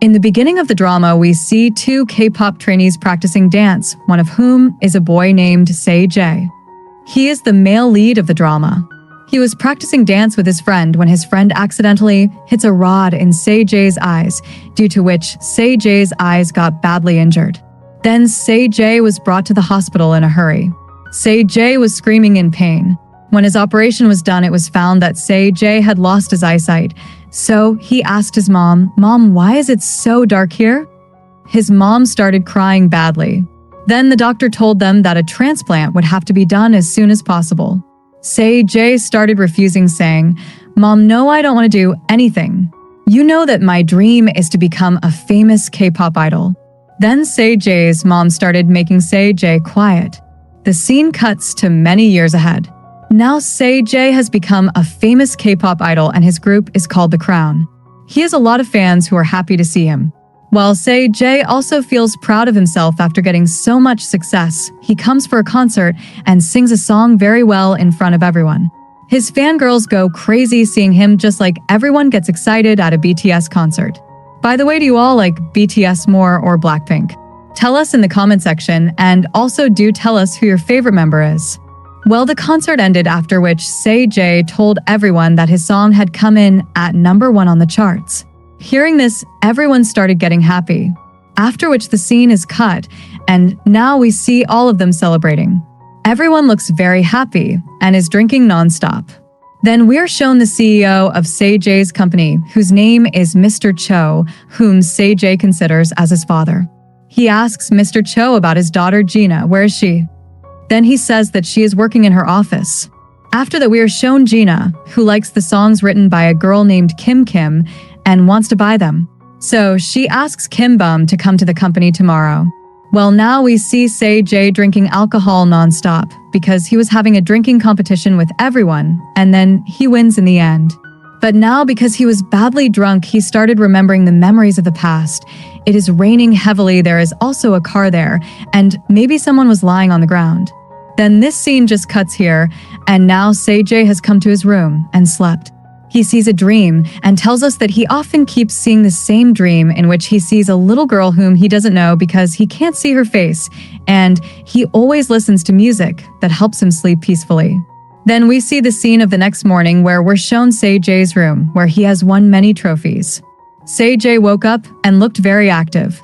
In the beginning of the drama, we see two K-pop trainees practicing dance, one of whom is a boy named Se-jae. He is the male lead of the drama. He was practicing dance with his friend when his friend accidentally hits a rod in Se-jae's eyes, due to which Se-jae's eyes got badly injured. Then Se-jae was brought to the hospital in a hurry. Se-jae was screaming in pain. When his operation was done, it was found that Se-jae had lost his eyesight. So he asked his mom, "Mom, why is it so dark here?" His mom started crying badly. Then the doctor told them that a transplant would have to be done as soon as possible. Se-jae started refusing, saying, "Mom, no, I don't want to do anything. You know that my dream is to become a famous K-pop idol." Then Se-jae's mom started making Se-jae quiet. The scene cuts to many years ahead. Now Se-jae has become a famous K-pop idol and his group is called The Crown. He has a lot of fans who are happy to see him. While Se-jae also feels proud of himself after getting so much success, he comes for a concert and sings a song very well in front of everyone. His fangirls go crazy seeing him, just like everyone gets excited at a BTS concert. By the way, do you all like BTS more or Blackpink? Tell us in the comment section, and also do tell us who your favorite member is. Well, the concert ended, after which Se-jae told everyone that his song had come in at #1 on the charts. Hearing this, everyone started getting happy. After which the scene is cut, and now we see all of them celebrating. Everyone looks very happy and is drinking non-stop. Then we're shown the CEO of Se-jae's company, whose name is Mr. Cho, whom Se-jae considers as his father. He asks Mr. Cho about his daughter Gina. Where is she? Then he says that she is working in her office. After that, we are shown Gina, who likes the songs written by a girl named Kim and wants to buy them. So she asks Kim Bum to come to the company tomorrow. Well, now we see Se-jae drinking alcohol non-stop because he was having a drinking competition with everyone, and then he wins in the end. But now, because he was badly drunk, he started remembering the memories of the past. It is raining heavily, there is also a car there, and maybe someone was lying on the ground. Then this scene just cuts here, and now Se-jae has come to his room and slept. He sees a dream and tells us that he often keeps seeing the same dream, in which he sees a little girl whom he doesn't know because he can't see her face, and he always listens to music that helps him sleep peacefully. Then we see the scene of the next morning where we're shown Se-jae's room, where he has won many trophies. Se-jae woke up and looked very active.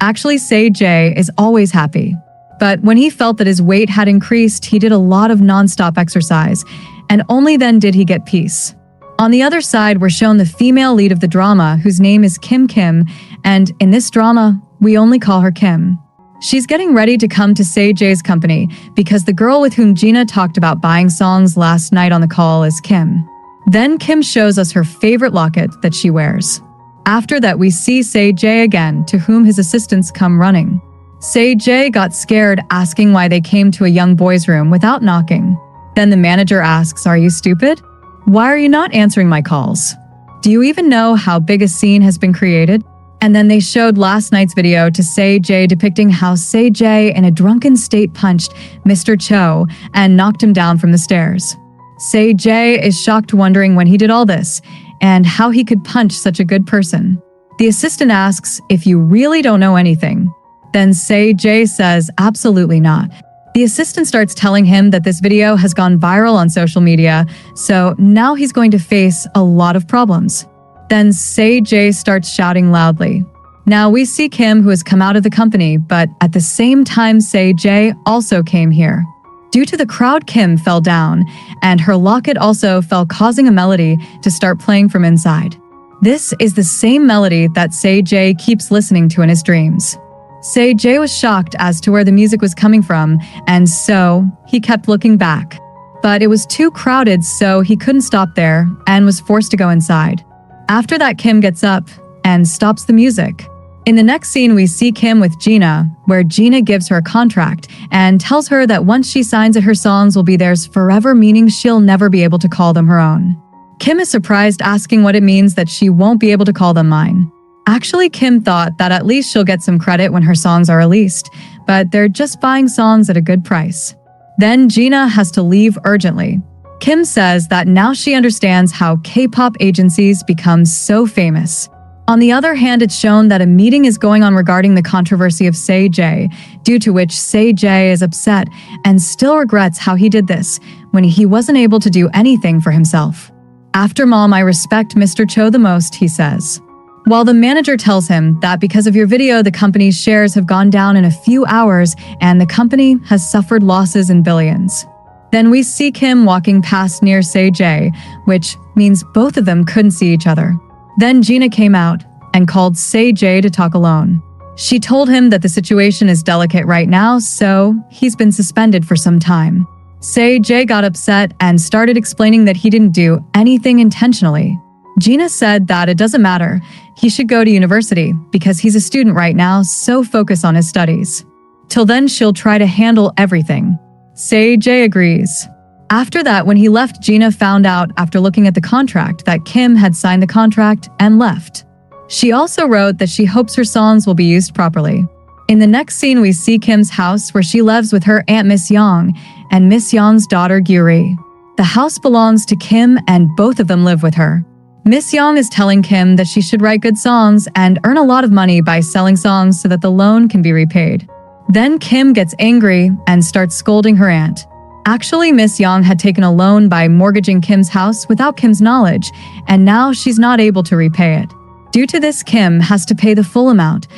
Actually, Se-jae is always happy. But when he felt that his weight had increased, he did a lot of non-stop exercise, and only then did he get peace. On the other side, we're shown the female lead of the drama, whose name is Kim, and in this drama, we only call her Kim. She's getting ready to come to Se-jae's company because the girl with whom Gina talked about buying songs last night on the call is Kim. Then Kim shows us her favorite locket that she wears. After that, we see Se-jae again, to whom his assistants come running. Se-jae got scared, asking why they came to a young boy's room without knocking. Then the manager asks, "Are you stupid? Why are you not answering my calls? Do you even know how big a scene has been created?" And then they showed last night's video to Se-jae depicting how Se-jae in a drunken state punched Mr. Cho and knocked him down from the stairs. Se-jae is shocked, wondering when he did all this and how he could punch such a good person. The assistant asks if you really don't know anything. Then Se-jae says absolutely not. The assistant starts telling him that this video has gone viral on social media, so now he's going to face a lot of problems. Then Se-jae starts shouting loudly. Now we see Kim, who has come out of the company, but at the same time Se-jae also came here. Due to the crowd, Kim fell down, and her locket also fell, causing a melody to start playing from inside. This is the same melody that Se-jae keeps listening to in his dreams. Se-jae was shocked as to where the music was coming from, and so he kept looking back. But it was too crowded, so he couldn't stop there and was forced to go inside. After that, Kim gets up and stops the music. In the next scene, we see Kim with Gina, where Gina gives her a contract and tells her that once she signs it, her songs will be theirs forever, meaning she'll never be able to call them her own. Kim is surprised, asking what it means that she won't be able to call them mine. Actually, Kim thought that at least she'll get some credit when her songs are released, but they're just buying songs at a good price. Then Gina has to leave urgently. Kim says that now she understands how K-pop agencies become so famous. On the other hand, it's shown that a meeting is going on regarding the controversy of Say-Jae, due to which Say-Jae is upset and still regrets how he did this when he wasn't able to do anything for himself. "After Mom, I respect Mr. Cho the most," he says. While the manager tells him that because of your video, the company's shares have gone down in a few hours and the company has suffered losses in billions. Then we see Kim walking past near Say-Jae, which means both of them couldn't see each other. Then Gina came out and called Say-Jae to talk alone. She told him that the situation is delicate right now, so he's been suspended for some time. Say-Jae got upset and started explaining that he didn't do anything intentionally. Gina said that it doesn't matter, he should go to university because he's a student right now, so focus on his studies. Till then, she'll try to handle everything. Say-Jae agrees. After that, when he left, Gina found out after looking at the contract that Kim had signed the contract and left. She also wrote that she hopes her songs will be used properly. In the next scene, we see Kim's house where she lives with her aunt Miss Young and Miss Young's daughter Gyuri. The house belongs to Kim and both of them live with her. Miss Young is telling Kim that she should write good songs and earn a lot of money by selling songs so that the loan can be repaid. Then Kim gets angry and starts scolding her aunt. Actually, Miss Young had taken a loan by mortgaging Kim's house without Kim's knowledge, and now she's not able to repay it. Due to this, Kim has to pay the full amount,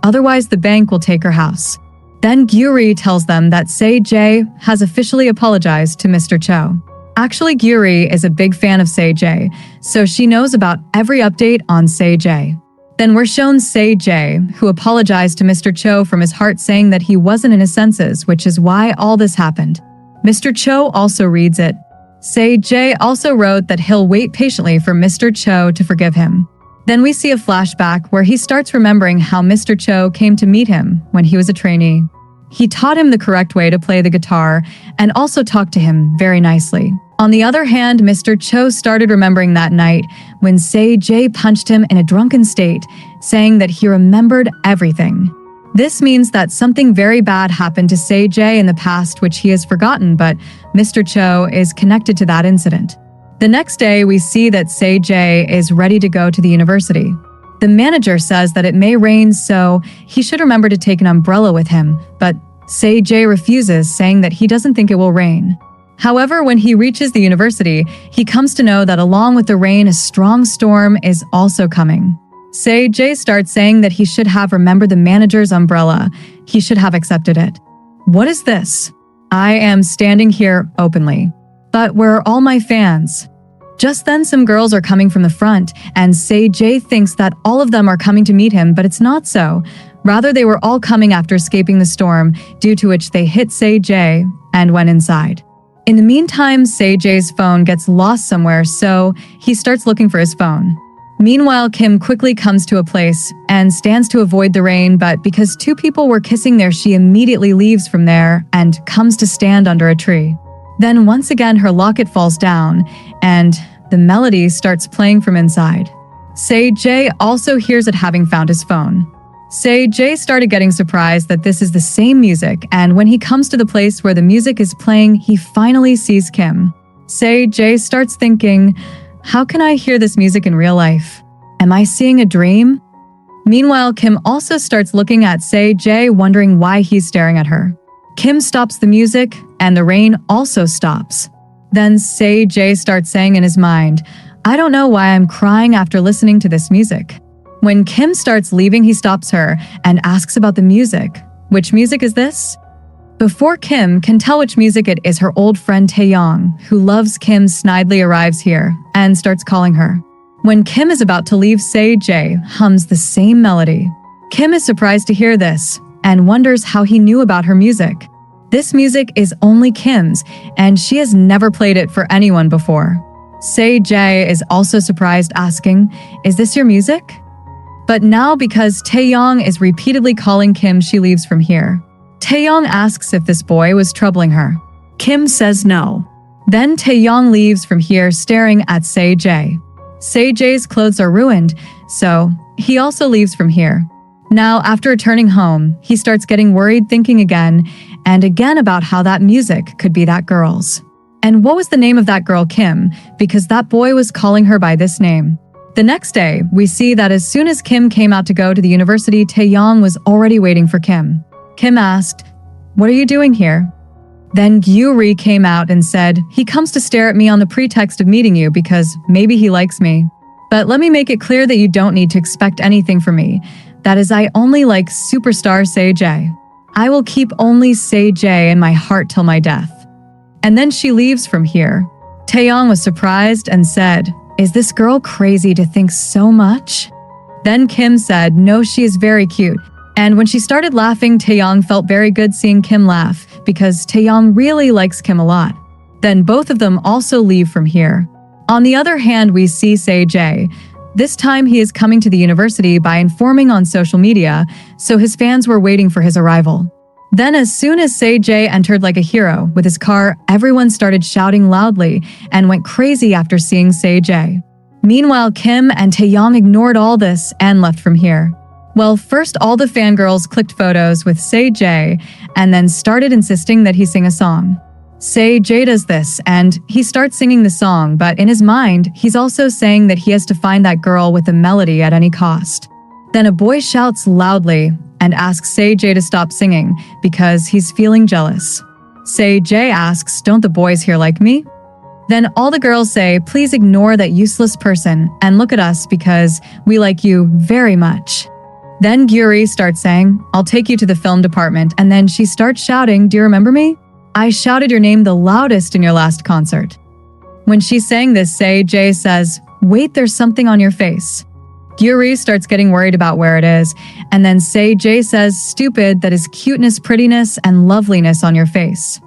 otherwise the bank will take her house. Then Gyuri tells them that Say-Jae has officially apologized to Mr. Cho. Actually, Gyuri is a big fan of Say-Jae, so she knows about every update on Say-Jae. Then we're shown Say-Jae, who apologized to Mr. Cho from his heart, saying that he wasn't in his senses, which is why all this happened. Mr. Cho also reads it. Say-Jae also wrote that he'll wait patiently for Mr. Cho to forgive him. Then we see a flashback where he starts remembering how Mr. Cho came to meet him when he was a trainee. He taught him the correct way to play the guitar and also talked to him very nicely. On the other hand, Mr. Cho started remembering that night when Say-Jae punched him in a drunken state, saying that he remembered everything. This means that something very bad happened to Say-Jae in the past which he has forgotten, but Mr. Cho is connected to that incident. The next day, we see that Say-Jae is ready to go to the university. The manager says that it may rain, so he should remember to take an umbrella with him, but Say-Jae refuses, saying that he doesn't think it will rain. However, when he reaches the university, he comes to know that along with the rain, a strong storm is also coming. Say-Jae starts saying that he should have remembered the manager's umbrella. He should have accepted it. What is this? I am standing here openly. But where are all my fans? Just then, some girls are coming from the front, and Say-Jae thinks that all of them are coming to meet him, but it's not so. Rather, they were all coming after escaping the storm, due to which they hit Say-Jae and went inside. In the meantime, Say-Jae's phone gets lost somewhere, so he starts looking for his phone. Meanwhile, Kim quickly comes to a place and stands to avoid the rain, but because two people were kissing there, she immediately leaves from there and comes to stand under a tree. Then once again, her locket falls down, and the melody starts playing from inside. Say-Jae also hears it, having found his phone. Say-Jae started getting surprised that this is the same music, and when he comes to the place where the music is playing, he finally sees Kim. Say-Jae starts thinking, how can I hear this music in real life? Am I seeing a dream? Meanwhile, Kim also starts looking at Say-Jae, wondering why he's staring at her. Kim stops the music, and the rain also stops. Then Say-Jae starts saying in his mind, I don't know why I'm crying after listening to this music. When Kim starts leaving, he stops her and asks about the music. Which music is this? Before Kim can tell which music it is, her old friend Taeyong, who loves Kim, snidely arrives here and starts calling her. When Kim is about to leave, Say-Jae hums the same melody. Kim is surprised to hear this and wonders how he knew about her music. This music is only Kim's, and she has never played it for anyone before. Say-Jae is also surprised, asking, is this your music? But now, because Taeyong is repeatedly calling Kim, she leaves from here. Taeyong asks if this boy was troubling her. Kim says no. Then Taeyong leaves from here, staring at Say-Jae. Say-Jae's clothes are ruined, so he also leaves from here. Now, after returning home, he starts getting worried, thinking again and again about how that music could be that girl's. And what was the name of that girl, Kim, because that boy was calling her by this name. The next day, we see that as soon as Kim came out to go to the university, Taeyong was already waiting for Kim. Kim asked, "What are you doing here?" Then Gyuri came out and said, "He comes to stare at me on the pretext of meeting you because maybe he likes me. But let me make it clear that you don't need to expect anything from me. That is, I only like superstar Say-J. I will keep only Say-J in my heart till my death." And then she leaves from here. Taeyong was surprised and said, "Is this girl crazy to think so much?" Then Kim said, "No, she is very cute." And when she started laughing, Taeyong felt very good seeing Kim laugh because Taeyong really likes Kim a lot. Then both of them also leave from here. On the other hand, we see Say-J. This time he is coming to the university by informing on social media, so his fans were waiting for his arrival. Then as soon as Say-J entered like a hero with his car, everyone started shouting loudly and went crazy after seeing Say-J. Meanwhile, Kim and Taeyong ignored all this and left from here. Well, first all the fangirls clicked photos with Say-J and then started insisting that he sing a song. Say-J does this and he starts singing the song, but in his mind, he's also saying that he has to find that girl with the melody at any cost. Then a boy shouts loudly and asks Say-J to stop singing because he's feeling jealous. Say-J asks, "Don't the boys here like me?" Then all the girls say, "Please ignore that useless person and look at us because we like you very much." Then Gyuri starts saying, "I'll take you to the film department," and then she starts shouting, "Do you remember me? I shouted your name the loudest in your last concert." When she's saying this, Say-J says, "Wait, there's something on your face." Gyuri starts getting worried about where it is, and then Say-J says, "Stupid, that is cuteness, prettiness, and loveliness on your face."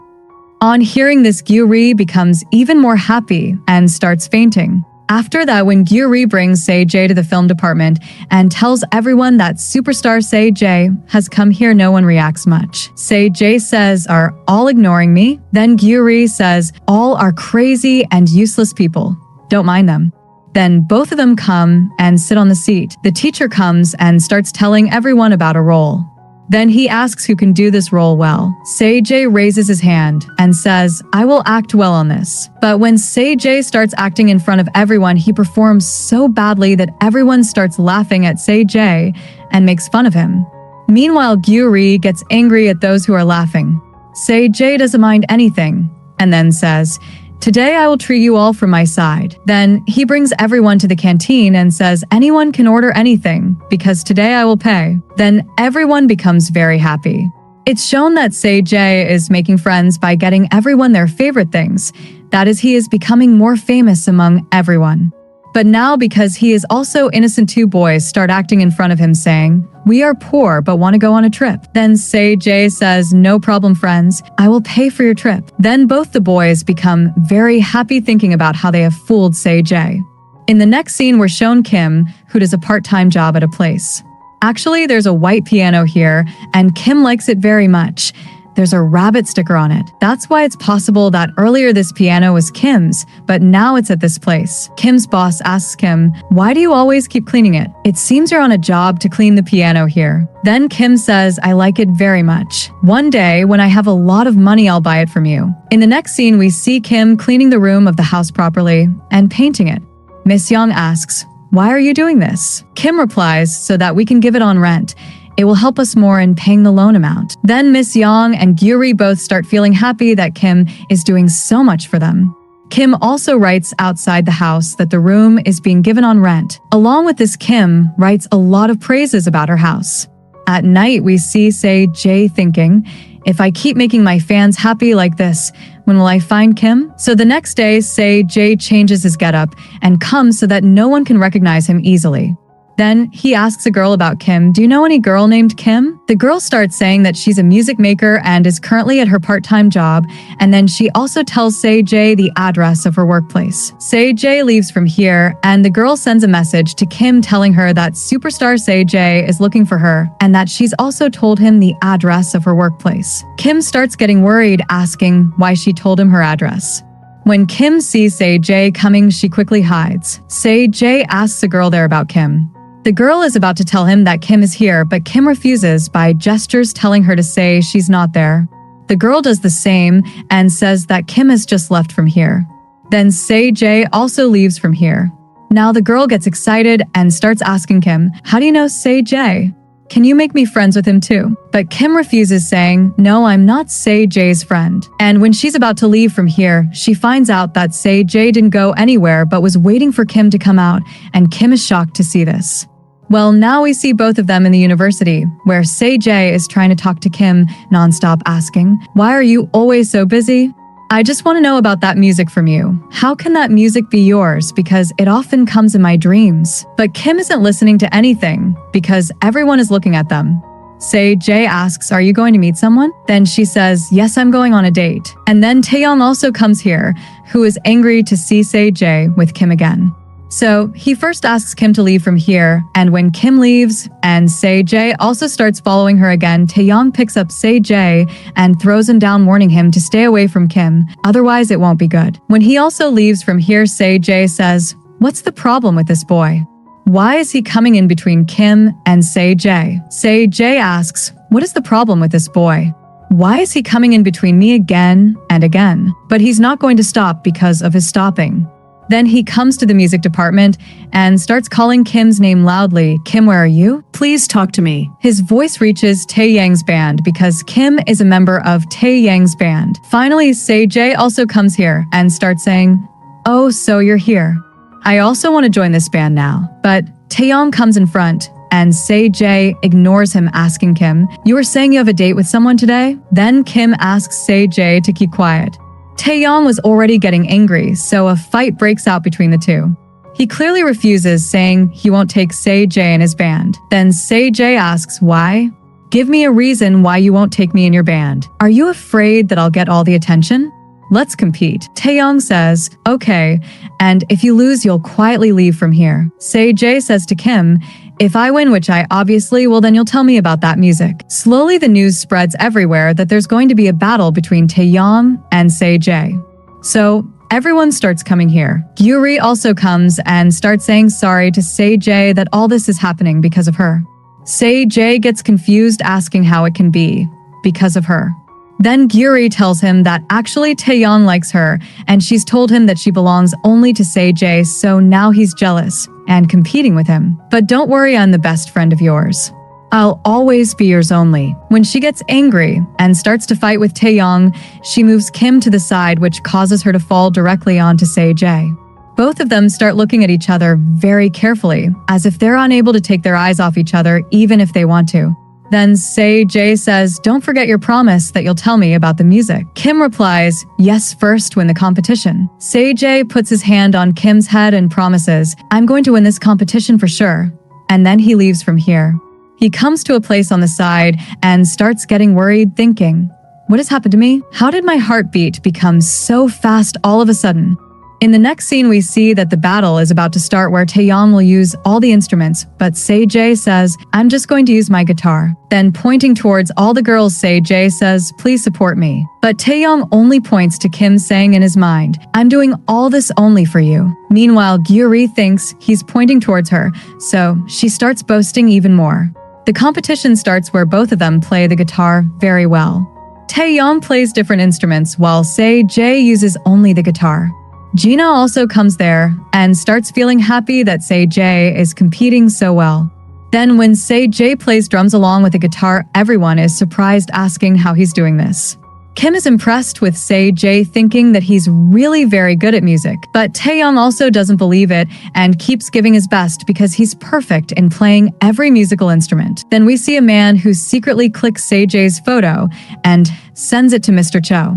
On hearing this, Gyuri becomes even more happy and starts fainting. After that, when Gyuri brings Say-J to the film department and tells everyone that superstar Say-J has come here, no one reacts much. Say-J says, "Are all ignoring me?" Then Gyuri says, "All are crazy and useless people. Don't mind them." Then both of them come and sit on the seat. The teacher comes and starts telling everyone about a role. Then he asks who can do this role well. Say-J raises his hand and says, "I will act well on this." But when Say-J starts acting in front of everyone, he performs so badly that everyone starts laughing at Say-J and makes fun of him. Meanwhile, Gyuri gets angry at those who are laughing. Say-J doesn't mind anything and then says, "Today I will treat you all from my side." Then he brings everyone to the canteen and says anyone can order anything because today I will pay. Then everyone becomes very happy. It's shown that Say-J is making friends by getting everyone their favorite things. That is, he is becoming more famous among everyone. But now, because he is also innocent, two boys start acting in front of him saying, "We are poor but want to go on a trip." Then Say-J says, "No problem, friends. I will pay for your trip." Then both the boys become very happy thinking about how they have fooled Say-J. In the next scene, we're shown Kim, who does a part-time job at a place. Actually, there's a white piano here, and Kim likes it very much. There's a rabbit sticker on it. That's why it's possible that earlier this piano was Kim's, but now it's at this place. Kim's boss asks Kim, "Why do you always keep cleaning it? It seems you're on a job to clean the piano here." Then Kim says, "I like it very much. One day, when I have a lot of money, I'll buy it from you." In the next scene, we see Kim cleaning the room of the house properly and painting it. Miss Young asks, "Why are you doing this?" Kim replies, "So that we can give it on rent. It will help us more in paying the loan amount." Then Miss Young and Gyuri both start feeling happy that Kim is doing so much for them. Kim also writes outside the house that the room is being given on rent. Along with this, Kim writes a lot of praises about her house. At night, we see Say-J thinking, "If I keep making my fans happy like this, when will I find Kim?" So the next day, Say-J changes his getup and comes so that no one can recognize him easily. Then he asks a girl about Kim. "Do you know any girl named Kim?" The girl starts saying that she's a music maker and is currently at her part-time job, and then she also tells Say-J the address of her workplace. Say-J leaves from here, and the girl sends a message to Kim telling her that superstar Say-J is looking for her, and that she's also told him the address of her workplace. Kim starts getting worried, asking why she told him her address. When Kim sees Say-J coming, she quickly hides. Say-J asks a girl there about Kim. The girl is about to tell him that Kim is here, but Kim refuses by gestures telling her to say she's not there. The girl does the same and says that Kim has just left from here. Then Say-J also leaves from here. Now the girl gets excited and starts asking Kim, how do you know Say J? Can you make me friends with him too? But Kim refuses, saying, no, I'm not Say J's friend. And when she's about to leave from here, she finds out that Say J didn't go anywhere but was waiting for Kim to come out, and Kim is shocked to see this. Well, now we see both of them in the university, where Say J is trying to talk to Kim nonstop, asking, why are you always so busy? I just want to know about that music from you. How can that music be yours? Because it often comes in my dreams. But Kim isn't listening to anything because everyone is looking at them. Say J asks, are you going to meet someone? Then she says, yes, I'm going on a date. And then Taeyong also comes here, who is angry to see Say J with Kim again. So he first asks Kim to leave from here, and when Kim leaves and Say J also starts following her again, Taeyong picks up Say J and throws him down, warning him to stay away from Kim, otherwise it won't be good. When he also leaves from here, Say J says, what's the problem with this boy? Why is he coming in between Kim and Say J? Say J asks, what is the problem with this boy? Why is he coming in between me again and again? But he's not going to stop because of his stopping. Then he comes to the music department and starts calling Kim's name loudly. Kim, where are you? Please talk to me. His voice reaches Taeyang's band because Kim is a member of Taeyang's band. Finally, Say J also comes here and starts saying, oh, so you're here. I also want to join this band now. But Taeyong comes in front and Say J ignores him, asking Kim, you were saying you have a date with someone today? Then Kim asks Say J to keep quiet. Taeyong was already getting angry, so a fight breaks out between the two. He clearly refuses, saying he won't take Say J in his band. Then Say J asks, why? Give me a reason why you won't take me in your band. Are you afraid that I'll get all the attention? Let's compete. Taeyong says, okay, and if you lose, you'll quietly leave from here. Say J says to Kim, if I win, which I obviously will, then you'll tell me about that music. Slowly, the news spreads everywhere that there's going to be a battle between Taeyong and Say J. So everyone starts coming here. Gyuri also comes and starts saying sorry to Say J that all this is happening because of her. Say J gets confused, asking how it can be because of her. Then Gyuri tells him that actually Taeyong likes her, and she's told him that she belongs only to Say J, so now he's jealous and competing with him. But don't worry, I'm the best friend of yours. I'll always be yours only. When she gets angry and starts to fight with Taeyong, she moves Kim to the side, which causes her to fall directly onto Say J. Both of them start looking at each other very carefully, as if they're unable to take their eyes off each other even if they want to. Then Say J says, don't forget your promise that you'll tell me about the music. Kim replies, yes, first win the competition. Say J puts his hand on Kim's head and promises, I'm going to win this competition for sure. And then he leaves from here. He comes to a place on the side and starts getting worried, thinking, what has happened to me? How did my heartbeat become so fast all of a sudden? In the next scene, we see that the battle is about to start, where Taeyong will use all the instruments, but Say J says, I'm just going to use my guitar. Then pointing towards all the girls, Say J says, please support me. But Taeyong only points to Kim, saying in his mind, I'm doing all this only for you. Meanwhile, Gyuri thinks he's pointing towards her, so she starts boasting even more. The competition starts, where both of them play the guitar very well. Taeyong plays different instruments while Say J uses only the guitar. Gina also comes there and starts feeling happy that Say J is competing so well. Then when Say J plays drums along with the guitar, everyone is surprised, asking how he's doing this. Kim is impressed with Say J, thinking that he's really very good at music. But Taeyong also doesn't believe it and keeps giving his best because he's perfect in playing every musical instrument. Then we see a man who secretly clicks Say J's photo and sends it to Mr. Cho.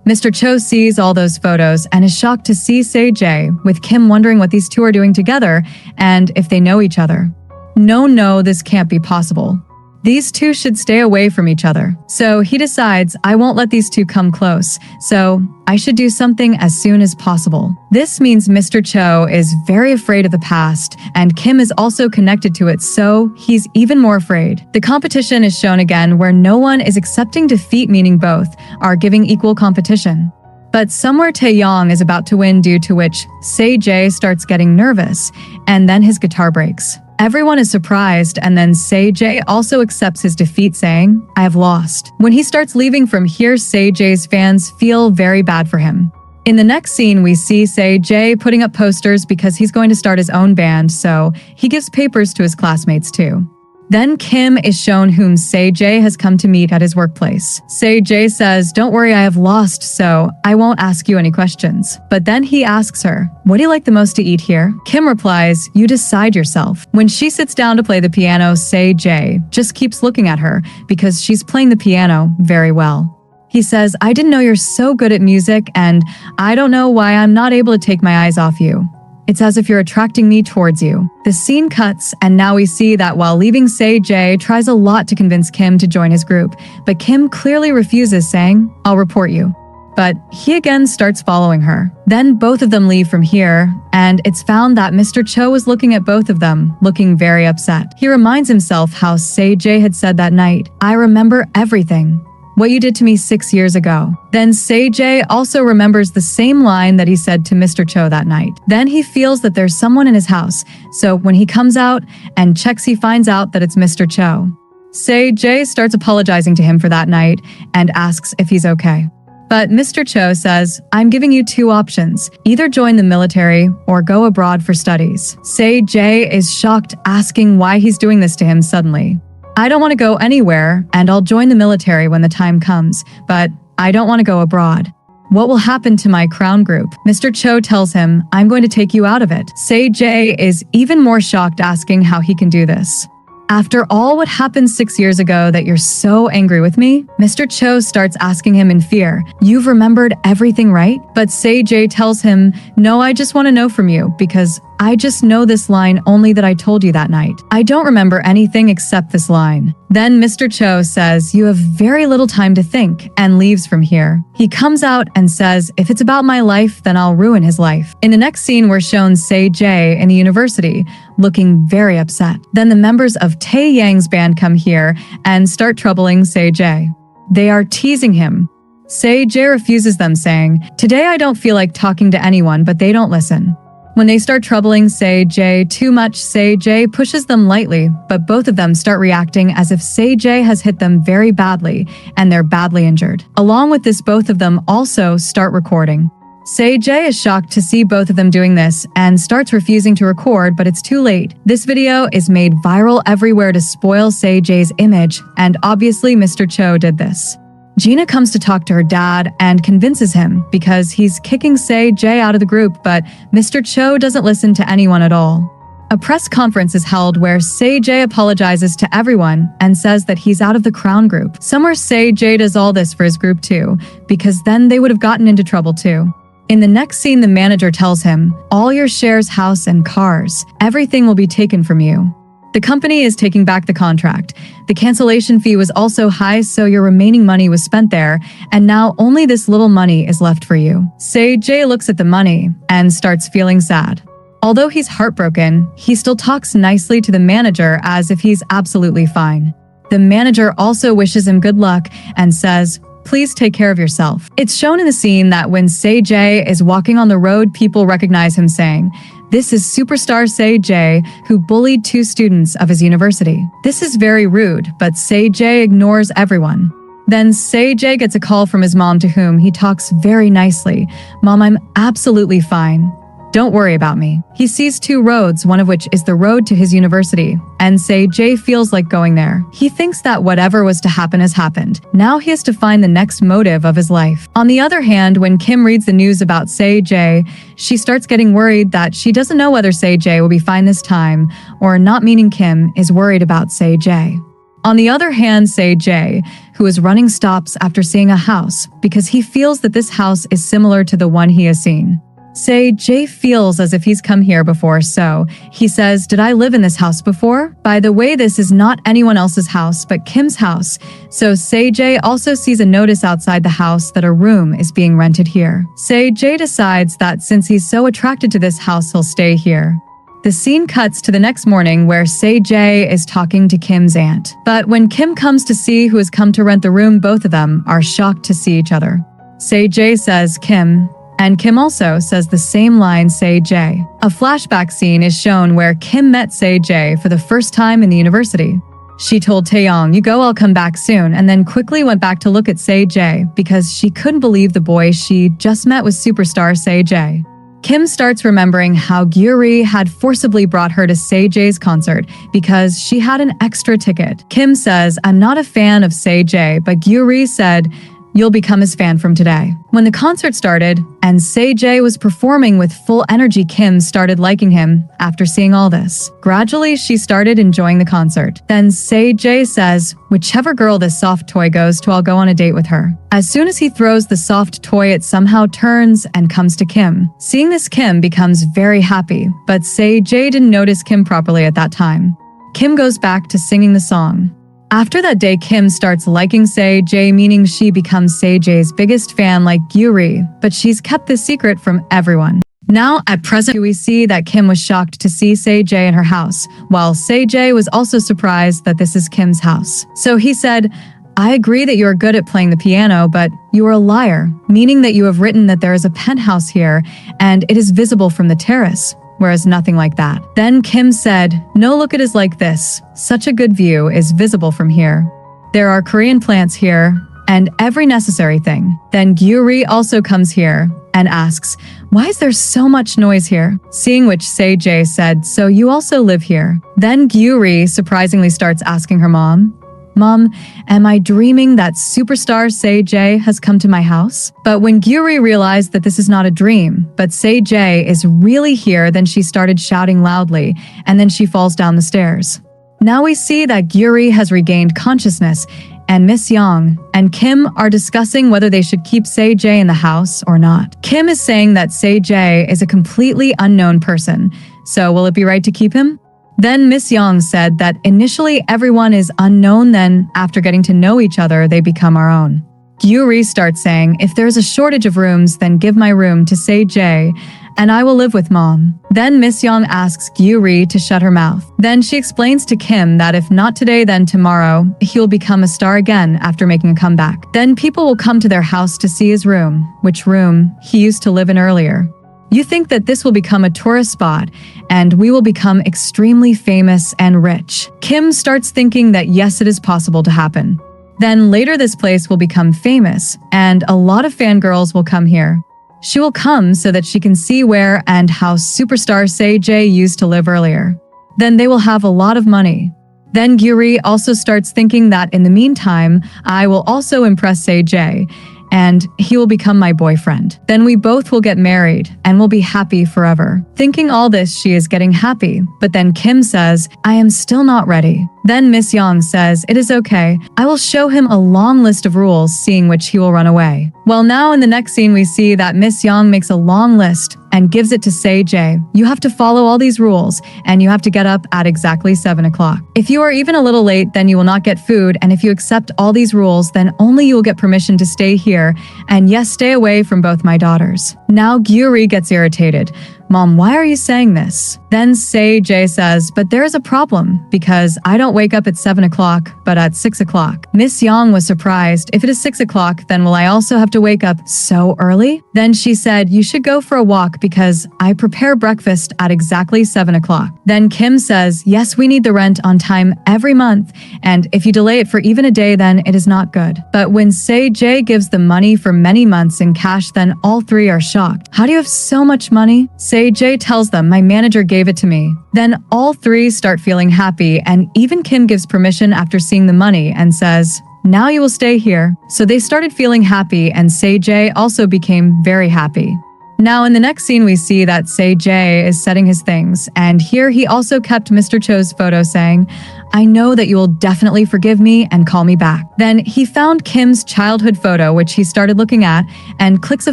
Mr. Cho sees all those photos and is shocked to see Say J, with Kim wondering what these two are doing together and if they know each other. No, this can't be possible. These two should stay away from each other. So he decides, I won't let these two come close, so I should do something as soon as possible. This means Mr. Cho is very afraid of the past, and Kim is also connected to it, so he's even more afraid. The competition is shown again, where no one is accepting defeat, meaning both are giving equal competition. But somewhere Taeyong is about to win, due to which Say J starts getting nervous, and then his guitar breaks. Everyone is surprised, and then Say J also accepts his defeat, saying, I have lost. When he starts leaving from here, Say J's fans feel very bad for him. In the next scene, we see Jae putting up posters because he's going to start his own band, so he gives papers to his classmates too. Then Kim is shown whom Jae has come to meet at his workplace. Jae says, "Don't worry, I have lost, so I won't ask you any questions." But then he asks her, "What do you like the most to eat here?" Kim replies, "You decide yourself." When she sits down to play the piano, Jae just keeps looking at her because she's playing the piano very well. He says, "I didn't know you're so good at music, and I don't know why I'm not able to take my eyes off you. It's as if you're attracting me towards you." The scene cuts, and now we see that while leaving, Jae tries a lot to convince Kim to join his group, but Kim clearly refuses, saying, "I'll report you." But he again starts following her. Then both of them leave from here, and it's found that Mr. Cho is looking at both of them, looking very upset. He reminds himself how Jae had said that night, "I remember everything. What you did to me 6 years ago." Then Jae also remembers the same line that he said to Mr. Cho that night. Then he feels that there's someone in his house, so when he comes out and checks, he finds out that it's Mr. Cho. Jae starts apologizing to him for that night and asks if he's okay. But Mr. Cho says, "I'm giving you 2 options. Either join the military or go abroad for studies." Jae is shocked, asking why he's doing this to him suddenly. "I don't want to go anywhere, and I'll join the military when the time comes, but I don't want to go abroad. What will happen to my crown group?" Mr. Cho tells him, "I'm going to take you out of it." Jae is even more shocked, asking how he can do this. "After all what happened 6 years ago that you're so angry with me?" Mr. Cho starts asking him in fear, "You've remembered everything, right?" But Jae tells him, "No, I just want to know from you, because I just know this line only that I told you that night. I don't remember anything except this line." Then Mr. Cho says, "You have very little time to think," and leaves from here. He comes out and says, "If it's about my life, then I'll ruin his life." In the next scene, we're shown Jae in the university, looking very upset. Then the members of Tae Yang's band come here and start troubling Jae. They are teasing him. Jae refuses them, saying, "Today I don't feel like talking to anyone," but they don't listen. When they start troubling Jae too much, Jae pushes them lightly, but both of them start reacting as if Jae has hit them very badly and they're badly injured. Along with this, both of them also start recording. Jae is shocked to see both of them doing this and starts refusing to record, but it's too late. This video is made viral everywhere to spoil Jae's image, and obviously Mr. Cho did this. Gina comes to talk to her dad and convinces him because he's kicking Jae out of the group, but Mr. Cho doesn't listen to anyone at all. A press conference is held where Jae apologizes to everyone and says that he's out of the crown group. Somewhere Jae does all this for his group too, because then they would have gotten into trouble too. In the next scene, the manager tells him, "All your shares, house, and cars, everything will be taken from you." The company is taking back the contract. The cancellation fee was also high, so your remaining money was spent there, and now only this little money is left for you. Jae looks at the money and starts feeling sad. Although he's heartbroken, he still talks nicely to the manager as if he's absolutely fine. The manager also wishes him good luck and says, "Please take care of yourself." It's shown in the scene that when Jae is walking on the road, people recognize him, saying, "This is superstar Jae, who bullied 2 students of his university." This is very rude, but Jae ignores everyone. Then Jae gets a call from his mom, to whom he talks very nicely. "Mom, I'm absolutely fine. Don't worry about me." He sees 2 roads, one of which is the road to his university, and Jae feels like going there. He thinks that whatever was to happen has happened. Now he has to find the next motive of his life. On the other hand, when Kim reads the news about Jae, she starts getting worried that she doesn't know whether Jae will be fine this time, or not, meaning Kim is worried about Jae. On the other hand, Jae, who is running, stops after seeing a house because he feels that this house is similar to the one he has seen. Jae feels as if he's come here before, so he says, "Did I live in this house before?" By the way, this is not anyone else's house but Kim's house, so Jae also sees a notice outside the house that a room is being rented here. Jae decides that since he's so attracted to this house, he'll stay here. The scene cuts to the next morning where Jae is talking to Kim's aunt. But when Kim comes to see who has come to rent the room, both of them are shocked to see each other. Jae says, "Kim," and Kim also says the same line, Jae. A flashback scene is shown where Kim met Jae for the first time in the university. She told Taeyong, "You go, I'll come back soon," and then quickly went back to look at Se-jae because she couldn't believe the boy she just met was superstar Se-jae. Kim starts remembering how Gyuri had forcibly brought her to Se-jae's concert because she had an extra ticket. Kim says, "I'm not a fan of Se-jae, but Gyuri said, you'll become his fan from today." When the concert started and Se-jae was performing with full energy, Kim started liking him after seeing all this. Gradually, she started enjoying the concert. Then Se-jae says, "Whichever girl this soft toy goes to, I'll go on a date with her." As soon as he throws the soft toy, it somehow turns and comes to Kim. Seeing this, Kim becomes very happy, but Se-jae didn't notice Kim properly at that time. Kim goes back to singing the song. After that day, Kim starts liking Se-jae, meaning she becomes Se-jae's biggest fan like Gyuri, but she's kept this secret from everyone. Now, at present, we see that Kim was shocked to see Se-jae in her house, while Se-jae was also surprised that this is Kim's house. So he said, "I agree that you are good at playing the piano, but you are a liar, meaning that you have written that there is a penthouse here and it is visible from the terrace. Whereas nothing like that." Then Kim said, "No, look, it is like this. Such a good view is visible from here. There are Korean plants here and every necessary thing." Then Gyuri also comes here and asks, "Why is there so much noise here?" Seeing which Se-jae said, "So you also live here?" Then Gyuri surprisingly starts asking her mom, "Mom, am I dreaming that superstar Se-jae has come to my house?" But when Gyuri realized that this is not a dream, but Se-jae is really here, then she started shouting loudly, and then she falls down the stairs. Now we see that Gyuri has regained consciousness, and Miss Young and Kim are discussing whether they should keep Se-jae in the house or not. Kim is saying that Se-jae is a completely unknown person, so will it be right to keep him? Then Miss Young said that initially everyone is unknown, then after getting to know each other, they become our own. Gyuri starts saying, "If there's a shortage of rooms, then give my room to Se-jae, and I will live with Mom." Then Miss Young asks Gyuri to shut her mouth. Then she explains to Kim that if not today, then tomorrow, he'll become a star again after making a comeback. Then people will come to their house to see his room, which room he used to live in earlier. You think that this will become a tourist spot, and we will become extremely famous and rich. Kim starts thinking that yes, it is possible to happen. Then later this place will become famous, and a lot of fangirls will come here. She will come so that she can see where and how superstar Se-jae used to live earlier. Then they will have a lot of money. Then Gyuri also starts thinking that in the meantime, I will also impress Se-jae, and he will become my boyfriend. Then we both will get married and will be happy forever. Thinking all this, she is getting happy, but then Kim says, "I am still not ready." Then Miss Young says, "It is okay. I will show him a long list of rules, seeing which he will run away." Well, now in the next scene, we see that Miss Young makes a long list and gives it to Se-jae. "You have to follow all these rules, and you have to get up at exactly 7 o'clock. If you are even a little late, then you will not get food, and if you accept all these rules, then only you will get permission to stay here, and yes, stay away from both my daughters." Now Gyuri gets irritated. "Mom, why are you saying this?" Then Se-jae says, "But there is a problem, because I don't wake up at 7 o'clock, but at 6 o'clock. Miss Young was surprised. "If it is 6 o'clock, then will I also have to wake up so early?" Then she said, "You should go for a walk because I prepare breakfast at exactly 7 o'clock. Then Kim says, "Yes, we need the rent on time every month, and if you delay it for even a day, then it is not good." But when Se-jae gives the money for many months in cash, then all three are shocked. "How do you have so much money?" Se-jae tells them, "My manager gave it to me." Then all three start feeling happy, and even Kim gives permission after seeing the money and says, "Now you will stay here." So they started feeling happy, and Se-jae also became very happy. Now in the next scene, we see that Se-jae is setting his things, and here he also kept Mr. Cho's photo saying, "I know that you will definitely forgive me and call me back." Then he found Kim's childhood photo, which he started looking at, and clicks a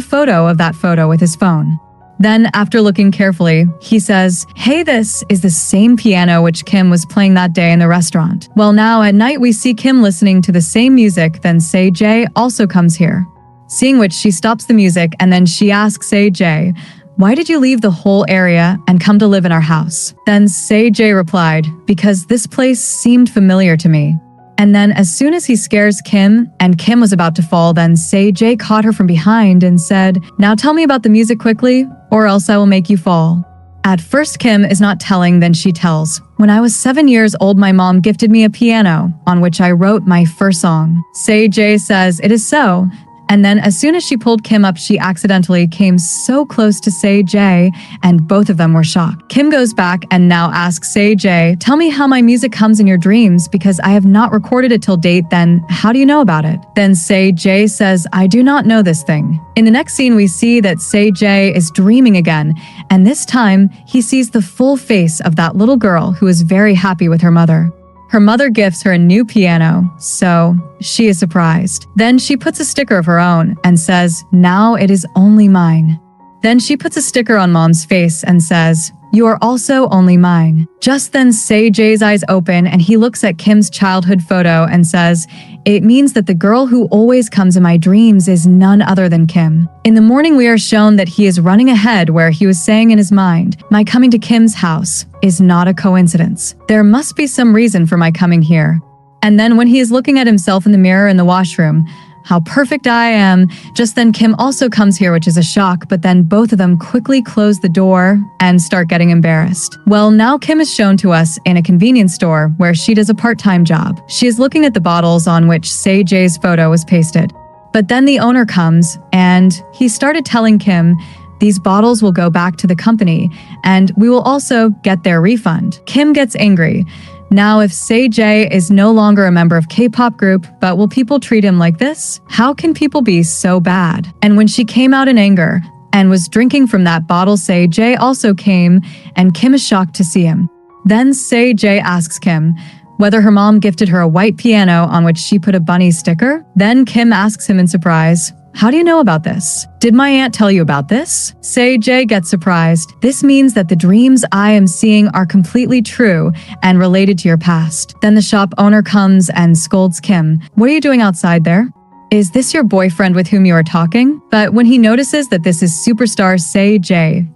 photo of that photo with his phone. Then, after looking carefully, he says, "Hey, this is the same piano which Kim was playing that day in the restaurant." Well, now at night we see Kim listening to the same music, then Se-jae also comes here. Seeing which, she stops the music, and then she asks Se-jae, "Why did you leave the whole area and come to live in our house?" Then Se-jae replied, "Because this place seemed familiar to me." And then as soon as he scares Kim, and Kim was about to fall, then Se-jae caught her from behind and said, "Now tell me about the music quickly, or else I will make you fall." At first, Kim is not telling, then she tells, "When I was 7 years old, my mom gifted me a piano on which I wrote my first song." Say says it is so. And then as soon as she pulled Kim up, she accidentally came so close to Say, and both of them were shocked. Kim goes back and now asks Say, "Tell me how my music comes in your dreams, because I have not recorded it till date, then how do you know about it?" Then Say says, "I do not know this thing." In the next scene, we see that Say is dreaming again, and this time he sees the full face of that little girl who is very happy with her mother. Her mother gifts her a new piano, so she is surprised. Then she puts a sticker of her own and says, "Now it is only mine." Then she puts a sticker on Mom's face and says, "You are also only mine." Just then Say's eyes open and he looks at Kim's childhood photo and says, "It means that the girl who always comes in my dreams is none other than Kim." In the morning, we are shown that he is running ahead, where he was saying in his mind, "My coming to Kim's house is not a coincidence. There must be some reason for my coming here." And then when he is looking at himself in the mirror in the washroom, "How perfect I am." Just then Kim also comes here, which is a shock, but then both of them quickly close the door and start getting embarrassed. Well, now Kim is shown to us in a convenience store where she does a part-time job. She is looking at the bottles on which Say's photo was pasted. But then the owner comes and he started telling Kim, "These bottles will go back to the company and we will also get their refund." Kim gets angry. Now, if Say is no longer a member of K-pop group, but will people treat him like this? How can people be so bad? And when she came out in anger and was drinking from that bottle, Say also came, and Kim is shocked to see him. Then Say asks Kim whether her mom gifted her a white piano on which she put a bunny sticker. Then Kim asks him in surprise, "How do you know about this? Did my aunt tell you about this?" Say gets surprised. "This means that the dreams I am seeing are completely true and related to your past." Then the shop owner comes and scolds Kim. "What are you doing outside there? Is this your boyfriend with whom you are talking?" But when he notices that this is superstar Say,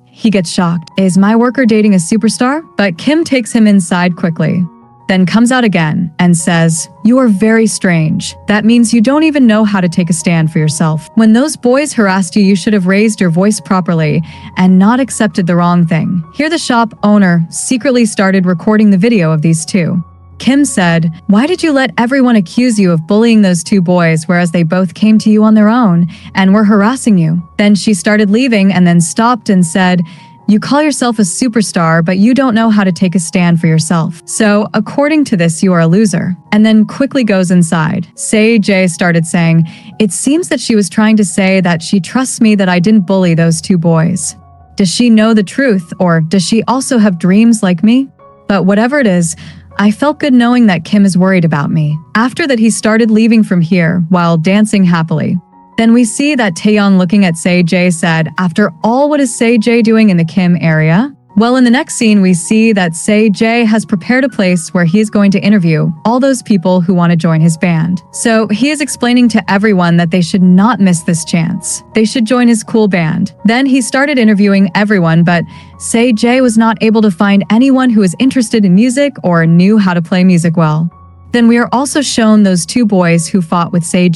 he gets shocked. "Is my worker dating a superstar?" But Kim takes him inside quickly. Then comes out again and says, "You are very strange. That means you don't even know how to take a stand for yourself. When those boys harassed you, you should have raised your voice properly and not accepted the wrong thing." Here the shop owner secretly started recording the video of these two. Kim said, "Why did you let everyone accuse you of bullying those two boys, whereas they both came to you on their own and were harassing you?" Then she started leaving and then stopped and said, "You call yourself a superstar, but you don't know how to take a stand for yourself. So, according to this, you are a loser." And then quickly goes inside. Say started saying, "It seems that she was trying to say that she trusts me that I didn't bully those two boys. Does she know the truth, or does she also have dreams like me? But whatever it is, I felt good knowing that Kim is worried about me." After that, he started leaving from here while dancing happily. Then we see that Taeyong looking at Say said, "After all, what is Say doing in the Kim area?" Well, in the next scene, we see that Say has prepared a place where he is going to interview all those people who want to join his band. So he is explaining to everyone that they should not miss this chance. They should join his cool band. Then he started interviewing everyone, but Say was not able to find anyone who was interested in music or knew how to play music well. Then we are also shown those two boys who fought with Say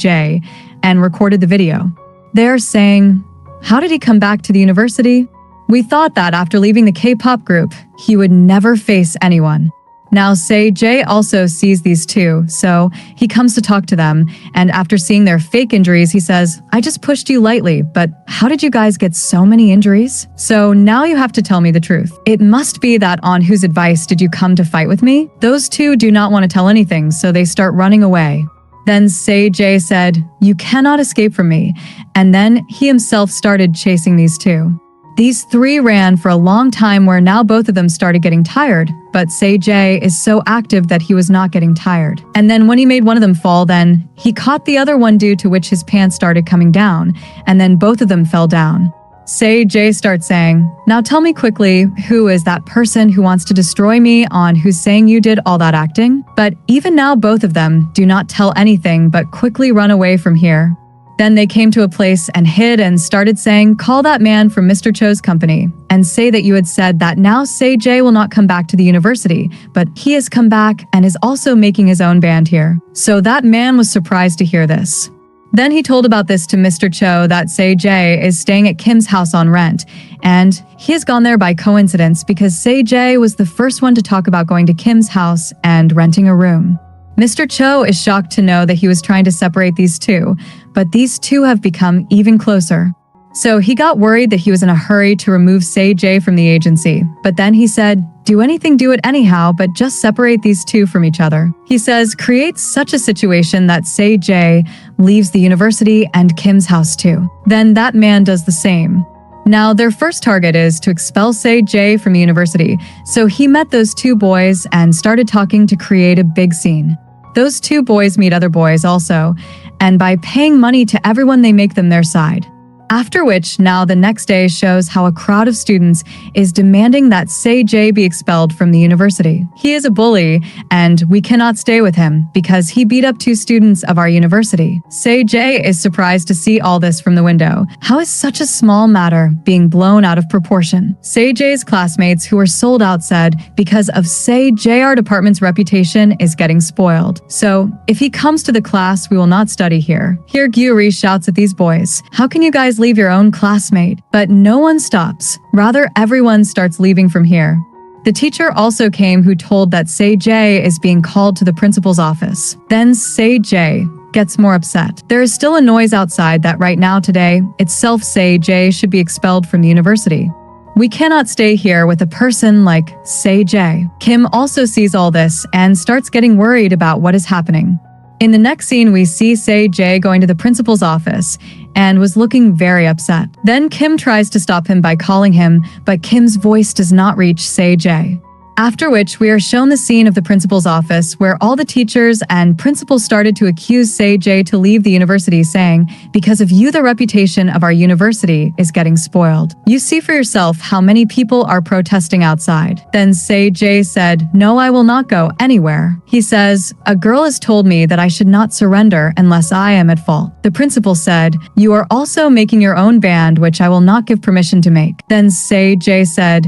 and recorded the video. They are saying, "How did he come back to the university? We thought that after leaving the K-pop group, he would never face anyone." Now Say also sees these two, so he comes to talk to them, and after seeing their fake injuries, he says, "I just pushed you lightly, but how did you guys get so many injuries? So now you have to tell me the truth. It must be that on whose advice did you come to fight with me?" Those two do not want to tell anything, so they start running away. Then Say said, "You cannot escape from me," and then he himself started chasing these two. These three ran for a long time, where now both of them started getting tired, but Say is so active that he was not getting tired. And then when he made one of them fall, then he caught the other one, due to which his pants started coming down, and then both of them fell down. Say starts saying, "Now tell me quickly, who is that person who wants to destroy me, on who's saying you did all that acting?" But even now both of them do not tell anything but quickly run away from here. Then they came to a place and hid and started saying, "Call that man from Mr. Cho's company and say that you had said that now Say will not come back to the university, but he has come back and is also making his own band here." So that man was surprised to hear this. Then he told about this to Mr. Cho that Se-jae is staying at Kim's house on rent, and he has gone there by coincidence because Se-jae was the first one to talk about going to Kim's house and renting a room. Mr. Cho is shocked to know that he was trying to separate these two, but these two have become even closer. So he got worried that he was in a hurry to remove Se-jae from the agency, but then he said, do anything, do it anyhow, but just separate these two from each other. He says, create such a situation that Se-jae leaves the university and Kim's house too. Then that man does the same. Now, their first target is to expel Se-jae from the university, so he met those two boys and started talking to create a big scene. Those two boys meet other boys also, and by paying money to everyone they make them their side. After which, now the next day shows how a crowd of students is demanding that Se-jae be expelled from the university. He is a bully, and we cannot stay with him because he beat up two students of our university. Se-jae is surprised to see all this from the window. How is such a small matter being blown out of proportion? Se-jae's classmates who were sold out said, because of Se-jae, our department's reputation is getting spoiled. So, if he comes to the class, we will not study here. Here Gyuri shouts at these boys, how can you guys leave your own classmate? But no one stops. Rather, everyone starts leaving from here. The teacher also came who told that Se-jae is being called to the principal's office. Then Se-jae gets more upset. There is still a noise outside that right now today, itself Se-jae should be expelled from the university. We cannot stay here with a person like Se-jae. Kim also sees all this and starts getting worried about what is happening. In the next scene, we see Se-jae going to the principal's office and was looking very upset. Then Kim tries to stop him by calling him, but Kim's voice does not reach Se-jae. After which, we are shown the scene of the principal's office where all the teachers and principals started to accuse Se-jae to leave the university, saying, because of you, the reputation of our university is getting spoiled. You see for yourself how many people are protesting outside. Then Se-jae said, no, I will not go anywhere. He says, a girl has told me that I should not surrender unless I am at fault. The principal said, you are also making your own band, which I will not give permission to make. Then Se-jae said,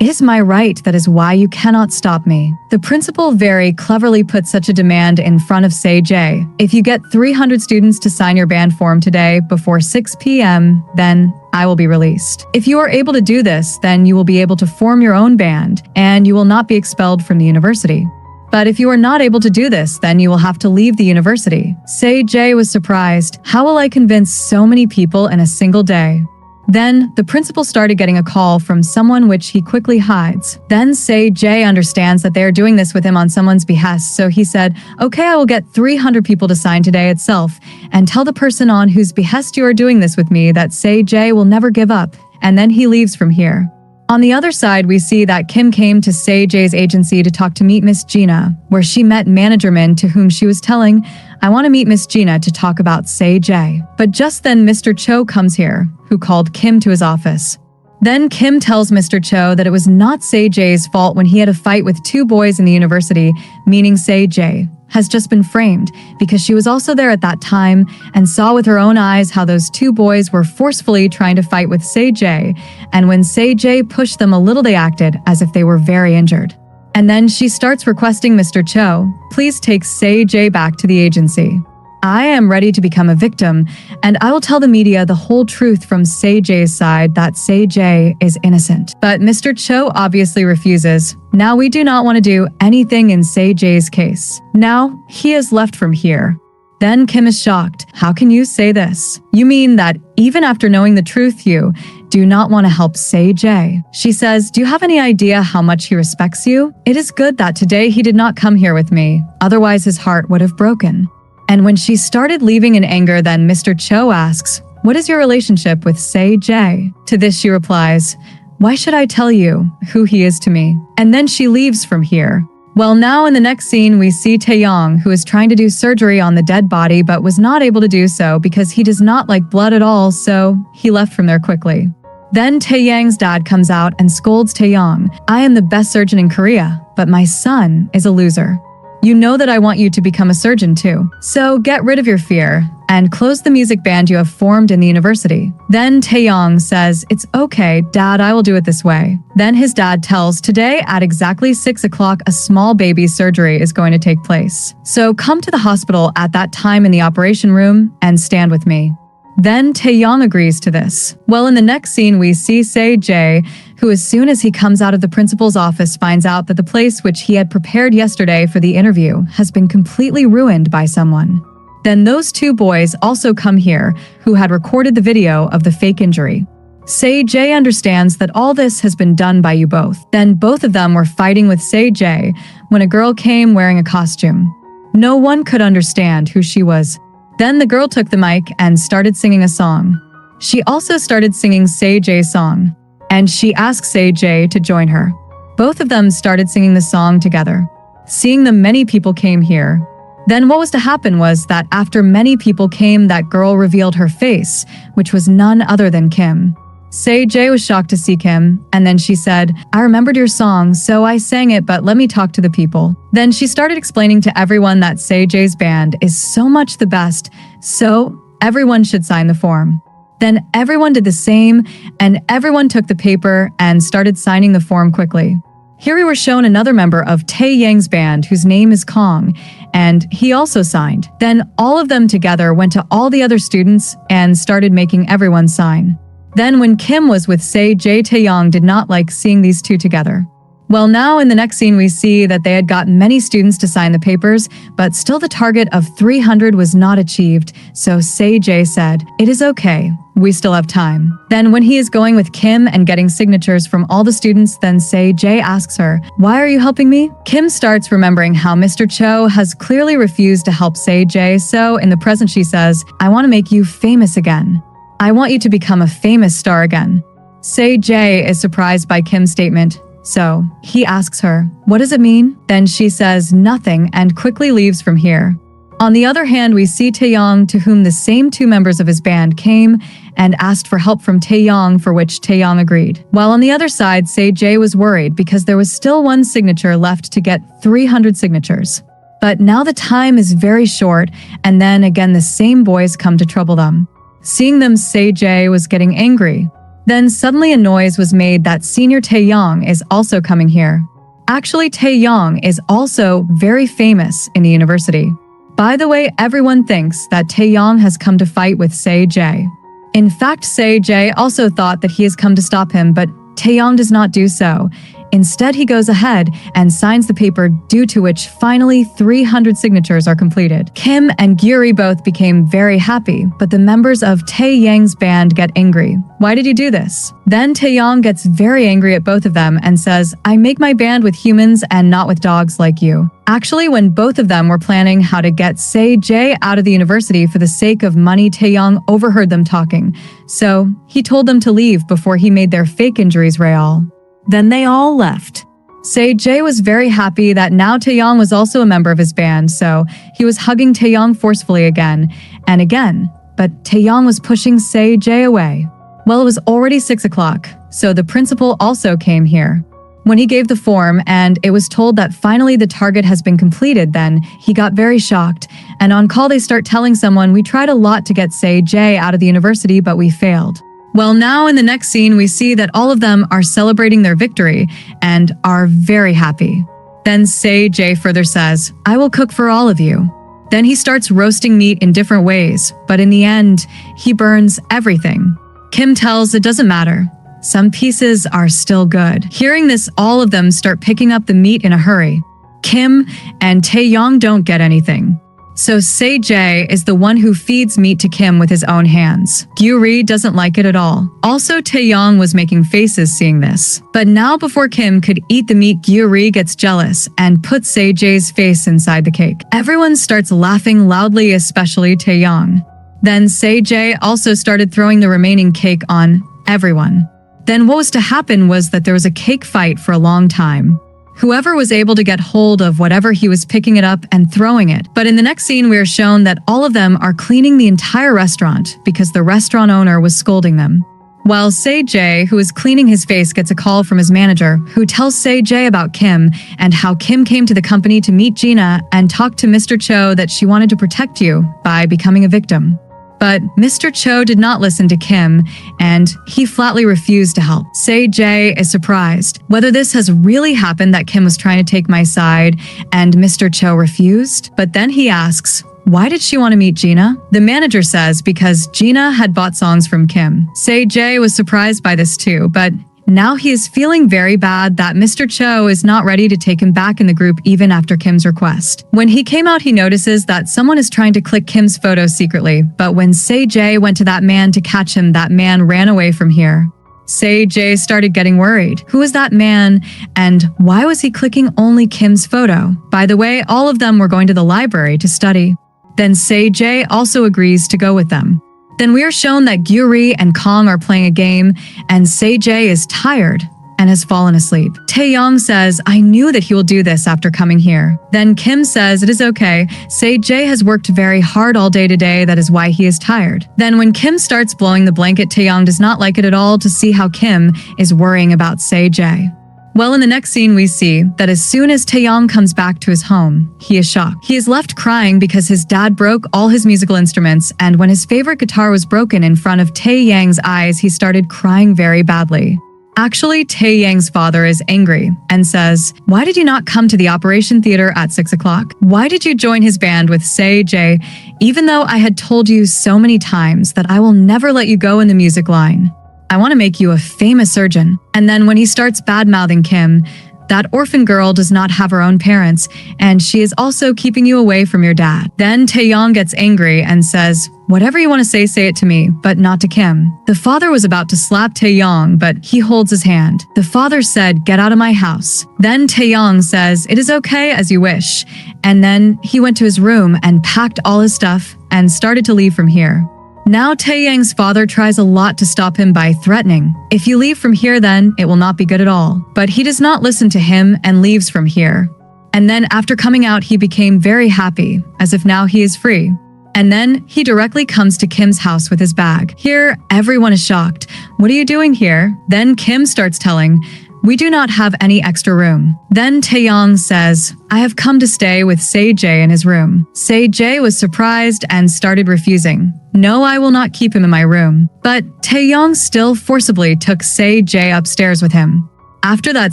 it is my right, that is why you cannot stop me. The principal very cleverly put such a demand in front of Se-jae. If you get 300 students to sign your band form today before 6 p.m., then I will be released. If you are able to do this, then you will be able to form your own band, and you will not be expelled from the university. But if you are not able to do this, then you will have to leave the university. Se-jae was surprised. How will I convince so many people in a single day? Then, the principal started getting a call from someone which he quickly hides. Then Se-jae understands that they are doing this with him on someone's behest, so he said, okay, I will get 300 people to sign today itself, and tell the person on whose behest you are doing this with me that Se-jae will never give up, and then he leaves from here. On the other side, we see that Kim came to Se-jae's agency to talk to meet Miss Gina, where she met Manager Min, to whom she was telling, I want to meet Miss Gina to talk about Se-jae. But just then Mr. Cho comes here, who called Kim to his office. Then Kim tells Mr. Cho that it was not Se-jae's fault when he had a fight with two boys in the university, meaning Se-jae has just been framed because she was also there at that time and saw with her own eyes how those two boys were forcefully trying to fight with Se-jae, and when Se-jae pushed them a little, they acted as if they were very injured. And then she starts requesting Mr. Cho, please take Se-jae back to the agency. I am ready to become a victim, and I will tell the media the whole truth from Se-jae's side that Se-jae is innocent. But Mr. Cho obviously refuses. Now we do not want to do anything in Se-jae's case. Now he is left from here. Then Kim is shocked. How can you say this? You mean that even after knowing the truth, you do not want to help Se-jae? She says, do you have any idea how much he respects you? It is good that today he did not come here with me. Otherwise his heart would have broken. And when she started leaving in anger, then Mr. Cho asks, what is your relationship with Se-jae? To this she replies, why should I tell you who he is to me? And then she leaves from here. Well, now in the next scene, we see Taeyong, who is trying to do surgery on the dead body, but was not able to do so because he does not like blood at all, so he left from there quickly. Then Taeyang's dad comes out and scolds Taeyong. I am the best surgeon in Korea, but my son is a loser. You know that I want you to become a surgeon too. So get rid of your fear and close the music band you have formed in the university. Then Taeyong says, "It's okay, Dad, I will do it this way." Then his dad tells, "Today at exactly 6 o'clock, a small baby's surgery is going to take place. So come to the hospital at that time in the operation room and stand with me." Then Taeyong agrees to this. Well, in the next scene, we see Se-jae, who as soon as he comes out of the principal's office finds out that the place which he had prepared yesterday for the interview has been completely ruined by someone. Then those two boys also come here, who had recorded the video of the fake injury. Se-jae understands that all this has been done by you both. Then both of them were fighting with Se-jae when a girl came wearing a costume. No one could understand who she was. Then the girl took the mic and started singing a song. She also started singing Se-jae's song, and she asked Se-jae to join her. Both of them started singing the song together. Seeing the many people came here. Then what was to happen was that after many people came, that girl revealed her face, which was none other than Kim. Se-jae was shocked to see Kim, and then she said, "I remembered your song, so I sang it, but let me talk to the people." Then she started explaining to everyone that Se-jae's band is so much the best, so everyone should sign the form. Then everyone did the same, and everyone took the paper and started signing the form quickly. Here we were shown another member of Taeyang's band whose name is Kong, and he also signed. Then all of them together went to all the other students and started making everyone sign. Then when Kim was with Se-jae, Taeyong did not like seeing these two together. Well, now in the next scene we see that they had gotten many students to sign the papers, but still the target of 300 was not achieved, so Se-jae said, "It is okay, we still have time." Then when he is going with Kim and getting signatures from all the students, then Se-jae asks her, "Why are you helping me?" Kim starts remembering how Mr. Cho has clearly refused to help Se-jae, so in the present she says, "I want to make you famous again. I want you to become a famous star again." Se-jae is surprised by Kim's statement, so he asks her, "What does it mean?" Then she says nothing and quickly leaves from here. On the other hand, we see Taeyong, to whom the same two members of his band came and asked for help from Taeyong, for which Taeyong agreed. While on the other side, Se-jae was worried because there was still one signature left to get 300 signatures. But now the time is very short, and then again the same boys come to trouble them. Seeing them, Se-jae was getting angry. Then suddenly a noise was made that senior Taeyong is also coming here. Actually, Taeyong is also very famous in the university. By the way, everyone thinks that Taeyong has come to fight with Se-jae. In fact, Se-jae also thought that he has come to stop him, but Taeyong does not do so. Instead, he goes ahead and signs the paper, due to which finally 300 signatures are completed. Kim and Gyuri both became very happy, but the members of Taeyang's band get angry. "Why did you do this?" Then Taeyong gets very angry at both of them and says, "I make my band with humans and not with dogs like you." Actually, when both of them were planning how to get Se-jae out of the university for the sake of money, Taeyong overheard them talking, so he told them to leave before he made their fake injuries real. Then they all left. Se-jae was very happy that now Taeyong was also a member of his band, so he was hugging Taeyong forcefully again and again, but Taeyong was pushing Se-jae away. Well, it was already 6 o'clock, so the principal also came here. When he gave the form and it was told that finally the target has been completed, then he got very shocked, and on call they start telling someone, "We tried a lot to get Se-jae out of the university, but we failed." Well, now in the next scene, we see that all of them are celebrating their victory and are very happy. Then Se-jae further says, "I will cook for all of you." Then he starts roasting meat in different ways, but in the end, he burns everything. Kim tells it doesn't matter. Some pieces are still good. Hearing this, all of them start picking up the meat in a hurry. Kim and Taeyong don't get anything. So Se-jae is the one who feeds meat to Kim with his own hands. Gyuri doesn't like it at all. Also, Taeyong was making faces seeing this. But now before Kim could eat the meat, Gyuri gets jealous and puts Se-jae's face inside the cake. Everyone starts laughing loudly, especially Taeyong. Then Se-jae also started throwing the remaining cake on everyone. Then what was to happen was that there was a cake fight for a long time. Whoever was able to get hold of whatever he was picking it up and throwing it. But in the next scene, we are shown that all of them are cleaning the entire restaurant because the restaurant owner was scolding them. While Say-jae, who is cleaning his face, gets a call from his manager, who tells Say-jae about Kim and how Kim came to the company to meet Gina and talk to Mr. Cho that she wanted to protect you by becoming a victim. But Mr. Cho did not listen to Kim, and he flatly refused to help. Say-jae is surprised whether this has really happened, that Kim was trying to take my side and Mr. Cho refused. But then he asks, why did she want to meet Gina? The manager says because Gina had bought songs from Kim. Say-jae was surprised by this too, but now he is feeling very bad that Mr. Cho is not ready to take him back in the group even after Kim's request. When he came out, he notices that someone is trying to click Kim's photo secretly, but when Say-jae went to that man to catch him, that man ran away from here. Say-jae started getting worried. Who was that man, and why was he clicking only Kim's photo? By the way, all of them were going to the library to study. Then Say-jae also agrees to go with them. Then we are shown that Gyuri and Kong are playing a game, and Say-jae is tired and has fallen asleep. Taeyong says, I knew that he will do this after coming here. Then Kim says it is okay. Say-jae has worked very hard all day today, that is why he is tired. Then when Kim starts blowing the blanket, Taeyong does not like it at all to see how Kim is worrying about Say-jae. Well, in the next scene, we see that as soon as Taeyong comes back to his home, he is shocked. He is left crying because his dad broke all his musical instruments, and when his favorite guitar was broken in front of Taeyang's eyes, he started crying very badly. Actually, Taeyang's father is angry and says, why did you not come to the operation theater at 6 o'clock? Why did you join his band with Say-jae, even though I had told you so many times that I will never let you go in the music line? I want to make you a famous surgeon. And then when he starts bad-mouthing Kim, that orphan girl does not have her own parents, and she is also keeping you away from your dad. Then Taeyong gets angry and says, whatever you want to say it to me, but not to Kim. The father was about to slap Taeyong, but he holds his hand. The father said, get out of my house. Then Taeyong says, it is okay as you wish. And then he went to his room and packed all his stuff and started to leave from here. Now Taeyang's father tries a lot to stop him by threatening, if you leave from here then it will not be good at all. But he does not listen to him and leaves from here. And then after coming out, he became very happy, as if now he is free. And then he directly comes to Kim's house with his bag. Here, everyone is shocked. What are you doing here? Then Kim starts telling, we do not have any extra room. Then Taeyong says, I have come to stay with Say-jae in his room. Say-jae was surprised and started refusing. No, I will not keep him in my room. But Taeyong still forcibly took Say-jae upstairs with him. After that,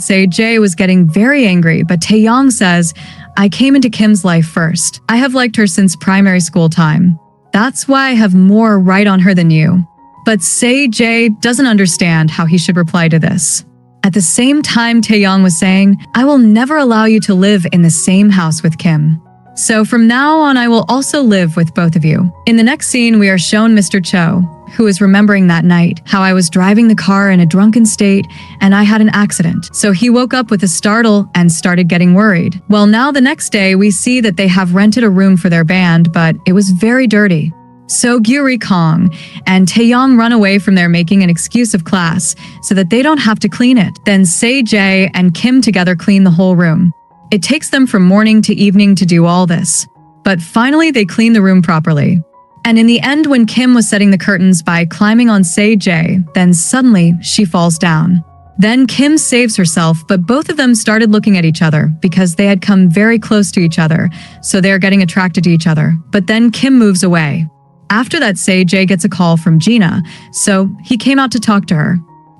Say-jae was getting very angry, but Taeyong says, I came into Kim's life first. I have liked her since primary school time. That's why I have more right on her than you. But Say-jae doesn't understand how he should reply to this. At the same time, Taeyong was saying, I will never allow you to live in the same house with Kim. So from now on, I will also live with both of you. In the next scene, we are shown Mr. Cho, who is remembering that night, how I was driving the car in a drunken state and I had an accident. So he woke up with a startle and started getting worried. Well, now the next day, we see that they have rented a room for their band, but it was very dirty. So Gyuri, Kong, and Taeyong run away from there, making an excuse of class so that they don't have to clean it. Then Say-jae and Kim together clean the whole room. It takes them from morning to evening to do all this. But finally, they clean the room properly. And in the end, when Kim was setting the curtains by climbing on Say-jae, then suddenly she falls down. Then Kim saves herself, but both of them started looking at each other because they had come very close to each other, so they are getting attracted to each other. But then Kim moves away. After that, Say-jae gets a call from Gina, so he came out to talk to her.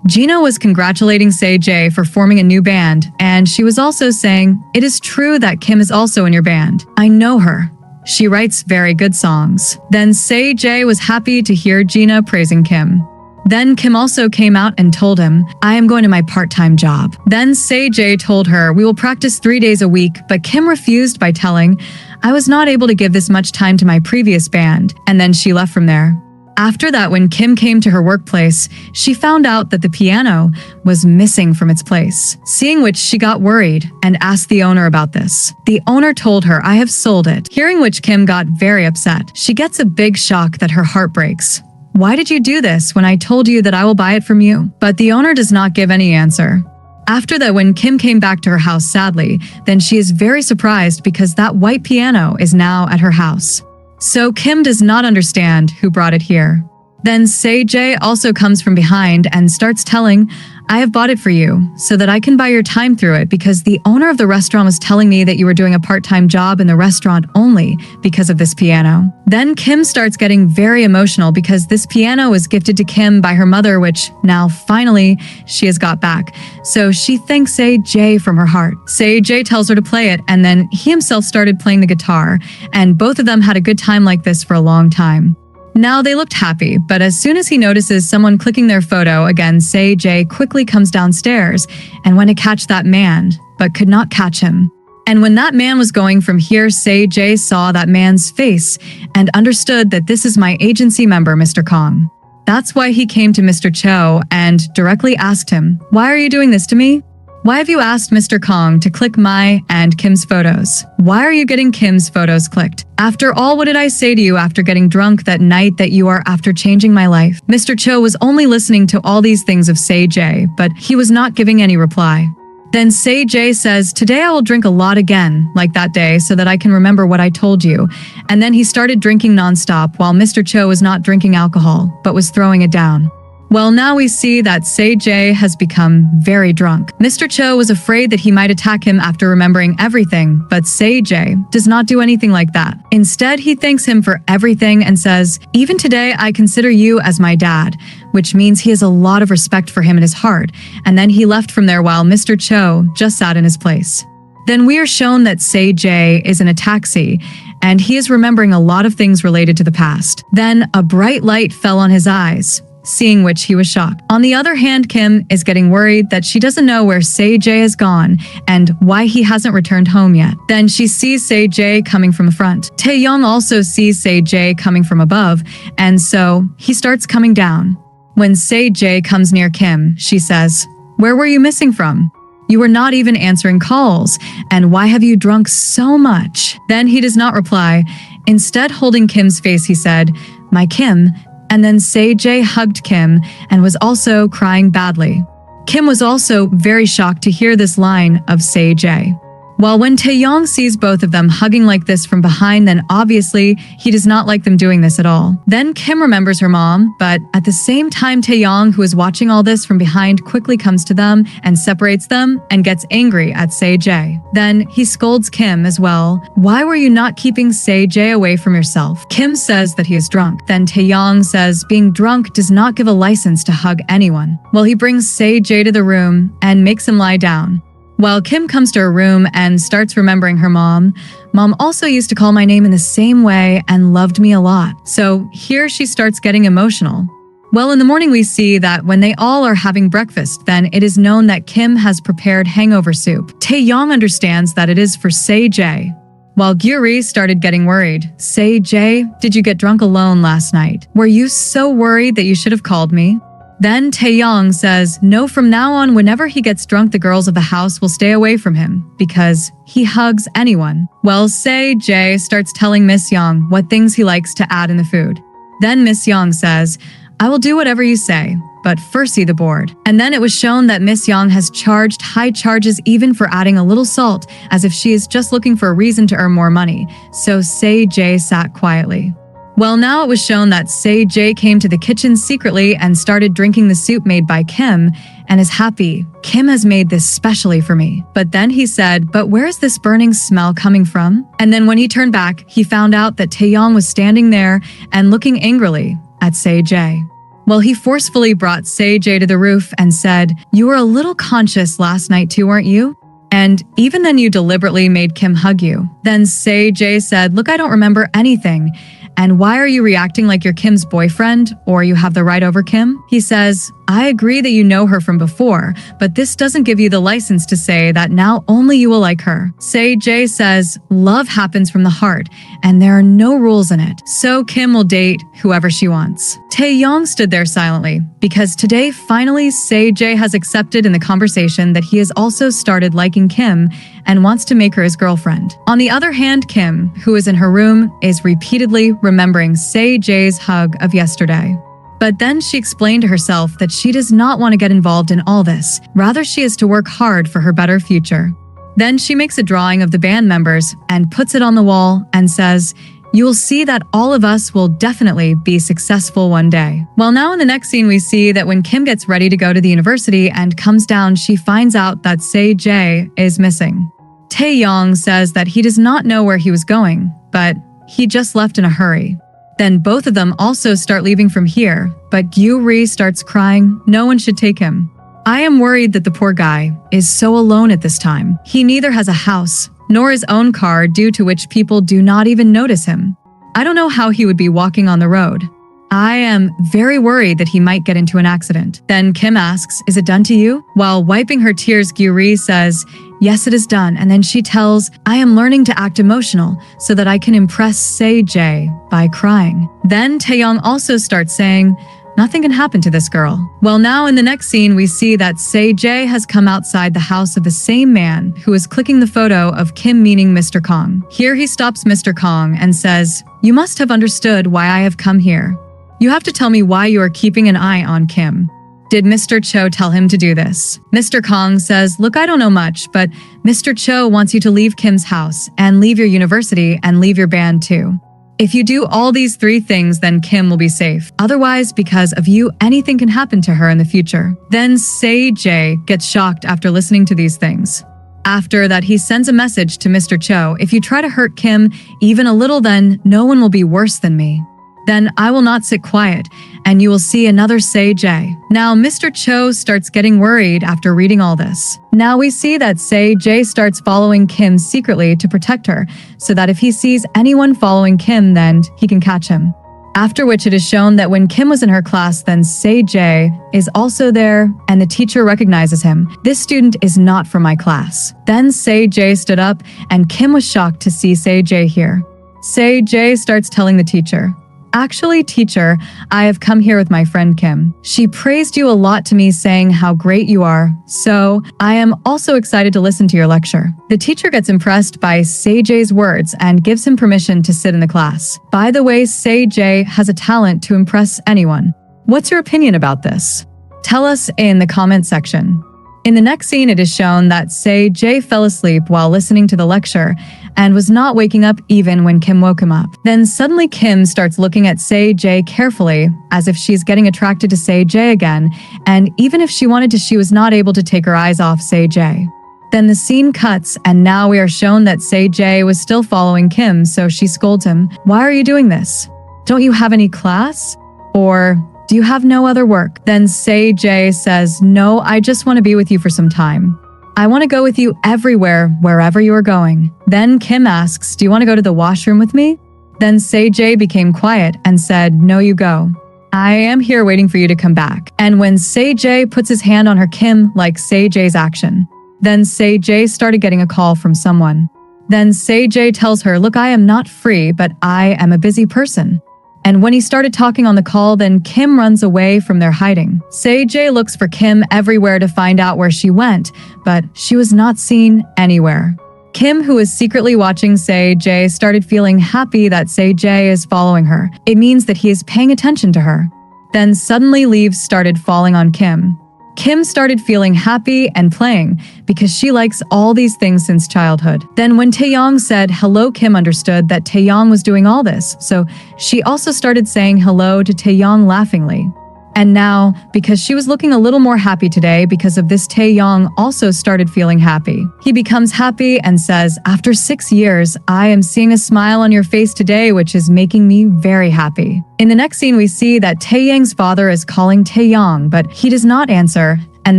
Gina was congratulating Say-jae for forming a new band, and she was also saying, it is true that Kim is also in your band. I know her. She writes very good songs. Then Say-jae was happy to hear Gina praising Kim. Then Kim also came out and told him, I am going to my part-time job. Then Say-jae told her, we will practice 3 days a week, but Kim refused by telling, I was not able to give this much time to my previous band, and then she left from there. After that, when Kim came to her workplace, she found out that the piano was missing from its place, seeing which she got worried and asked the owner about this. The owner told her, I have sold it, hearing which Kim got very upset. She gets a big shock that her heart breaks. Why did you do this when I told you that I will buy it from you? But the owner does not give any answer. After that, when Kim came back to her house sadly, then she is very surprised because that white piano is now at her house. So Kim does not understand who brought it here. Then Say-jae also comes from behind and starts telling, I have bought it for you so that I can buy your time through it because the owner of the restaurant was telling me that you were doing a part-time job in the restaurant only because of this piano. Then Kim starts getting very emotional because this piano was gifted to Kim by her mother, which now finally she has got back. So she thanks Say-jae from her heart. Say-jae tells her to play it, and then he himself started playing the guitar, and both of them had a good time like this for a long time. Now they looked happy, but as soon as he notices someone clicking their photo, again Say-jae quickly comes downstairs and went to catch that man, but could not catch him. And when that man was going from here, Say-jae saw that man's face and understood that this is my agency member, Mr. Kong. That's why he came to Mr. Cho and directly asked him, why are you doing this to me? Why have you asked Mr. Kong to click my and Kim's photos? Why are you getting Kim's photos clicked? After all, what did I say to you after getting drunk that night that you are after changing my life? Mr. Cho was only listening to all these things of Say-jae, but he was not giving any reply. Then Say-jae says, today I will drink a lot again, like that day, so that I can remember what I told you. And then he started drinking nonstop while Mr. Cho was not drinking alcohol, but was throwing it down. Well, now we see that Say-jae has become very drunk. Mr. Cho was afraid that he might attack him after remembering everything, but Say-jae does not do anything like that. Instead, he thanks him for everything and says, even today I consider you as my dad, which means he has a lot of respect for him in his heart, and then he left from there while Mr. Cho just sat in his place. Then we are shown that Say-jae is in a taxi, and he is remembering a lot of things related to the past. Then a bright light fell on his eyes, seeing which he was shocked. On the other hand, Kim is getting worried that she doesn't know where Say-jae has gone and why he hasn't returned home yet. Then she sees Say-jae coming from the front. Tae-young also sees Say-jae coming from above, and so he starts coming down. When Say-jae comes near Kim, she says, where were you missing from? You were not even answering calls, and why have you drunk so much? Then he does not reply. Instead, holding Kim's face, he said, my Kim. And then Say-jae hugged Kim and was also crying badly. Kim was also very shocked to hear this line of Say-jae. While when Tae-young sees both of them hugging like this from behind, then obviously he does not like them doing this at all. Then Kim remembers her mom, but at the same time Tae-young, who is watching all this from behind, quickly comes to them and separates them and gets angry at Say-jae. Then he scolds Kim as well. Why were you not keeping Say-jae away from yourself? Kim says that he is drunk. Then Tae-young says being drunk does not give a license to hug anyone. Well, he brings Say-jae to the room and makes him lie down. While Kim comes to her room and starts remembering her mom, Mom also used to call my name in the same way and loved me a lot. So here she starts getting emotional. Well, in the morning we see that when they all are having breakfast, then it is known that Kim has prepared hangover soup. Tae-young understands that it is for Say-jae. While Gyuri started getting worried, Say-jae, did you get drunk alone last night? Were you so worried that you should have called me? Then Tae-young says, no, from now on, whenever he gets drunk, the girls of the house will stay away from him because he hugs anyone. Well, Say-jae starts telling Miss Young what things he likes to add in the food. Then Miss Young says, I will do whatever you say, but first see the board. And then it was shown that Miss Young has charged high charges even for adding a little salt, as if she is just looking for a reason to earn more money. So Say-jae sat quietly. Well, now it was shown that Say-jae came to the kitchen secretly and started drinking the soup made by Kim and is happy. Kim has made this specially for me. But then he said, but where is this burning smell coming from? And then when he turned back, he found out that Tae-young was standing there and looking angrily at Say-jae. Well, he forcefully brought Say-jae to the roof and said, you were a little conscious last night too, weren't you? And even then you deliberately made Kim hug you. Then Say-jae said, look, I don't remember anything. And why are you reacting like you're Kim's boyfriend or you have the right over Kim? He says, I agree that you know her from before, but this doesn't give you the license to say that now only you will like her. Say-jae says, love happens from the heart and there are no rules in it. So Kim will date whoever she wants. Tae-young stood there silently because today finally Say-jae has accepted in the conversation that he has also started liking Kim and wants to make her his girlfriend. On the other hand, Kim, who is in her room, is repeatedly remembering Say-jae's hug of yesterday. But then she explained to herself that she does not want to get involved in all this. Rather, she is to work hard for her better future. Then she makes a drawing of the band members and puts it on the wall and says, You will see that all of us will definitely be successful one day. Well, now in the next scene, we see that when Kim gets ready to go to the university and comes down, she finds out that Se-jae is missing. Taeyong says that he does not know where he was going, but he just left in a hurry. Then both of them also start leaving from here, but Gyu-ri starts crying. No one should take him. I am worried that the poor guy is so alone at this time. He neither has a house nor his own car, due to which people do not even notice him. I don't know how he would be walking on the road. I am very worried that he might get into an accident. Then Kim asks, "Is it done to you?" While wiping her tears, Gyu-ri says, "Yes, it is done." And then she tells, "I am learning to act emotional so that I can impress Se-jae by crying." Then Taeyong also starts saying, "Nothing can happen to this girl." Well, now in the next scene, we see that Se-jae has come outside the house of the same man who is clicking the photo of Kim, meaning Mr. Kong. Here he stops Mr. Kong and says, "You must have understood why I have come here. You have to tell me why you are keeping an eye on Kim. Did Mr. Cho tell him to do this?" Mr. Kong says, "Look, I don't know much, but Mr. Cho wants you to leave Kim's house and leave your university and leave your band too. If you do all these 3 things, then Kim will be safe. Otherwise, because of you, anything can happen to her in the future." Then Se-jae gets shocked after listening to these things. After that, he sends a message to Mr. Cho, "If you try to hurt Kim even a little, then no one will be worse than me. Then I will not sit quiet, and you will see another Se-jae." Now, Mr. Cho starts getting worried after reading all this. Now we see that Se-jae starts following Kim secretly to protect her, so that if he sees anyone following Kim, then he can catch him. After which it is shown that when Kim was in her class, then Se-jae is also there, and the teacher recognizes him. "This student is not from my class." Then Se-jae stood up, and Kim was shocked to see Se-jae here. Se-jae starts telling the teacher, "Actually, teacher, I have come here with my friend Kim. She praised you a lot to me, saying how great you are, so I am also excited to listen to your lecture." The teacher gets impressed by Se-jae's words and gives him permission to sit in the class. By the way, Se-jae has a talent to impress anyone. What's your opinion about this? Tell us in the comment section. In the next scene, it is shown that Se-jae fell asleep while listening to the lecture and was not waking up even when Kim woke him up. Then suddenly Kim starts looking at Se-jae carefully, as if she's getting attracted to Se-jae again, and even if she wanted to, she was not able to take her eyes off Se-jae. Then the scene cuts, and now we are shown that Se-jae was still following Kim, so she scolds him. "Why are you doing this? Don't you have any class? Or do you have no other work?" Then Se-jae says, "No, I just want to be with you for some time. I want to go with you everywhere, wherever you are going." Then Kim asks, "Do you want to go to the washroom with me?" Then Se-jae became quiet and said, "No, you go. I am here waiting for you to come back." And when Se-jae puts his hand on her, Kim likes Se-jae's action. Then Se-jae started getting a call from someone. Then Se-jae tells her, "Look, I am not free, but I am a busy person." And when he started talking on the call, then Kim runs away from their hiding. Se-jae looks for Kim everywhere to find out where she went, but she was not seen anywhere. Kim, who is secretly watching Se-jae, started feeling happy that Se-jae is following her. It means that he is paying attention to her. Then suddenly leaves started falling on Kim. Kim started feeling happy and playing because she likes all these things since childhood. Then when Taeyong said hello, Kim understood that Taeyong was doing all this, so she also started saying hello to Taeyong laughingly. And now, because she was looking a little more happy today because of this, Taeyong also started feeling happy. He becomes happy and says, "After 6 years, I am seeing a smile on your face today, which is making me very happy." In the next scene, we see that Taeyang's father is calling Taeyong, but he does not answer, and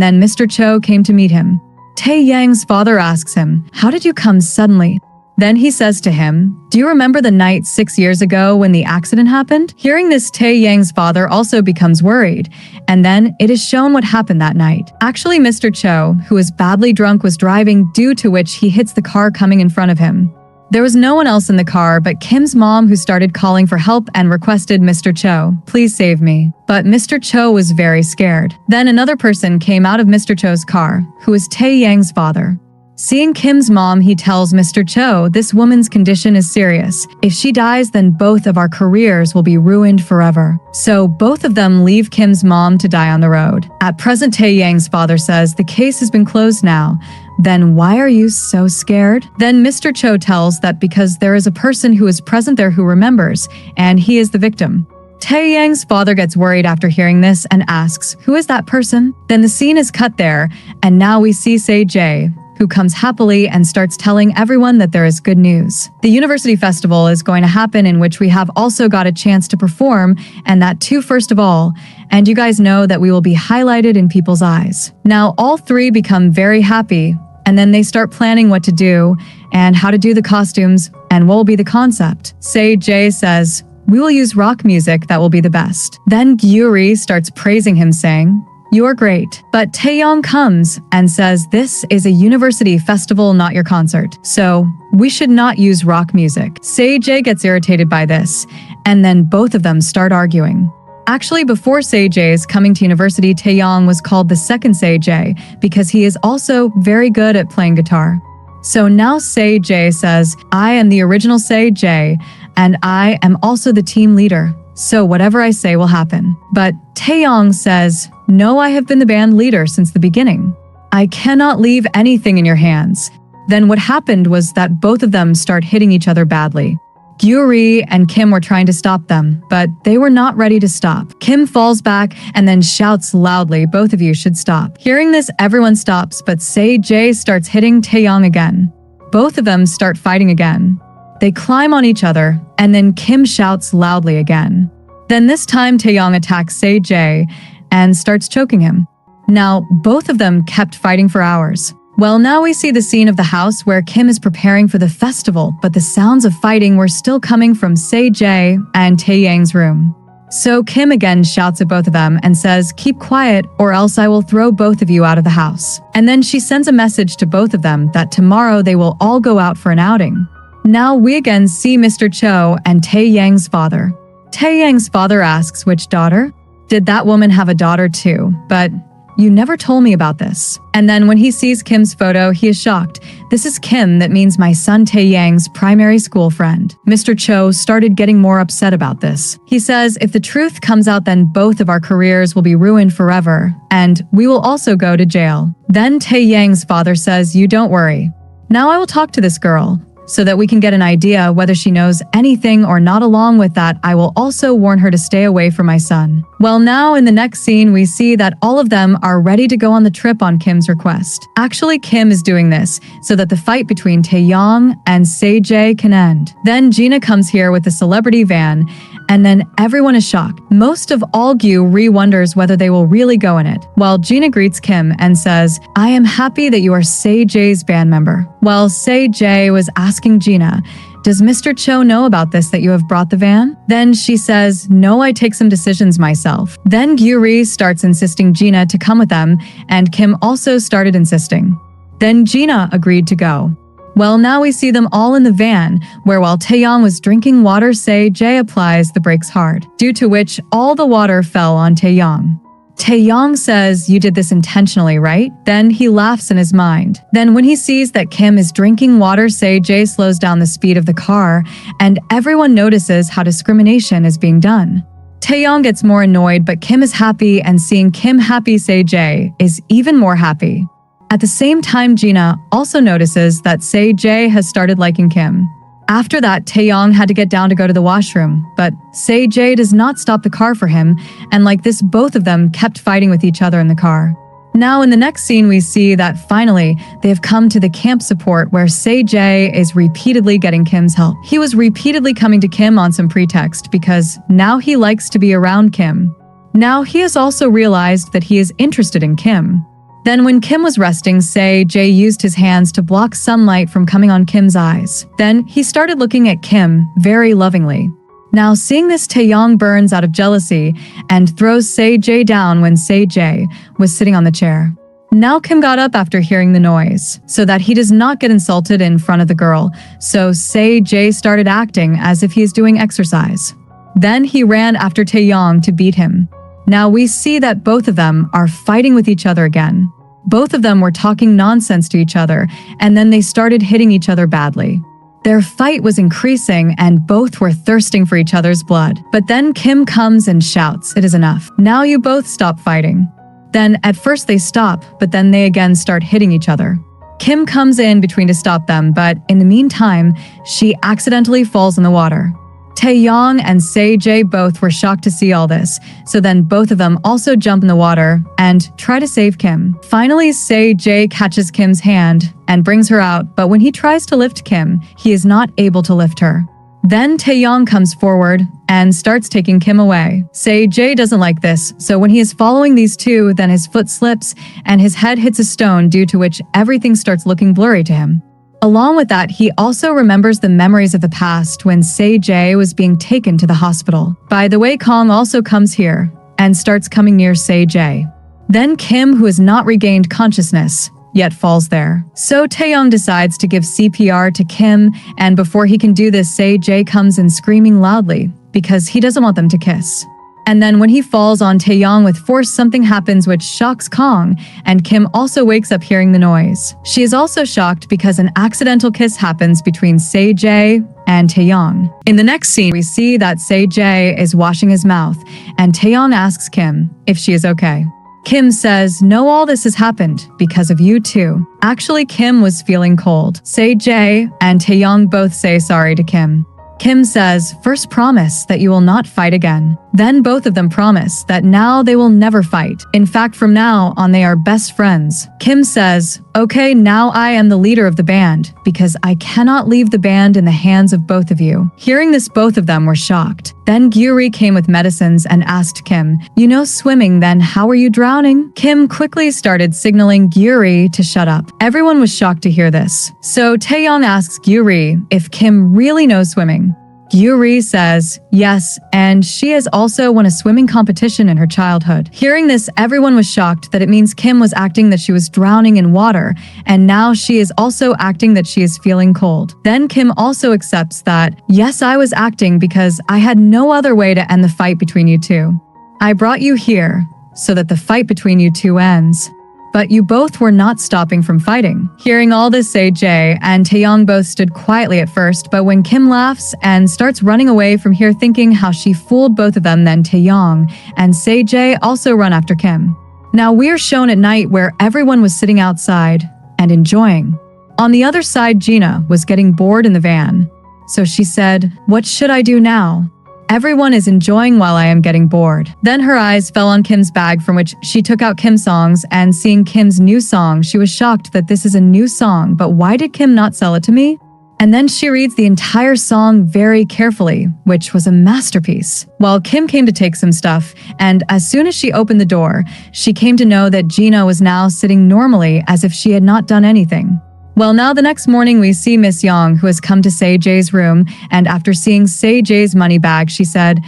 then Mr. Cho came to meet him. Taeyang's father asks him, "How did you come suddenly?" Then he says to him, "Do you remember the night 6 years ago when the accident happened?" Hearing this, Taeyang's father also becomes worried, and then it is shown what happened that night. Actually, Mr. Cho, who was badly drunk, was driving, due to which he hits the car coming in front of him. There was no one else in the car but Kim's mom, who started calling for help and requested Mr. Cho, "Please save me." But Mr. Cho was very scared. Then another person came out of Mr. Cho's car, who was Taeyang's father. Seeing Kim's mom, he tells Mr. Cho, "This woman's condition is serious. If she dies, then both of our careers will be ruined forever." So both of them leave Kim's mom to die on the road. At present, Taeyang's father says the case has been closed now, Then why are you so scared? Then Mr. Cho tells that because there is a person who is present there who remembers, and he is the victim. Taeyang's father gets worried after hearing this and asks, who is that person? Then the scene is cut there, and now we see Se-jae, who comes happily and starts telling everyone that there is good news. The university festival is going to happen, in which we have also got a chance to perform, and that too first of all, and you guys know that we will be highlighted in people's eyes. Now all three become very happy, and then they start planning what to do, and how to do the costumes, and what will be the concept. Se-jae says, we will use rock music that will be the best. Then Gyuri starts praising him, saying, you're great. But Taeyong comes and says this is a university festival, not your concert. So we should not use rock music. Se-jae gets irritated by this, and then both of them start arguing. Actually, before Se-jae's coming to university, Taeyong was called the second Se-jae because he is also very good at playing guitar. So now Se-jae says, I am the original Se-jae, and I am also the team leader. So whatever I say will happen. But Taeyong says, no, I have been the band leader since the beginning. I cannot leave anything in your hands. Then what happened was that both of them start hitting each other badly. Gyuri and Kim were trying to stop them, but they were not ready to stop. Kim falls back and then shouts loudly, both of you should stop. Hearing this, everyone stops, but Se-jae starts hitting Taeyong again. Both of them start fighting again. They climb on each other, and then Kim shouts loudly again. Then this time Taeyong attacks Se-jae and starts choking him. Now, both of them kept fighting for hours. Well, now we see the scene of the house where Kim is preparing for the festival, but the sounds of fighting were still coming from Se-jae and Taeyang's room. So Kim again shouts at both of them and says, keep quiet or else I will throw both of you out of the house. And then she sends a message to both of them that tomorrow they will all go out for an outing. Now we again see Mr. Cho and Taeyang's father. Taeyang's father asks, which daughter? Did that woman have a daughter too? But you never told me about this. And then when he sees Kim's photo, he is shocked. This is Kim, that means my son Taeyang's primary school friend. Mr. Cho started getting more upset about this. He says, if the truth comes out, then both of our careers will be ruined forever, and we will also go to jail. Then Taeyang's father says, you don't worry. Now I will talk to this girl, so that we can get an idea whether she knows anything or not. Along with that, I will also warn her to stay away from my son. Well, now in the next scene, we see that all of them are ready to go on the trip on Kim's request. Actually, Kim is doing this so that the fight between Taeyong and Se-jae can end. Then Gina comes here with the celebrity van, and then everyone is shocked. Most of all, Gyuri wonders whether they will really go in it. While Gina greets Kim and says, I am happy that you are Se-jae's band member. While Se-jae was asking Gina, does Mr. Cho know about this, that you have brought the van? Then she says, no, I take some decisions myself. Then Gyuri starts insisting Gina to come with them, and Kim also started insisting. Then Gina agreed to go. Well, now we see them all in the van, where while Taeyong was drinking water, Se-jae applies the brakes hard, due to which all the water fell on Taeyong. Taeyong says, you did this intentionally, right? Then he laughs in his mind. Then when he sees that Kim is drinking water, Se-jae slows down the speed of the car, and everyone notices how discrimination is being done. Taeyong gets more annoyed, but Kim is happy, and seeing Kim happy, Se-jae is even more happy. At the same time, Gina also notices that Se-jae has started liking Kim. After that, Taeyong had to get down to go to the washroom, but Se-jae does not stop the car for him, and like this, both of them kept fighting with each other in the car. Now in the next scene, we see that finally they have come to the camp support, where Se-jae is repeatedly getting Kim's help. He was repeatedly coming to Kim on some pretext because now he likes to be around Kim. Now he has also realized that he is interested in Kim. Then when Kim was resting, Se-jae used his hands to block sunlight from coming on Kim's eyes. Then he started looking at Kim very lovingly. Now seeing this, Taeyong burns out of jealousy and throws Se-jae down when Se-jae was sitting on the chair. Now Kim got up after hearing the noise, so that he does not get insulted in front of the girl, so Se-jae started acting as if he is doing exercise. Then he ran after Taeyong to beat him. Now we see that both of them are fighting with each other again. Both of them were talking nonsense to each other, and then they started hitting each other badly. Their fight was increasing, and both were thirsting for each other's blood. But then Kim comes and shouts, it is enough. Now you both stop fighting. Then at first they stop, but then they again start hitting each other. Kim comes in between to stop them, but in the meantime, she accidentally falls in the water. Taeyong and Say-jae both were shocked to see all this, so then both of them also jump in the water and try to save Kim. Finally, Say-jae catches Kim's hand and brings her out, but when he tries to lift Kim, he is not able to lift her. Then Taeyong comes forward and starts taking Kim away. Say-jae doesn't like this, so when he is following these two, then his foot slips and his head hits a stone, due to which everything starts looking blurry to him. Along with that, he also remembers the memories of the past when Say-jae was being taken to the hospital. By the way, Kong also comes here and starts coming near Say-jae. Then Kim, who has not regained consciousness, yet falls there. So Taeyong decides to give CPR to Kim, and before he can do this, Say-jae comes in screaming loudly because he doesn't want them to kiss. And then when he falls on Taeyong with force, something happens which shocks Kong, and Kim also wakes up hearing the noise. She is also shocked because an accidental kiss happens between Say-jae and Taeyong. In the next scene, we see that Say-jae is washing his mouth, and Taeyong asks Kim if she is okay. Kim says, "No, all this has happened because of you too." Actually, Kim was feeling cold. Say-jae and Taeyong both say sorry to Kim. Kim says, "First promise that you will not fight again." Then both of them promise that now they will never fight. In fact, from now on they are best friends. Kim says, "Okay, now I am the leader of the band because I cannot leave the band in the hands of both of you." Hearing this, both of them were shocked. Then Gyuri came with medicines and asked Kim, "You know swimming, then how are you drowning?" Kim quickly started signaling Gyuri to shut up. Everyone was shocked to hear this. So Taeyong asks Gyuri if Kim really knows swimming. Gyuri says yes, and she has also won a swimming competition in her childhood. Hearing this, everyone was shocked that it means Kim was acting that she was drowning in water, and now she is also acting that she is feeling cold. Then Kim also accepts that, "Yes, I was acting because I had no other way to end the fight between you two. I brought you here so that the fight between you two ends. But you both were not stopping from fighting." Hearing all this, Say-jae and Taeyong both stood quietly at first, but when Kim laughs and starts running away from here thinking how she fooled both of them, then Taeyong and Say-jae also run after Kim. Now we are shown at night where everyone was sitting outside and enjoying. On the other side, Gina was getting bored in the van. So she said, "What should I do now? Everyone is enjoying while I am getting bored." Then her eyes fell on Kim's bag, from which she took out Kim's songs, and seeing Kim's new song, she was shocked that this is a new song, but why did Kim not sell it to me? And then she reads the entire song very carefully, which was a masterpiece. While Kim came to take some stuff, and as soon as she opened the door, she came to know that Gina was now sitting normally as if she had not done anything. Well, now the next morning we see Miss Young, who has come to Say-jae's room, and after seeing Say-jae's money bag, she said,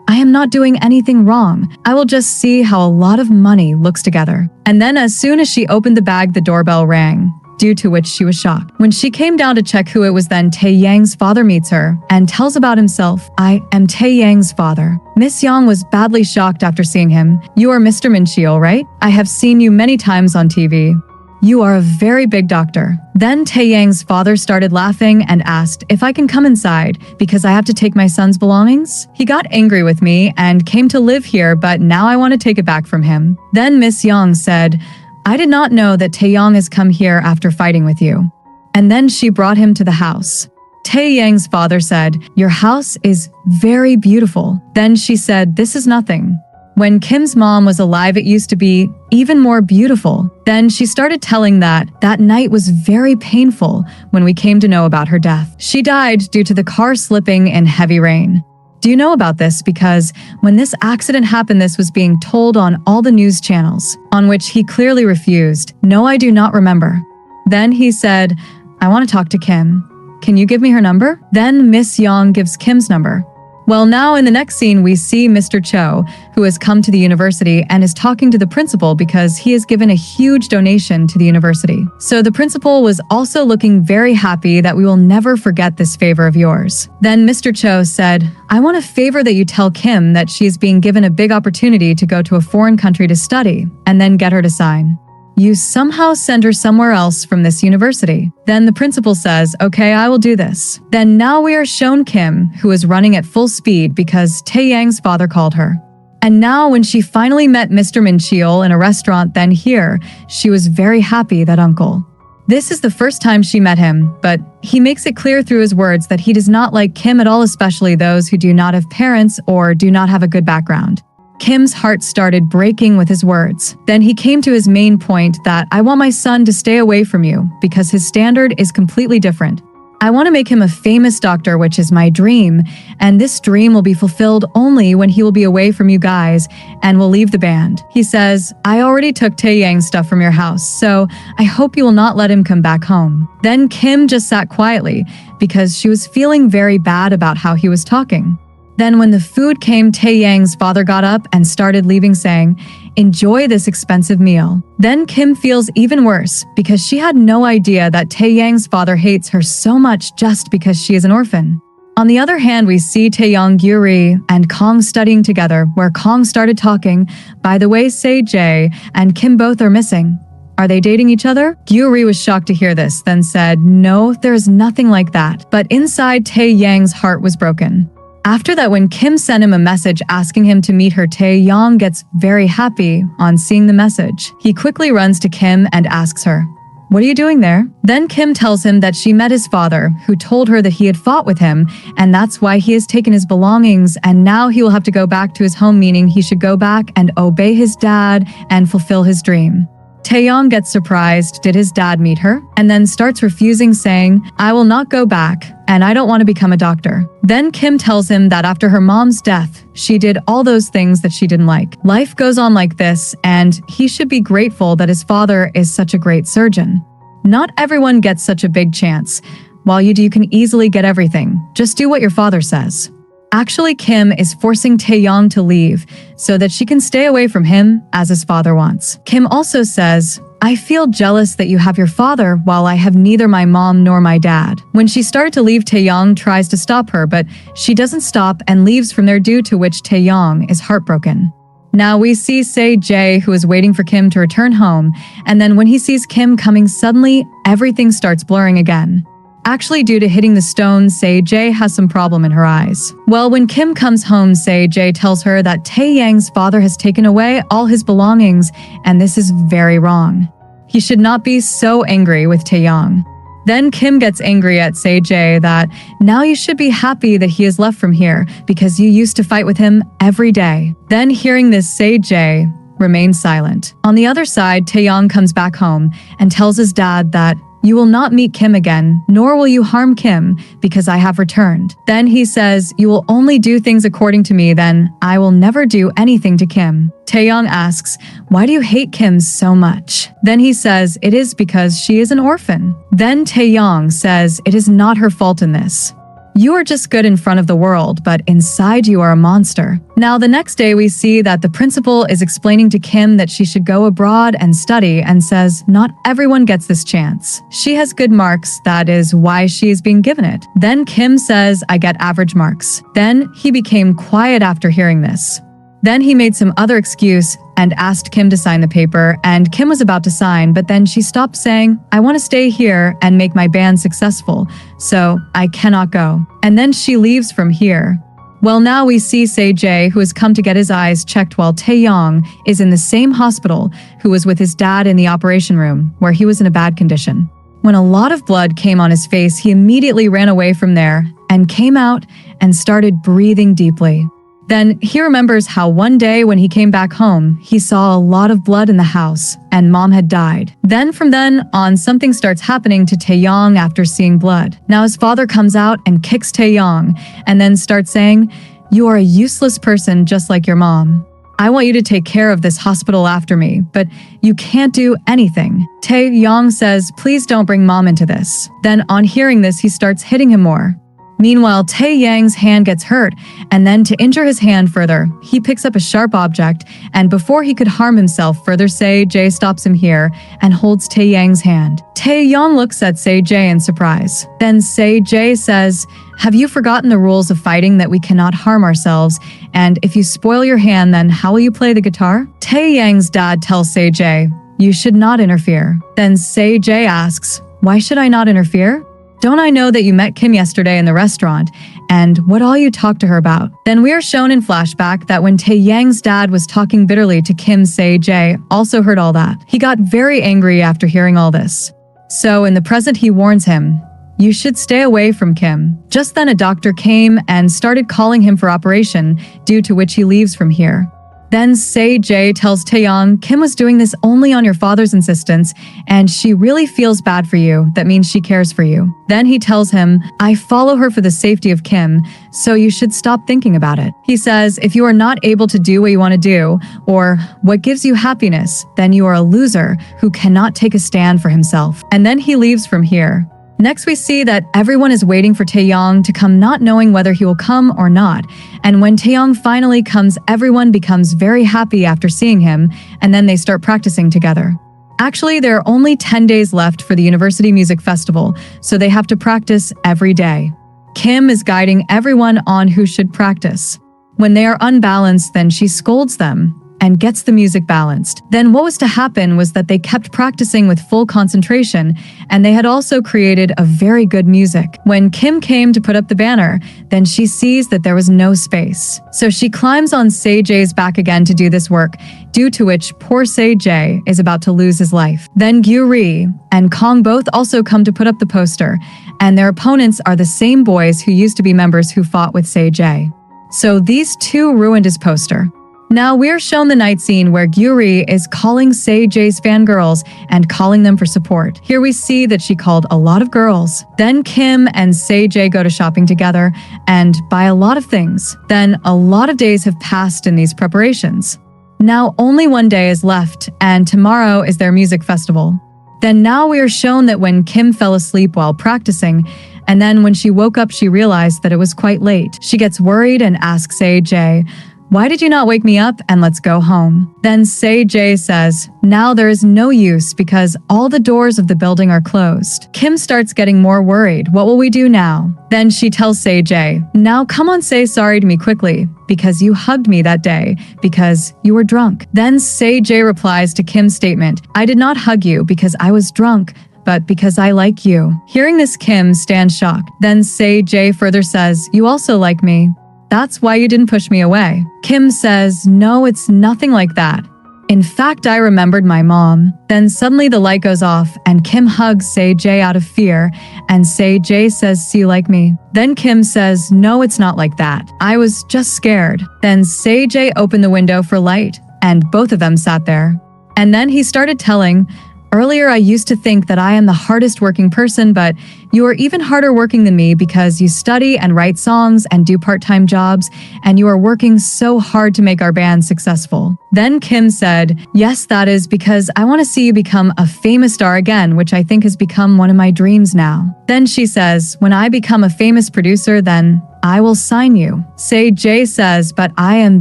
"I am not doing anything wrong. I will just see how a lot of money looks together." And then as soon as she opened the bag, the doorbell rang, due to which she was shocked. When she came down to check who it was, then Taeyang's father meets her and tells about himself. "I am Taeyang's father." Miss Young was badly shocked after seeing him. "You are Mr. Min-cheol, right? I have seen you many times on TV. You are a very big doctor." Then Taeyang's father started laughing and asked if I can come inside because I have to take my son's belongings. He got angry with me and came to live here, but now I want to take it back from him. Then Miss Young said, "I did not know that Taeyang has come here after fighting with you." And then she brought him to the house. Taeyang's father said, "Your house is very beautiful." Then she said, "This is nothing. When Kim's mom was alive, it used to be even more beautiful." Then she started telling that night was very painful when we came to know about her death. She died due to the car slipping in heavy rain. Do you know about this? Because when this accident happened, this was being told on all the news channels, on which he clearly refused. "No, I do not remember." Then he said, "I want to talk to Kim. Can you give me her number?" Then Miss Young gives Kim's number. Well, now in the next scene, we see Mr. Cho, who has come to the university and is talking to the principal because he has given a huge donation to the university. So the principal was also looking very happy that we will never forget this favor of yours. Then Mr. Cho said, "I want a favor that you tell Kim that she is being given a big opportunity to go to a foreign country to study, and then get her to sign. You somehow send her somewhere else from this university." Then the principal says, "Okay, I will do this." Then now we are shown Kim, who is running at full speed because Taeyang's father called her. And now when she finally met Mr. Min-cheol in a restaurant, then here, she was very happy that uncle. This is the first time she met him, but he makes it clear through his words that he does not like Kim at all, especially those who do not have parents or do not have a good background. Kim's heart started breaking with his words. Then he came to his main point that I want my son to stay away from you because his standard is completely different. I want to make him a famous doctor, which is my dream, and this dream will be fulfilled only when he will be away from you guys and will leave the band. He says, I already took Taeyang's stuff from your house, so I hope you will not let him come back home. Then Kim just sat quietly because she was feeling very bad about how he was talking. Then when the food came, Taeyang's father got up and started leaving saying, enjoy this expensive meal. Then Kim feels even worse because she had no idea that Taeyang's father hates her so much just because she is an orphan. On the other hand, we see Taeyang, Yuri, and Kong studying together, where Kong started talking, by the way, Se-jae and Kim both are missing. Are they dating each other? Yuri was shocked to hear this, then said, no, there is nothing like that. But inside, Taeyang's heart was broken. After that, when Kim sent him a message asking him to meet her, Taeyang gets very happy on seeing the message. He quickly runs to Kim and asks her, what are you doing there? Then Kim tells him that she met his father, who told her that he had fought with him, and that's why he has taken his belongings, and now he will have to go back to his home, meaning he should go back and obey his dad and fulfill his dream. Taeyang gets surprised, did his dad meet her? And then starts refusing, saying, I will not go back, and I don't want to become a doctor. Then Kim tells him that after her mom's death, she did all those things that she didn't like. Life goes on like this, and he should be grateful that his father is such a great surgeon. Not everyone gets such a big chance. While you do, you can easily get everything. Just do what your father says. Actually, Kim is forcing Taeyang to leave so that she can stay away from him as his father wants. Kim also says, I feel jealous that you have your father while I have neither my mom nor my dad. When she started to leave, Taeyang tries to stop her, but she doesn't stop and leaves from there, due to which Taeyang is heartbroken. Now we see Se-jae, who is waiting for Kim to return home, and then when he sees Kim coming, suddenly everything starts blurring again. Actually, due to hitting the stone, Se-jae has some problem in her eyes. Well, when Kim comes home, Se-jae tells her that Taeyang's father has taken away all his belongings, and this is very wrong. He should not be so angry with Taeyang. Then Kim gets angry at Se-jae that now you should be happy that he is left from here because you used to fight with him every day. Then hearing this, Se-jae remains silent. On the other side, Taeyang comes back home and tells his dad that you will not meet Kim again, nor will you harm Kim, because I have returned. Then he says, you will only do things according to me, then I will never do anything to Kim. Taeyang asks, why do you hate Kim so much? Then he says, it is because she is an orphan. Then Taeyang says, it is not her fault in this. You are just good in front of the world, but inside you are a monster. Now, the next day we see that the principal is explaining to Kim that she should go abroad and study and says not everyone gets this chance. She has good marks, that is why she is being given it. Then Kim says, I get average marks. Then he became quiet after hearing this. Then he made some other excuse and asked Kim to sign the paper, and Kim was about to sign, but then she stopped saying, I want to stay here and make my band successful, so I cannot go. And then she leaves from here. Well, now we see Se-jae, who has come to get his eyes checked while Taeyang is in the same hospital, who was with his dad in the operation room, where he was in a bad condition. When a lot of blood came on his face, he immediately ran away from there and came out and started breathing deeply. Then he remembers how one day when he came back home, he saw a lot of blood in the house and mom had died. Then from then on, something starts happening to Taeyang after seeing blood. Now his father comes out and kicks Taeyang and then starts saying, you are a useless person just like your mom. I want you to take care of this hospital after me, but you can't do anything. Taeyang says, please don't bring mom into this. Then on hearing this, he starts hitting him more. Meanwhile, Taeyang's hand gets hurt, and then to injure his hand further, he picks up a sharp object, and before he could harm himself further, Se-jae stops him here and holds Taeyang's hand. Taeyang looks at Se-jae in surprise. Then Se-jae says, have you forgotten the rules of fighting, that we cannot harm ourselves, and if you spoil your hand, then how will you play the guitar? Taeyang's dad tells Se-jae, you should not interfere. Then Se-jae asks, why should I not interfere? Don't I know that you met Kim yesterday in the restaurant, and what all you talked to her about? Then we are shown in flashback that when Taeyang's dad was talking bitterly to Kim, Se-jae also heard all that. He got very angry after hearing all this. So in the present he warns him, "You should stay away from Kim." Just then a doctor came and started calling him for operation, due to which he leaves from here. Then Say-jae tells Taeyong, "Kim was doing this only on your father's insistence, and she really feels bad for you. That means she cares for you." Then he tells him, "I follow her for the safety of Kim, so you should stop thinking about it." He says, "If you are not able to do what you want to do, or what gives you happiness, then you are a loser who cannot take a stand for himself." And then he leaves from here. Next we see that everyone is waiting for Taeyong to come, not knowing whether he will come or not. And when Taeyong finally comes, everyone becomes very happy after seeing him, and then they start practicing together. Actually, there are only 10 days left for the University Music Festival, so they have to practice every day. Kim is guiding everyone on who should practice. When they are unbalanced, then she scolds them and gets the music balanced. Then what was to happen was that they kept practicing with full concentration, and they had also created a very good music. When Kim came to put up the banner, then she sees that there was no space. So she climbs on Say-jae's back again to do this work, due to which poor Say-jae is about to lose his life. Then Gyu-ri and Kong both also come to put up the poster, and their opponents are the same boys who used to be members who fought with Say-jae. So these two ruined his poster. Now we're shown the night scene where Gyu-ri is calling Say-jae's fangirls and calling them for support. Here we see that she called a lot of girls. Then Kim and Say-jae go to shopping together and buy a lot of things. Then a lot of days have passed in these preparations. Now only one day is left, and tomorrow is their music festival. Then now we are shown that when Kim fell asleep while practicing, and then when she woke up she realized that it was quite late. She gets worried and asks Say-jae, "Why did you not wake me up and let's go home?" Then Say-jae says, "Now there is no use because all the doors of the building are closed." Kim starts getting more worried. What will we do now? Then she tells Say-jae, "Now come on, say sorry to me quickly because you hugged me that day because you were drunk." Then Say-jae replies to Kim's statement, "I did not hug you because I was drunk, but because I like you." Hearing this, Kim stands shocked. Then Say-jae further says, "You also like me. That's why you didn't push me away." Kim says, "No, it's nothing like that. In fact, I remembered my mom." Then suddenly the light goes off and Kim hugs Say-jae out of fear, and Say-jae says, "See, you like me?" Then Kim says, "No, it's not like that. I was just scared." Then Say-jae opened the window for light, and both of them sat there. And then he started telling, "Earlier I used to think that I am the hardest working person, but you are even harder working than me because you study and write songs and do part-time jobs, and you are working so hard to make our band successful." Then Kim said, "Yes, that is because I want to see you become a famous star again, which I think has become one of my dreams now." Then she says, "When I become a famous producer, then I will sign you." Say-jae says, "But I am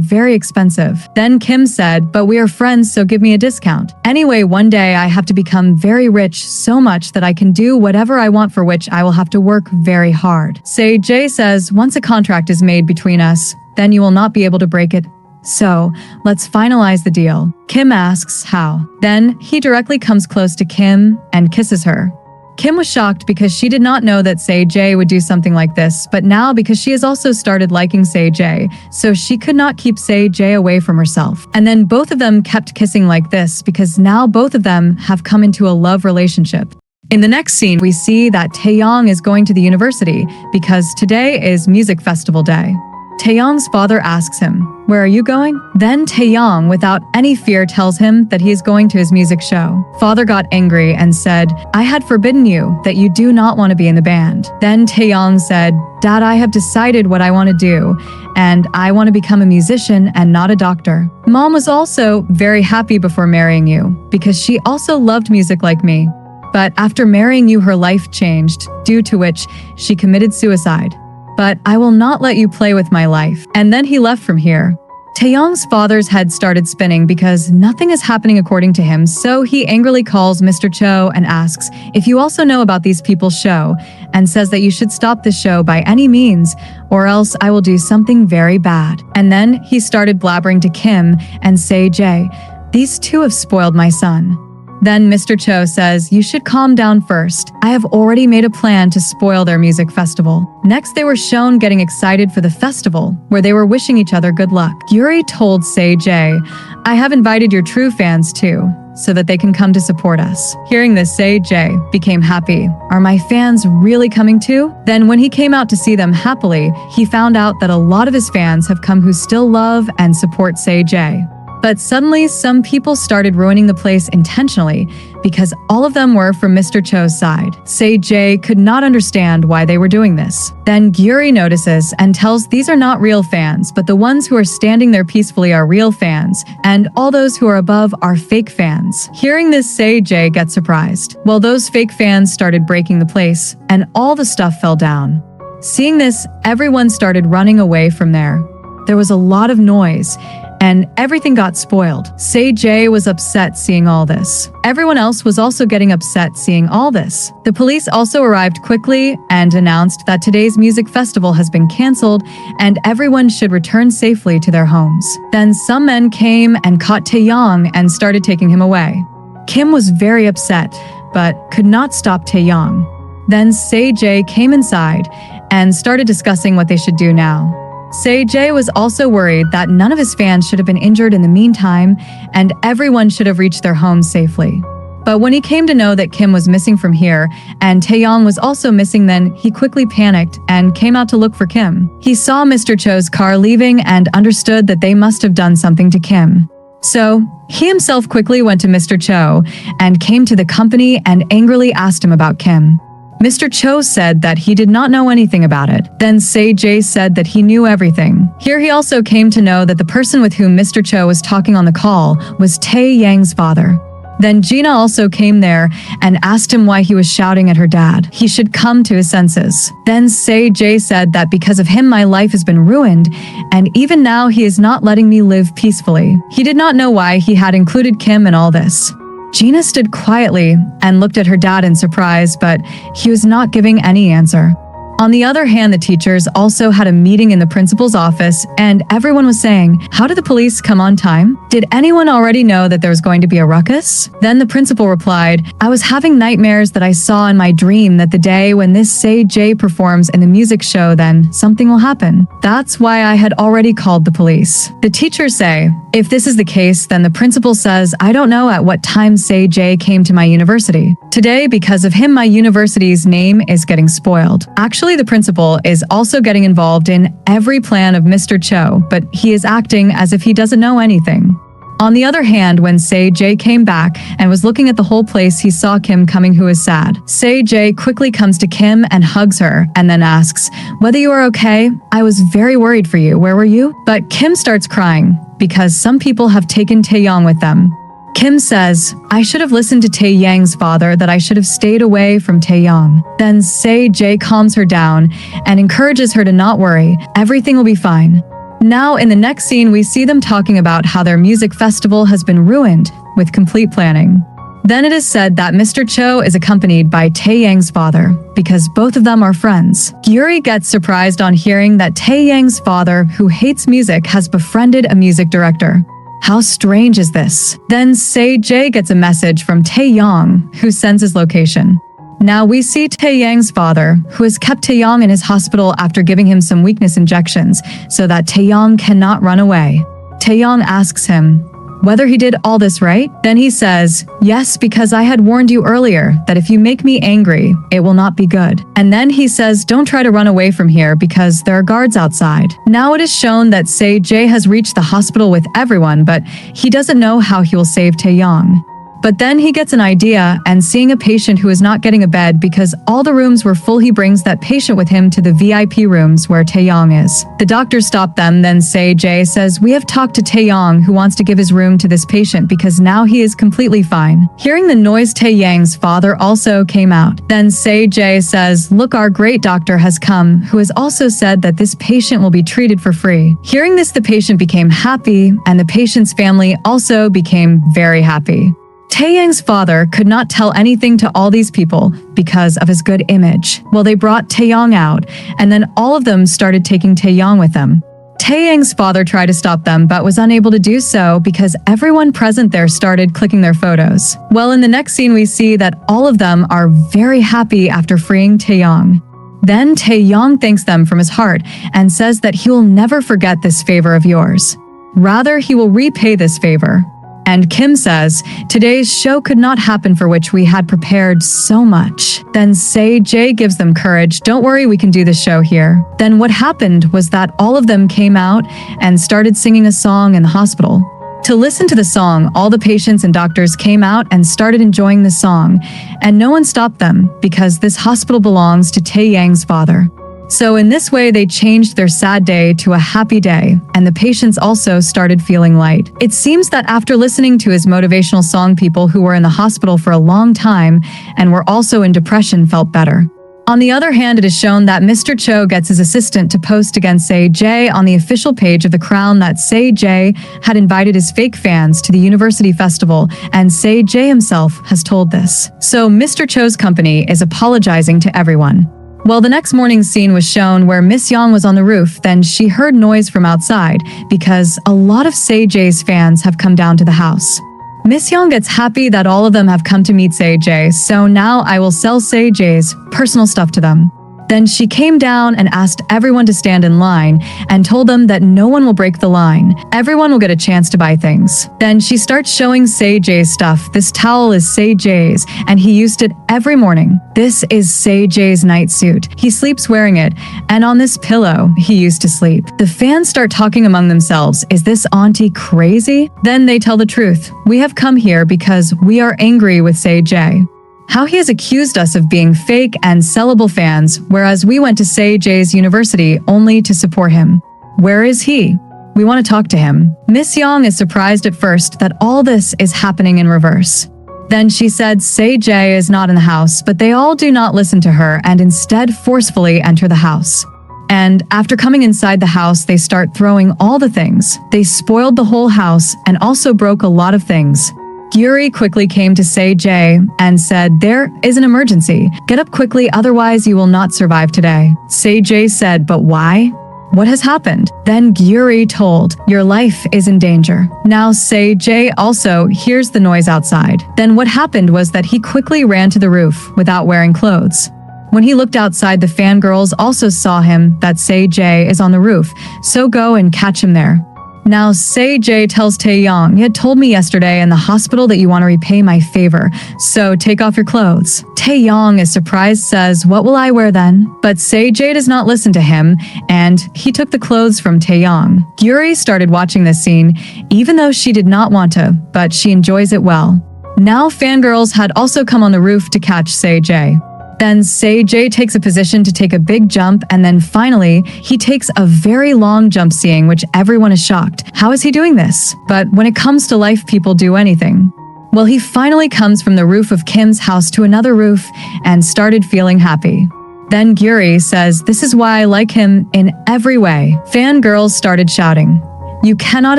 very expensive." Then Kim said, "But we are friends, so give me a discount. Anyway, one day I have to become very rich, so much that I can do whatever I want, for which I will have to work very hard." Say-jae says, "Once a contract is made between us, then you will not be able to break it. So let's finalize the deal." Kim asks how. Then he directly comes close to Kim and kisses her. Kim was shocked because she did not know that Say-jae would do something like this, but now because she has also started liking Say-jae, so she could not keep Say-jae away from herself. And then both of them kept kissing like this because now both of them have come into a love relationship. In the next scene, we see that Taeyong is going to the university because today is music festival day. Taeyong's father asks him, "Where are you going?" Then Taeyong, without any fear, tells him that he is going to his music show. Father got angry and said, "I had forbidden you that you do not want to be in the band." Then Taeyong said, "Dad, I have decided what I want to do, and I want to become a musician and not a doctor. Mom was also very happy before marrying you because she also loved music like me. But after marrying you, her life changed, due to which she committed suicide. But I will not let you play with my life." And then he left from here. Taeyong's father's head started spinning because nothing is happening according to him, so he angrily calls Mr. Cho and asks if you also know about these people's show, and says that you should stop the show by any means, or else I will do something very bad. And then he started blabbering to Kim and Say-jae, "These two have spoiled my son." Then Mr. Cho says, "You should calm down first. I have already made a plan to spoil their music festival." Next, they were shown getting excited for the festival, where they were wishing each other good luck. Yuri told Say-jae, "I have invited your true fans too, so that they can come to support us. Hearing this, Say-jae became happy. Are my fans really coming too? Then when he came out to see them happily, he found out that a lot of his fans have come who still love and support Say-jae. But suddenly, some people started ruining the place intentionally because all of them were from Mr. Cho's side. Say-jae could not understand why they were doing this. Then Gyuri notices and tells these are not real fans, but the ones who are standing there peacefully are real fans, and all those who are above are fake fans. Hearing this, Say-jae gets surprised. Well, those fake fans started breaking the place, and all the stuff fell down. Seeing this, everyone started running away from there. There was a lot of noise, and everything got spoiled. Say-jae was upset seeing all this. Everyone else was also getting upset seeing all this. The police also arrived quickly and announced that today's music festival has been canceled and everyone should return safely to their homes. Then some men came and caught Taeyong and started taking him away. Kim was very upset, but could not stop Taeyong. Then Say-jae came inside and started discussing what they should do now. Say-jae was also worried that none of his fans should have been injured in the meantime, and everyone should have reached their homes safely. But when he came to know that Kim was missing from here, and Taeyong was also missing, then he quickly panicked and came out to look for Kim. He saw Mr. Cho's car leaving and understood that they must have done something to Kim. So, he himself quickly went to Mr. Cho and came to the company and angrily asked him about Kim. Mr. Cho said that he did not know anything about it. Then Say-jae said that he knew everything. Here he also came to know that the person with whom Mr. Cho was talking on the call was Taeyang's father. Then Gina also came there and asked him why he was shouting at her dad. He should come to his senses. Then Say-jae said that because of him my life has been ruined, and even now he is not letting me live peacefully. He did not know why he had included Kim in all this. Gina stood quietly and looked at her dad in surprise, but he was not giving any answer. On the other hand, the teachers also had a meeting in the principal's office, and everyone was saying, how did the police come on time? Did anyone already know that there was going to be a ruckus? Then the principal replied, I was having nightmares that I saw in my dream that the day when this Say-jae performs in the music show, then something will happen. That's why I had already called the police. The teachers say, if this is the case, then the principal says, I don't know at what time Say-jae came to my university. Today, because of him, my university's name is getting spoiled. Actually, the principal is also getting involved in every plan of Mr. Cho, but he is acting as if he doesn't know anything. On the other hand, when Say-jae came back and was looking at the whole place, he saw Kim coming, who is sad. Say-jae quickly comes to Kim and hugs her and then asks, whether you are okay? I was very worried for you. Where were you? But Kim starts crying because some people have taken Taeyong with them. Kim says, I should have listened to Taeyang's father, that I should have stayed away from Taeyong. Then Say-jae calms her down and encourages her to not worry. Everything will be fine. Now, in the next scene, we see them talking about how their music festival has been ruined with complete planning. Then it is said that Mr. Cho is accompanied by Taeyang's father because both of them are friends. Gyuri gets surprised on hearing that Taeyang's father, who hates music, has befriended a music director. How strange is this? Then Say-jae gets a message from Taeyong, who sends his location. Now we see Taeyang's father, who has kept Taeyong in his hospital after giving him some weakness injections so that Taeyong cannot run away. Taeyong asks him whether he did all this right. Then he says, yes, because I had warned you earlier that if you make me angry, it will not be good. And then he says, don't try to run away from here because there are guards outside. Now it is shown that Say-jae has reached the hospital with everyone, but he doesn't know how he will save Taeyong. But then he gets an idea, and seeing a patient who is not getting a bed because all the rooms were full, he brings that patient with him to the VIP rooms where Taeyong is. The doctors stop them, then Say-jae says, we have talked to Taeyong, who wants to give his room to this patient because now he is completely fine. Hearing the noise, Taeyang's father also came out. Then Say-jae says, look, our great doctor has come, who has also said that this patient will be treated for free. Hearing this, the patient became happy, and the patient's family also became very happy. Taeyang's father could not tell anything to all these people because of his good image. Well, they brought Taeyong out, and then all of them started taking Taeyong with them. Taeyang's father tried to stop them, but was unable to do so because everyone present there started clicking their photos. Well, in the next scene, we see that all of them are very happy after freeing Taeyong. Then Taeyong thanks them from his heart and says that he will never forget this favor of yours. Rather, he will repay this favor. And Kim says, today's show could not happen for which we had prepared so much. Then Say-J gives them courage. Don't worry, we can do the show here. Then what happened was that all of them came out and started singing a song in the hospital. To listen to the song, all the patients and doctors came out and started enjoying the song, and no one stopped them because this hospital belongs to Taeyang's father. So in this way, they changed their sad day to a happy day, and the patients also started feeling light. It seems that after listening to his motivational song, people who were in the hospital for a long time and were also in depression felt better. On the other hand, it is shown that Mr. Cho gets his assistant to post against Say-J on the official page of The Crown that Say-J had invited his fake fans to the university festival, and Say-J himself has told this. So Mr. Cho's company is apologizing to everyone. Well, the next morning's scene was shown where Miss Young was on the roof. Then she heard noise from outside because a lot of Say-J's fans have come down to the house. Miss Young gets happy that all of them have come to meet Say-J, so now I will sell Say-J's personal stuff to them. Then she came down and asked everyone to stand in line and told them that no one will break the line. Everyone will get a chance to buy things. Then she starts showing Say-J's stuff. This towel is Say-J's, and he used it every morning. This is Say-J's night suit. He sleeps wearing it, and on this pillow he used to sleep. The fans start talking among themselves. Is this auntie crazy? Then they tell the truth. We have come here because we are angry with Say-J. How he has accused us of being fake and sellable fans, whereas we went to Say-J's university only to support him. Where is he? We want to talk to him. Miss Young is surprised at first that all this is happening in reverse. Then she said Say-J is not in the house, but they all do not listen to her and instead forcefully enter the house. And after coming inside the house, they start throwing all the things. They spoiled the whole house and also broke a lot of things. Gyuri quickly came to Say-J and said, there is an emergency. Get up quickly, otherwise you will not survive today. Say-J said, but why? What has happened? Then Gyuri told, your life is in danger. Now Say-J also hears the noise outside. Then what happened was that he quickly ran to the roof without wearing clothes. When he looked outside, the fangirls also saw him that Say-J is on the roof, so go and catch him there. Now Say-J tells Taeyang, you had told me yesterday in the hospital that you want to repay my favor, so take off your clothes. Taeyang is surprised, says, what will I wear then? But Say-J does not listen to him, and he took the clothes from Taeyang. Gyuri started watching this scene, even though she did not want to, but she enjoys it well. Now fangirls had also come on the roof to catch Say-J. Then Say-J takes a position to take a big jump, and then finally, he takes a very long jump, seeing which everyone is shocked. How is he doing this? But when it comes to life, people do anything. Well, he finally comes from the roof of Kim's house to another roof and started feeling happy. Then Gyuri says, this is why I like him in every way. Fangirls started shouting, you cannot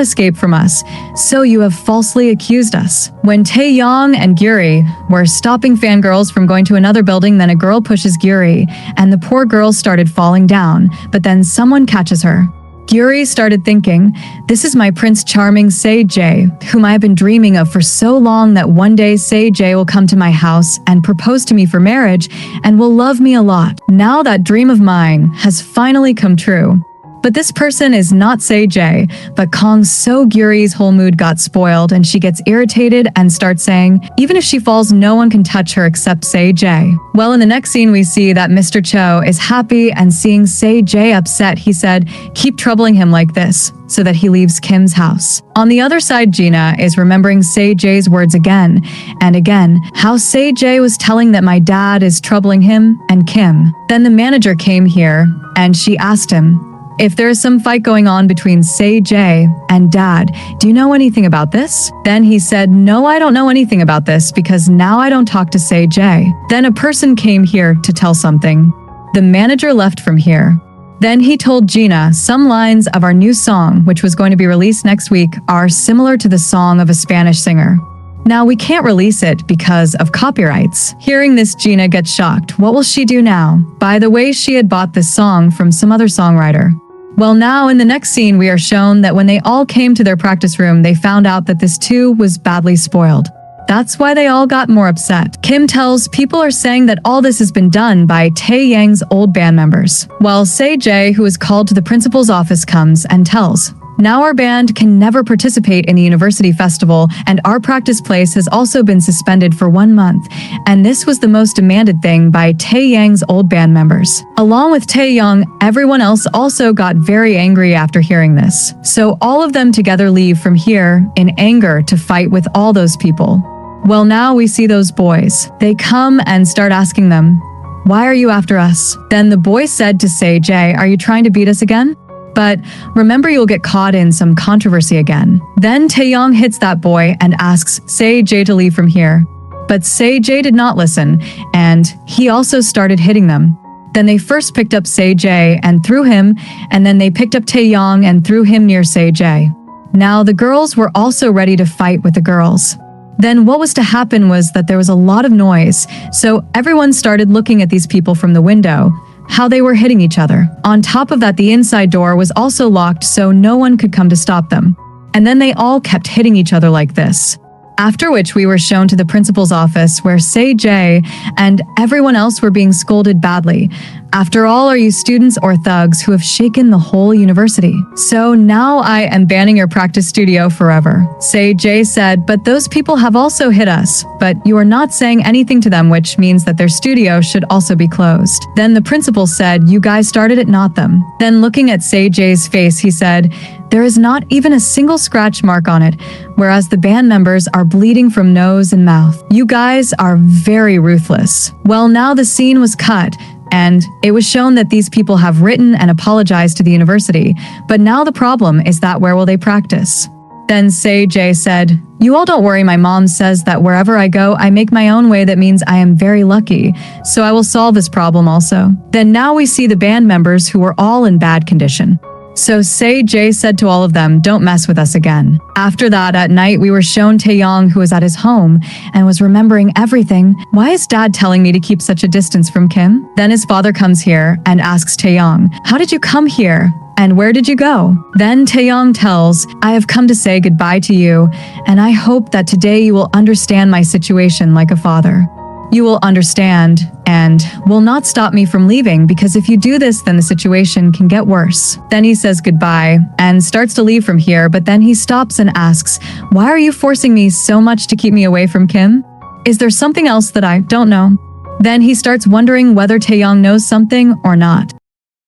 escape from us, so you have falsely accused us. When Taeyang and Gyuri were stopping fangirls from going to another building, then a girl pushes Gyuri, and the poor girl started falling down, but then someone catches her. Gyuri started thinking, this is my Prince Charming Say-J, whom I have been dreaming of for so long that one day Say-J will come to my house and propose to me for marriage and will love me a lot. Now that dream of mine has finally come true. But this person is not Say-J, but Kong, so Gyuri's whole mood got spoiled and she gets irritated and starts saying, even if she falls, no one can touch her except Say-J. Well, in the next scene, we see that Mr. Cho is happy, and seeing Say-J upset, he said, keep troubling him like this, so that he leaves Kim's house. On the other side, Gina is remembering Say-J's words again and again, how Say-J was telling that my dad is troubling him and Kim. Then the manager came here and she asked him, if there is some fight going on between Say-J and Dad, do you know anything about this? Then he said, no, I don't know anything about this because now I don't talk to Say-J. Then a person came here to tell something. The manager left from here. Then he told Gina some lines of our new song, which was going to be released next week, are similar to the song of a Spanish singer. Now we can't release it because of copyrights. Hearing this, Gina gets shocked. What will she do now? By the way, she had bought this song from some other songwriter. Well, now in the next scene, we are shown that when they all came to their practice room, they found out that this too was badly spoiled. That's why they all got more upset. Kim tells people are saying that all this has been done by Taeyang's old band members. While Say-J, who is called to the principal's office, comes and tells, Now our band can never participate in the university festival, and our practice place has also been suspended for 1 month, and this was the most demanded thing by Taeyang's old band members. Along with Taeyang, everyone else also got very angry after hearing this. So all of them together leave from here in anger to fight with all those people. Well, now we see those boys. They come and start asking them, "Why are you after us?" Then the boy said to Say-Jae, "Are you trying to beat us again? But remember, you'll get caught in some controversy again." Then Taeyang hits that boy and asks Say-Jae to leave from here. But Say-Jae did not listen, and he also started hitting them. Then they first picked up Say-Jae and threw him, and then they picked up Taeyang and threw him near Say-Jae. Now the girls were also ready to fight with the girls. Then what was to happen was that there was a lot of noise, so everyone started looking at these people from the window, how they were hitting each other. On top of that, the inside door was also locked, so no one could come to stop them. And then they all kept hitting each other like this. After which we were shown to the principal's office where Say-Jae and everyone else were being scolded badly. After all, are you students or thugs who have shaken the whole university? So now I am banning your practice studio forever. Say-Jae said, but those people have also hit us, but you are not saying anything to them, which means that their studio should also be closed. Then the principal said, you guys started it, not them. Then looking at Say-Jae's face, he said, there is not even a single scratch mark on it, whereas the band members are bleeding from nose and mouth. You guys are very ruthless. Well, now the scene was cut, and it was shown that these people have written and apologized to the university, but now the problem is that where will they practice? Then Say-Jae said, you all don't worry, my mom says that wherever I go, I make my own way. That means I am very lucky, so I will solve this problem also. Then now we see the band members who were all in bad condition. So Say-Jae said to all of them, don't mess with us again. After that, at night, we were shown Taeyang, who was at his home and was remembering everything. Why is dad telling me to keep such a distance from Kim? Then his father comes here and asks Taeyang, how did you come here? And where did you go? Then Taeyang tells, I have come to say goodbye to you, and I hope that today you will understand my situation like a father. You will understand and will not stop me from leaving, because if you do this, then the situation can get worse. Then he says goodbye and starts to leave from here, but then he stops and asks, why are you forcing me so much to keep me away from Kim? Is there something else that I don't know? Then he starts wondering whether Taeyang knows something or not.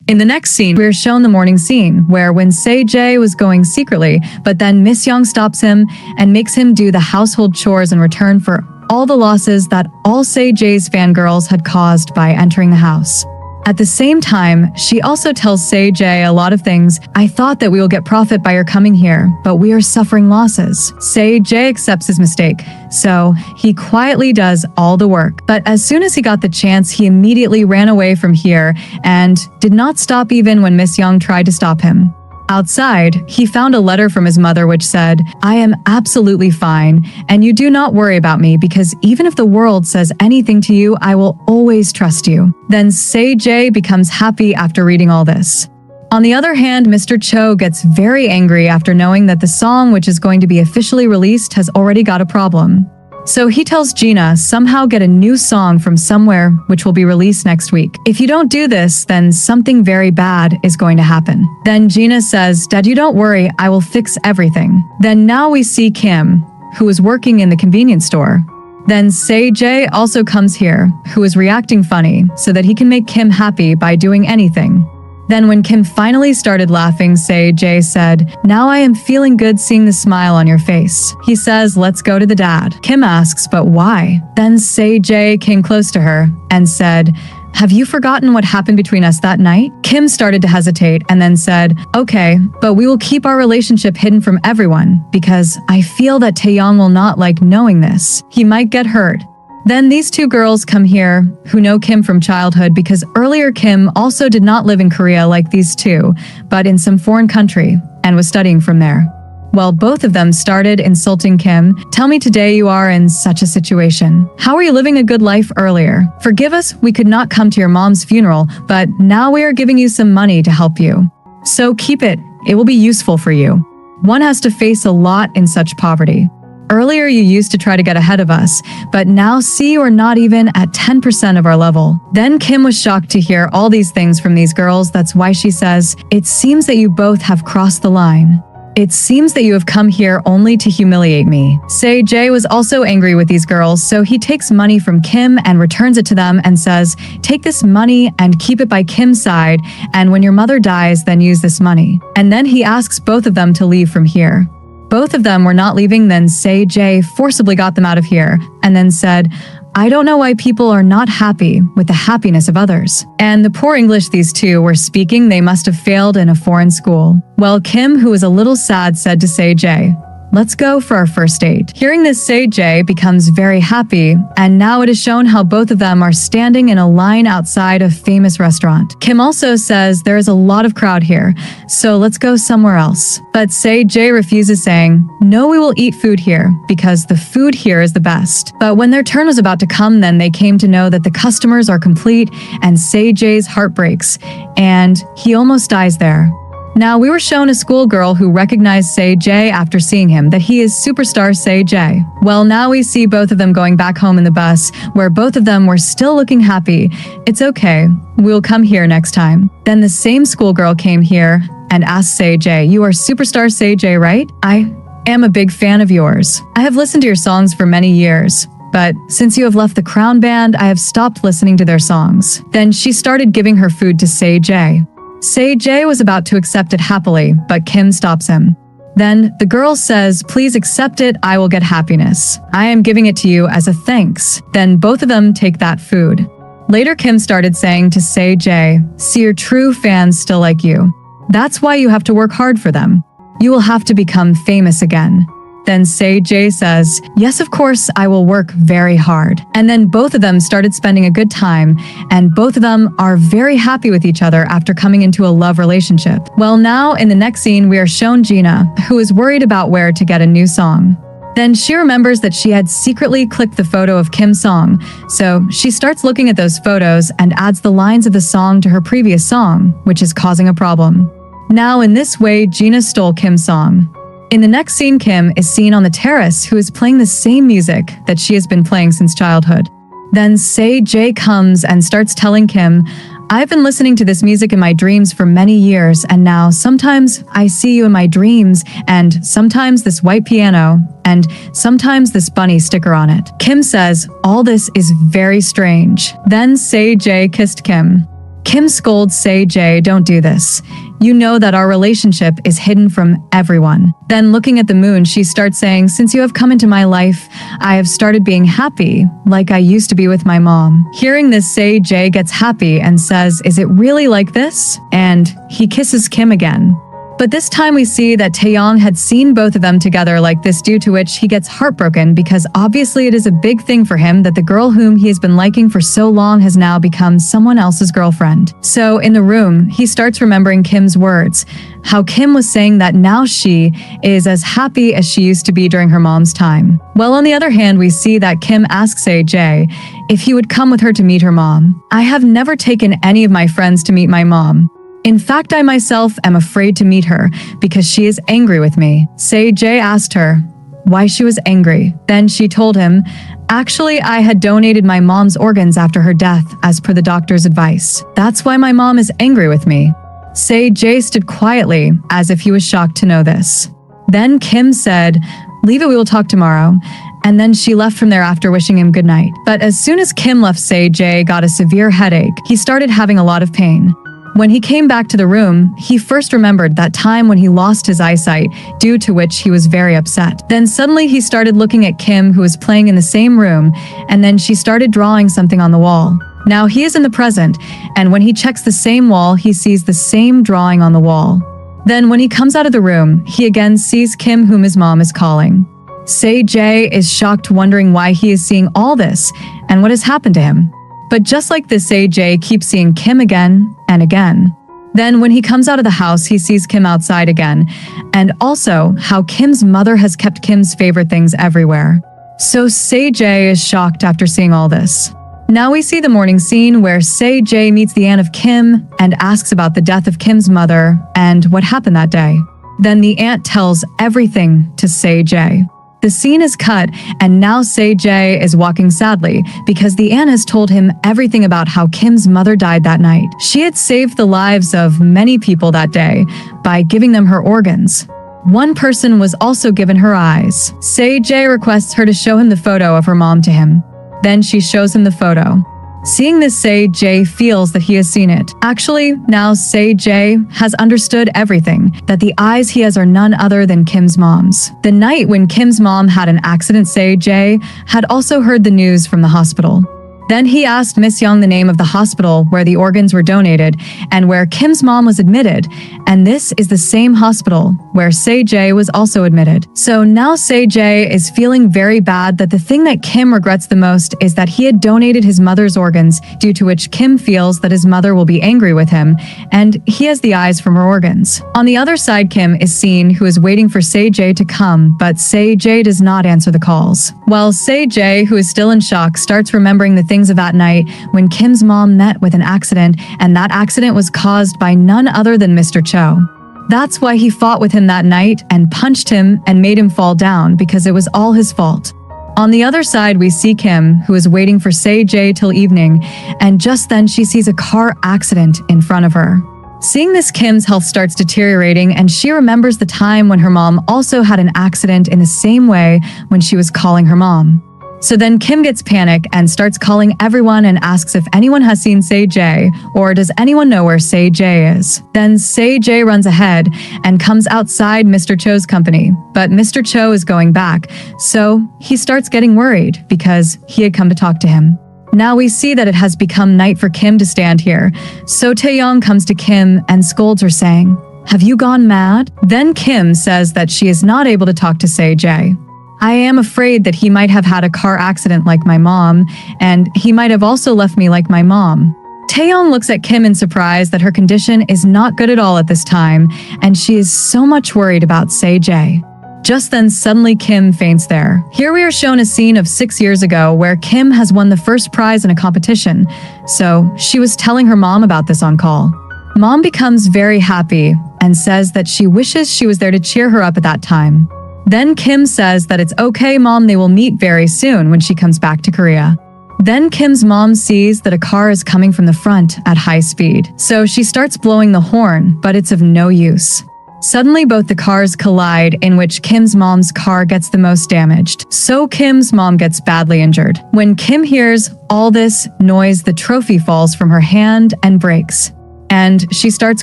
In the next scene, we're shown the morning scene, where when Say-Jae was going secretly, but then Miss Young stops him and makes him do the household chores in return for all the losses that all Say-Jae's fangirls had caused by entering the house. At the same time, she also tells Say-Jae a lot of things. I thought that we will get profit by your coming here, but we are suffering losses. Say-Jae accepts his mistake, so he quietly does all the work. But as soon as he got the chance, he immediately ran away from here and did not stop even when Miss Young tried to stop him. Outside, he found a letter from his mother which said, I am absolutely fine, and you do not worry about me, because even if the world says anything to you, I will always trust you. Then Say-Jae becomes happy after reading all this. On the other hand, Mr. Cho gets very angry after knowing that the song which is going to be officially released has already got a problem. So he tells Gina, somehow get a new song from somewhere which will be released next week. If you don't do this, then something very bad is going to happen. Then Gina says, Dad, you don't worry, I will fix everything. Then now we see Kim, who is working in the convenience store. Then Say-Jae also comes here, who is reacting funny, so that he can make Kim happy by doing anything. Then when Kim finally started laughing, Say-Jae said, now I am feeling good seeing the smile on your face. He says, let's go to the dad. Kim asks, but why? Then Say-Jae came close to her and said, have you forgotten what happened between us that night? Kim started to hesitate and then said, okay, but we will keep our relationship hidden from everyone, because I feel that Taeyang will not like knowing this. He might get hurt. Then these two girls come here who know Kim from childhood, because earlier Kim also did not live in Korea like these two, but in some foreign country and was studying from there. Well, both of them started insulting Kim. Tell me today you are in such a situation. How were you living a good life earlier? Forgive us, we could not come to your mom's funeral, but now we are giving you some money to help you. So keep it, it will be useful for you. One has to face a lot in such poverty. Earlier you used to try to get ahead of us, but now see you are not even at 10% of our level. Then Kim was shocked to hear all these things from these girls. That's why she says, it seems that you both have crossed the line. It seems that you have come here only to humiliate me. Se-jae was also angry with these girls, so he takes money from Kim and returns it to them and says, take this money and keep it by Kim's side, and when your mother dies, then use this money. And then he asks both of them to leave from here. Both of them were not leaving, then Se-jae forcibly got them out of here, and then said, I don't know why people are not happy with the happiness of others. And the poor English these two were speaking, they must have failed in a foreign school. Well, Kim, who was a little sad, said to Se-jae, let's go for our first date. Hearing this, Se-jae becomes very happy, and now it is shown how both of them are standing in a line outside a famous restaurant. Kim also says there is a lot of crowd here, so let's go somewhere else. But Se-jae refuses, saying, no, we will eat food here, because the food here is the best. But when their turn was about to come, then they came to know that the customers are complete, and Se-jae's heart breaks, and he almost dies there. Now, we were shown a schoolgirl who recognized Se-jae after seeing him, that he is superstar Se-jae. Well, now we see both of them going back home in the bus, where both of them were still looking happy. It's okay, we'll come here next time. Then the same schoolgirl came here and asked Se-jae, you are superstar Se-jae, right? I am a big fan of yours. I have listened to your songs for many years. But since you have left the Crown Band, I have stopped listening to their songs. Then she started giving her food to Se-jae. Se-jae was about to accept it happily, but Kim stops him. Then the girl says, please accept it, I will get happiness. I am giving it to you as a thanks. Then both of them take that food. Later, Kim started saying to Se-jae, see, your true fans still like you. That's why you have to work hard for them. You will have to become famous again. Then Se-jae says, yes, of course, I will work very hard. And then both of them started spending a good time, and both of them are very happy with each other after coming into a love relationship. Well, now in the next scene, we are shown Gina, who is worried about where to get a new song. Then she remembers that she had secretly clicked the photo of Kim's song, so she starts looking at those photos and adds the lines of the song to her previous song, which is causing a problem. Now, in this way, Gina stole Kim's song. In the next scene, Kim is seen on the terrace, who is playing the same music that she has been playing since childhood. Then Se-jae comes and starts telling Kim, I've been listening to this music in my dreams for many years, and now sometimes I see you in my dreams, and sometimes this white piano, and sometimes this bunny sticker on it. Kim says, all this is very strange. Then Se-jae kissed Kim. Kim scolds Se-jae, don't do this. You know that our relationship is hidden from everyone. Then looking at the moon, she starts saying, since you have come into my life, I have started being happy, like I used to be with my mom. Hearing this, Se-jae gets happy and says, is it really like this? And he kisses Kim again. But this time we see that Taeyong had seen both of them together like this, due to which he gets heartbroken, because obviously it is a big thing for him that the girl whom he has been liking for so long has now become someone else's girlfriend. So in the room, he starts remembering Kim's words, how Kim was saying that now she is as happy as she used to be during her mom's time. Well, on the other hand, we see that Kim asks Se-jae if he would come with her to meet her mom. I have never taken any of my friends to meet my mom. In fact, I myself am afraid to meet her because she is angry with me. Se-jae asked her why she was angry. Then she told him, actually, I had donated my mom's organs after her death as per the doctor's advice. That's why my mom is angry with me. Se-jae stood quietly as if he was shocked to know this. Then Kim said, leave it, we will talk tomorrow. And then she left from there after wishing him good night. But as soon as Kim left, Se-jae got a severe headache. He started having a lot of pain. When he came back to the room, he first remembered that time when he lost his eyesight, due to which he was very upset. Then suddenly he started looking at Kim, who was playing in the same room, and then she started drawing something on the wall. Now he is in the present, and when he checks the same wall, he sees the same drawing on the wall. Then when he comes out of the room, he again sees Kim, whom his mom is calling. Se-jae is shocked, wondering why he is seeing all this and what has happened to him. But just like this, Se-jae keeps seeing Kim again and again. Then when he comes out of the house, he sees Kim outside again, and also how Kim's mother has kept Kim's favorite things everywhere. So Se-jae is shocked after seeing all this. Now we see the morning scene where Se-jae meets the aunt of Kim and asks about the death of Kim's mother and what happened that day. Then the aunt tells everything to Se-jae. The scene is cut, and now Se-jae is walking sadly because the aunt has told him everything about how Kim's mother died that night. She had saved the lives of many people that day by giving them her organs. One person was also given her eyes. Se-jae requests her to show him the photo of her mom to him. Then she shows him the photo. Seeing this, Se-jae feels that he has seen it. Actually, now Se-jae has understood everything, that the eyes he has are none other than Kim's mom's. The night when Kim's mom had an accident, Se-jae had also heard the news from the hospital. Then he asked Miss Young the name of the hospital where the organs were donated and where Kim's mom was admitted, and this is the same hospital where Se-jae was also admitted. So now Se-jae is feeling very bad that the thing that Kim regrets the most is that he had donated his mother's organs, due to which Kim feels that his mother will be angry with him, and he has the eyes from her organs. On the other side, Kim is seen who is waiting for Se-jae to come, but Se-jae does not answer the calls. While Se-jae, who is still in shock, starts remembering the things of that night when Kim's mom met with an accident, and that accident was caused by none other than Mr. Cho. That's why he fought with him that night and punched him and made him fall down, because it was all his fault. On the other side, we see Kim, who is waiting for Se-jae till evening, and just then she sees a car accident in front of her. Seeing this, Kim's health starts deteriorating, and she remembers the time when her mom also had an accident in the same way when she was calling her mom. So then Kim gets panic and starts calling everyone and asks if anyone has seen Se-jae, or does anyone know where Se-jae is. Then Se-jae runs ahead and comes outside Mr. Cho's company, but Mr. Cho is going back, so he starts getting worried because he had come to talk to him. Now we see that it has become night for Kim to stand here, so Taeyong comes to Kim and scolds her, saying, "Have you gone mad?" Then Kim says that she is not able to talk to Se-jae. "I am afraid that he might have had a car accident like my mom, and he might have also left me like my mom." Taeyong looks at Kim in surprise that her condition is not good at all at this time, and she is so much worried about Se-jae. Just then, suddenly Kim faints there. Here we are shown a scene of 6 years ago where Kim has won the first prize in a competition, so she was telling her mom about this on call. Mom becomes very happy and says that she wishes she was there to cheer her up at that time. Then Kim says that it's okay, Mom, they will meet very soon when she comes back to Korea. Then Kim's mom sees that a car is coming from the front at high speed, so she starts blowing the horn, but it's of no use. Suddenly, both the cars collide, in which Kim's mom's car gets the most damaged, so Kim's mom gets badly injured. When Kim hears all this noise, the trophy falls from her hand and breaks. And she starts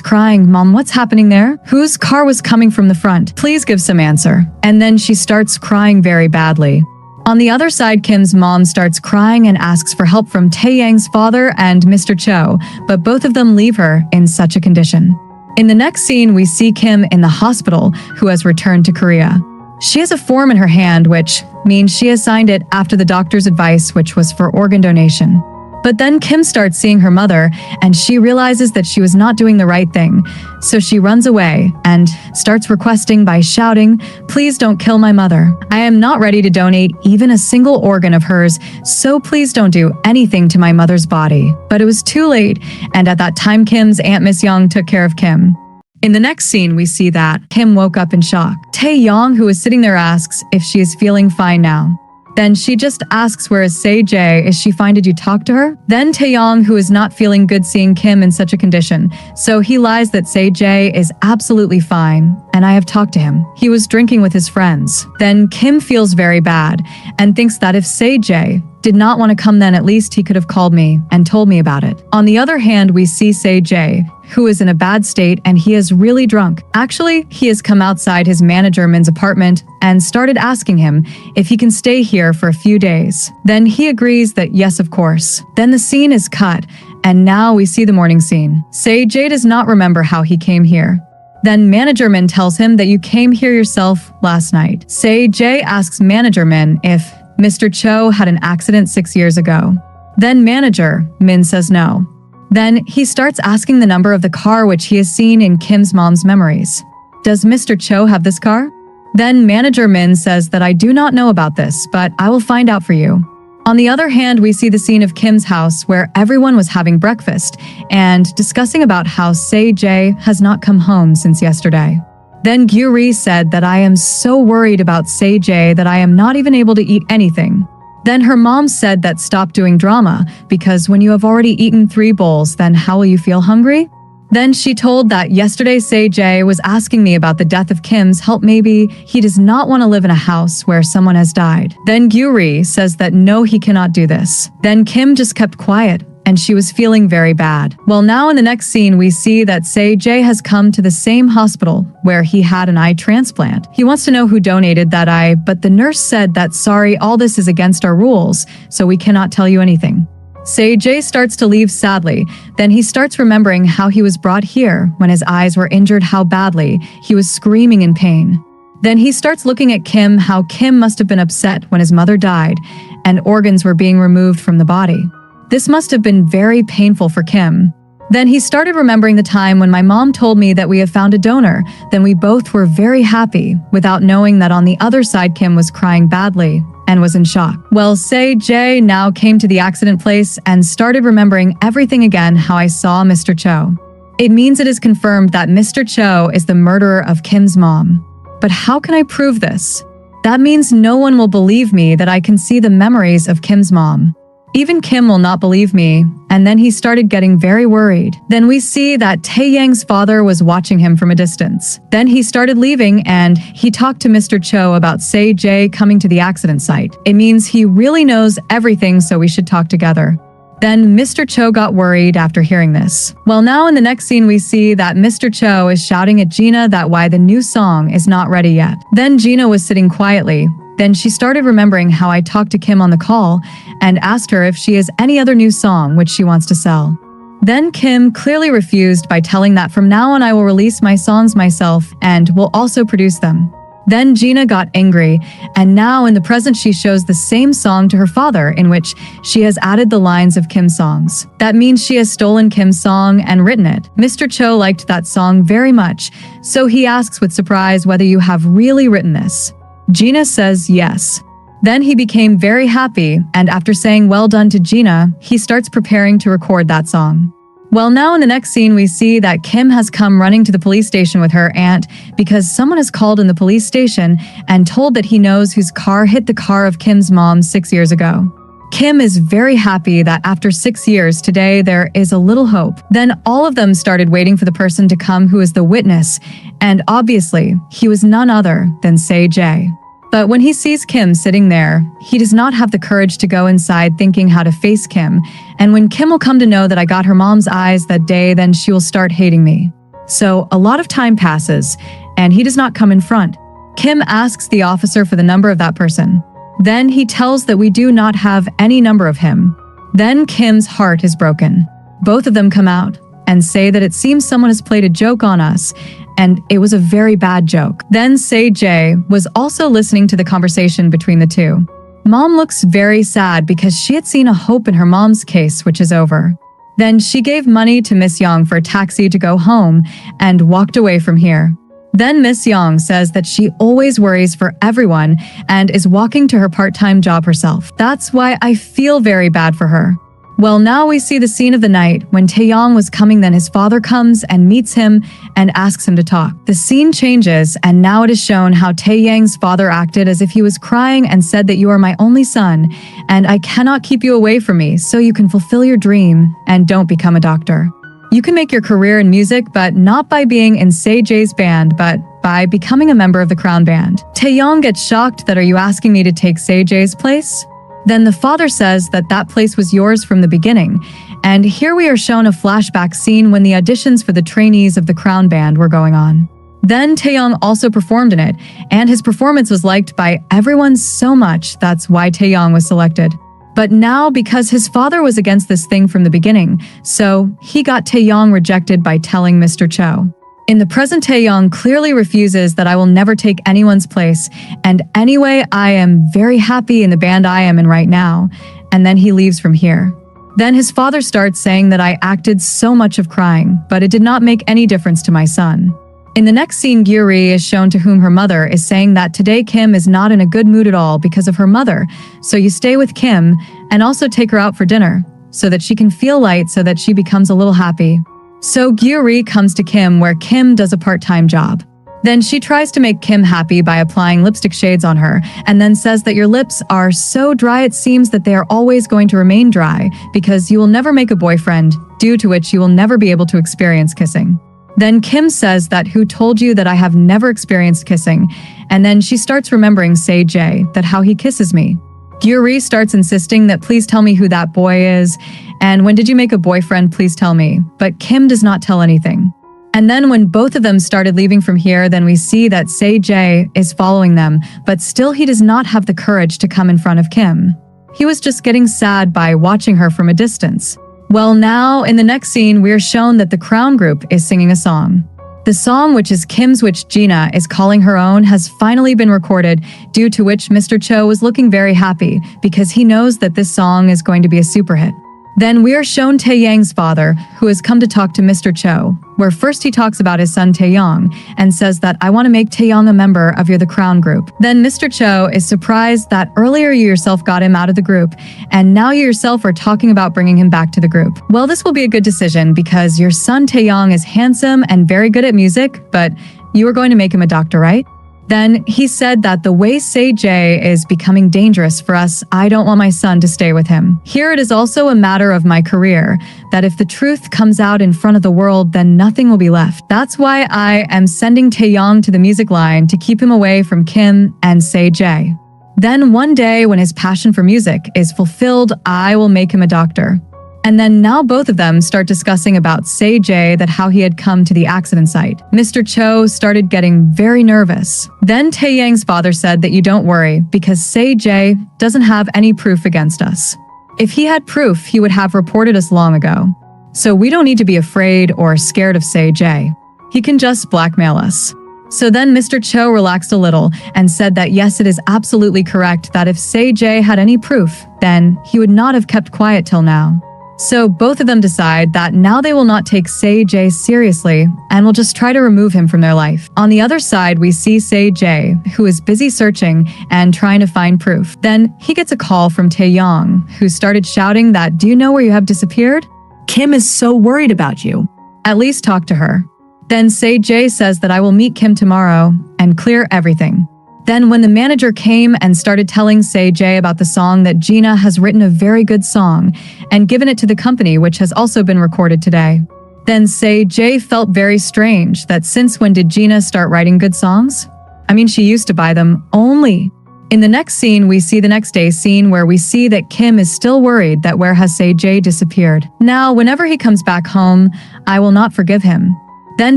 crying, "Mom, what's happening there? Whose car was coming from the front? Please give some answer." And then she starts crying very badly. On the other side, Kim's mom starts crying and asks for help from Taeyang's father and Mr. Cho, but both of them leave her in such a condition. In the next scene, we see Kim in the hospital, who has returned to Korea. She has a form in her hand, which means she has signed it after the doctor's advice, which was for organ donation. But then Kim starts seeing her mother, and she realizes that she was not doing the right thing. So she runs away and starts requesting by shouting, "Please don't kill my mother. I am not ready to donate even a single organ of hers, so please don't do anything to my mother's body." But it was too late, and at that time Kim's Aunt Miss Young took care of Kim. In the next scene, we see that Kim woke up in shock. Taeyong, who is sitting there, asks if she is feeling fine now. Then she just asks, "Where is Se-jae? Is she fine? Did you talk to her?" Then Taeyong, who is not feeling good seeing Kim in such a condition, so he lies that Se-jae is absolutely fine, and I have talked to him. He was drinking with his friends. Then Kim feels very bad and thinks that if Se-jae did not want to come, then at least he could have called me and told me about it. On the other hand, we see Se-jae, who is in a bad state, and he is really drunk. Actually, he has come outside his manager Min's apartment and started asking him if he can stay here for a few days. Then he agrees that yes, of course. Then the scene is cut, and now we see the morning scene. Se-jae does not remember how he came here. Then Manager Min tells him that you came here yourself last night. Se-jae asks Manager Min if Mr. Cho had an accident 6 years ago. Then Manager Min says no. Then he starts asking the number of the car which he has seen in Kim's mom's memories. Does Mr. Cho have this car? Then Manager Min says that I do not know about this, but I will find out for you. On the other hand, we see the scene of Kim's house where everyone was having breakfast and discussing about how Se-jae has not come home since yesterday. Then Gyuri said that I am so worried about Se-jae that I am not even able to eat anything. Then her mom said that stop doing drama, because when you have already eaten 3 bowls, then how will you feel hungry? Then she told that yesterday Jae was asking me about the death of Kim's help. Maybe he does not want to live in a house where someone has died. Then Gyuri says that no, he cannot do this. Then Kim just kept quiet, and she was feeling very bad. Well, now in the next scene, we see that Jae has come to the same hospital where he had an eye transplant. He wants to know who donated that eye, but the nurse said that sorry, all this is against our rules, so we cannot tell you anything. Jae starts to leave sadly. Then he starts remembering how he was brought here when his eyes were injured, how badly he was screaming in pain. Then he starts looking at Kim, how Kim must have been upset when his mother died and organs were being removed from the body. This must have been very painful for Kim. Then he started remembering the time when my mom told me that we have found a donor. Then we both were very happy, without knowing that on the other side Kim was crying badly and was in shock. Well, Jae now came to the accident place and started remembering everything again, how I saw Mr. Cho. It means it is confirmed that Mr. Cho is the murderer of Kim's mom. But how can I prove this? That means no one will believe me that I can see the memories of Kim's mom. Even Kim will not believe me, and then he started getting very worried. Then we see that Taeyang's father was watching him from a distance. Then he started leaving and he talked to Mr. Cho about Jae coming to the accident site. It means he really knows everything, so we should talk together. Then Mr. Cho got worried after hearing this. Well, now in the next scene we see that Mr. Cho is shouting at Gina that why the new song is not ready yet. Then Gina was sitting quietly. Then she started remembering how I talked to Kim on the call and asked her if she has any other new song which she wants to sell. Then Kim clearly refused by telling that from now on I will release my songs myself and will also produce them. Then Gina got angry, and now in the present she shows the same song to her father in which she has added the lines of Kim's songs. That means she has stolen Kim's song and written it. Mr. Cho liked that song very much, so he asks with surprise whether you have really written this. Gina says yes. Then he became very happy, and after saying well done to Gina, he starts preparing to record that song. Well, now in the next scene we see that Kim has come running to the police station with her aunt because someone has called in the police station and told that he knows whose car hit the car of Kim's mom 6 years ago. Kim is very happy that after 6 years today there is a little hope. Then all of them started waiting for the person to come who is the witness, and obviously he was none other than Jae. But when he sees Kim sitting there, he does not have the courage to go inside thinking how to face Kim, and when Kim will come to know that I got her mom's eyes that day, then she will start hating me. So a lot of time passes, and he does not come in front. Kim asks the officer for the number of that person. Then he tells that we do not have any number of him. Then Kim's heart is broken. Both of them come out and say that it seems someone has played a joke on us, and it was a very bad joke. Then Jae was also listening to the conversation between the two. Mom looks very sad because she had seen a hope in her mom's case, which is over. Then she gave money to Miss Young for a taxi to go home and walked away from here. Then Miss Young says that she always worries for everyone and is walking to her part-time job herself. That's why I feel very bad for her. Well, now we see the scene of the night when Taeyong was coming, then his father comes and meets him and asks him to talk. The scene changes, and now it is shown how Taeyang's father acted as if he was crying and said that you are my only son, and I cannot keep you away from me so you can fulfill your dream and don't become a doctor. You can make your career in music, but not by being in Jae's band, but by becoming a member of the Crown Band. Taeyong gets shocked that are you asking me to take Jae's place? Then the father says that that place was yours from the beginning, and here we are shown a flashback scene when the auditions for the trainees of the Crown Band were going on. Then Taeyong also performed in it, and his performance was liked by everyone so much that's why Taeyong was selected. But now, because his father was against this thing from the beginning, so he got Taeyong rejected by telling Mr. Cho. In the present, Taeyong clearly refuses that I will never take anyone's place, and anyway, I am very happy in the band I am in right now, and then he leaves from here. Then his father starts saying that I acted so much of crying, but it did not make any difference to my son. In the next scene, Gyuri is shown to whom her mother is saying that today Kim is not in a good mood at all because of her mother, so you stay with Kim and also take her out for dinner, so that she can feel light so that she becomes a little happy. So Gyuri comes to Kim where Kim does a part-time job. Then she tries to make Kim happy by applying lipstick shades on her and then says that your lips are so dry it seems that they are always going to remain dry because you will never make a boyfriend due to which you will never be able to experience kissing. Then Kim says that who told you that I have never experienced kissing, and then she starts remembering Jae that how he kisses me. Gyuri starts insisting that please tell me who that boy is, and when did you make a boyfriend, please tell me, but Kim does not tell anything. And then when both of them started leaving from here, then we see that Jae is following them, but still he does not have the courage to come in front of Kim. He was just getting sad by watching her from a distance. Well, now in the next scene, we are shown that the Crown group is singing a song. The song, which is Kim's, which Gina is calling her own, has finally been recorded, due to which Mr. Cho was looking very happy because he knows that this song is going to be a super hit. Then we are shown Taeyang's father, who has come to talk to Mr. Cho, where first he talks about his son Taeyang and says that I want to make Taeyang a member of the Crown group. Then Mr. Cho is surprised that earlier you yourself got him out of the group, and now you yourself are talking about bringing him back to the group. Well, this will be a good decision because your son Taeyang is handsome and very good at music, but you are going to make him a doctor, right? Then he said that the way Jae is becoming dangerous for us, I don't want my son to stay with him. Here it is also a matter of my career, that if the truth comes out in front of the world, then nothing will be left. That's why I am sending Taeyang to the music line to keep him away from Kim and Jae. Then one day when his passion for music is fulfilled, I will make him a doctor. And then now both of them start discussing about Jae, that how he had come to the accident site. Mr. Cho started getting very nervous. Then Taeyang's father said that you don't worry because Jae doesn't have any proof against us. If he had proof, he would have reported us long ago. So we don't need to be afraid or scared of Jae. He can just blackmail us. So then Mr. Cho relaxed a little and said that yes, it is absolutely correct that if Jae had any proof, then he would not have kept quiet till now. So both of them decide that now they will not take Jae seriously and will just try to remove him from their life. On the other side, we see Jae, who is busy searching and trying to find proof. Then he gets a call from Taeyang, who started shouting that, do you know where you have disappeared? Kim is so worried about you. At least talk to her. Then Jae says that I will meet Kim tomorrow and clear everything. Then when the manager came and started telling Jae about the song, that Gina has written a very good song and given it to the company, which has also been recorded today. Then Jae felt very strange that since when did Gina start writing good songs? I mean, she used to buy them only. In the next scene, we see the next day scene where we see that Kim is still worried that where has Jae disappeared. Now, whenever he comes back home, I will not forgive him. Then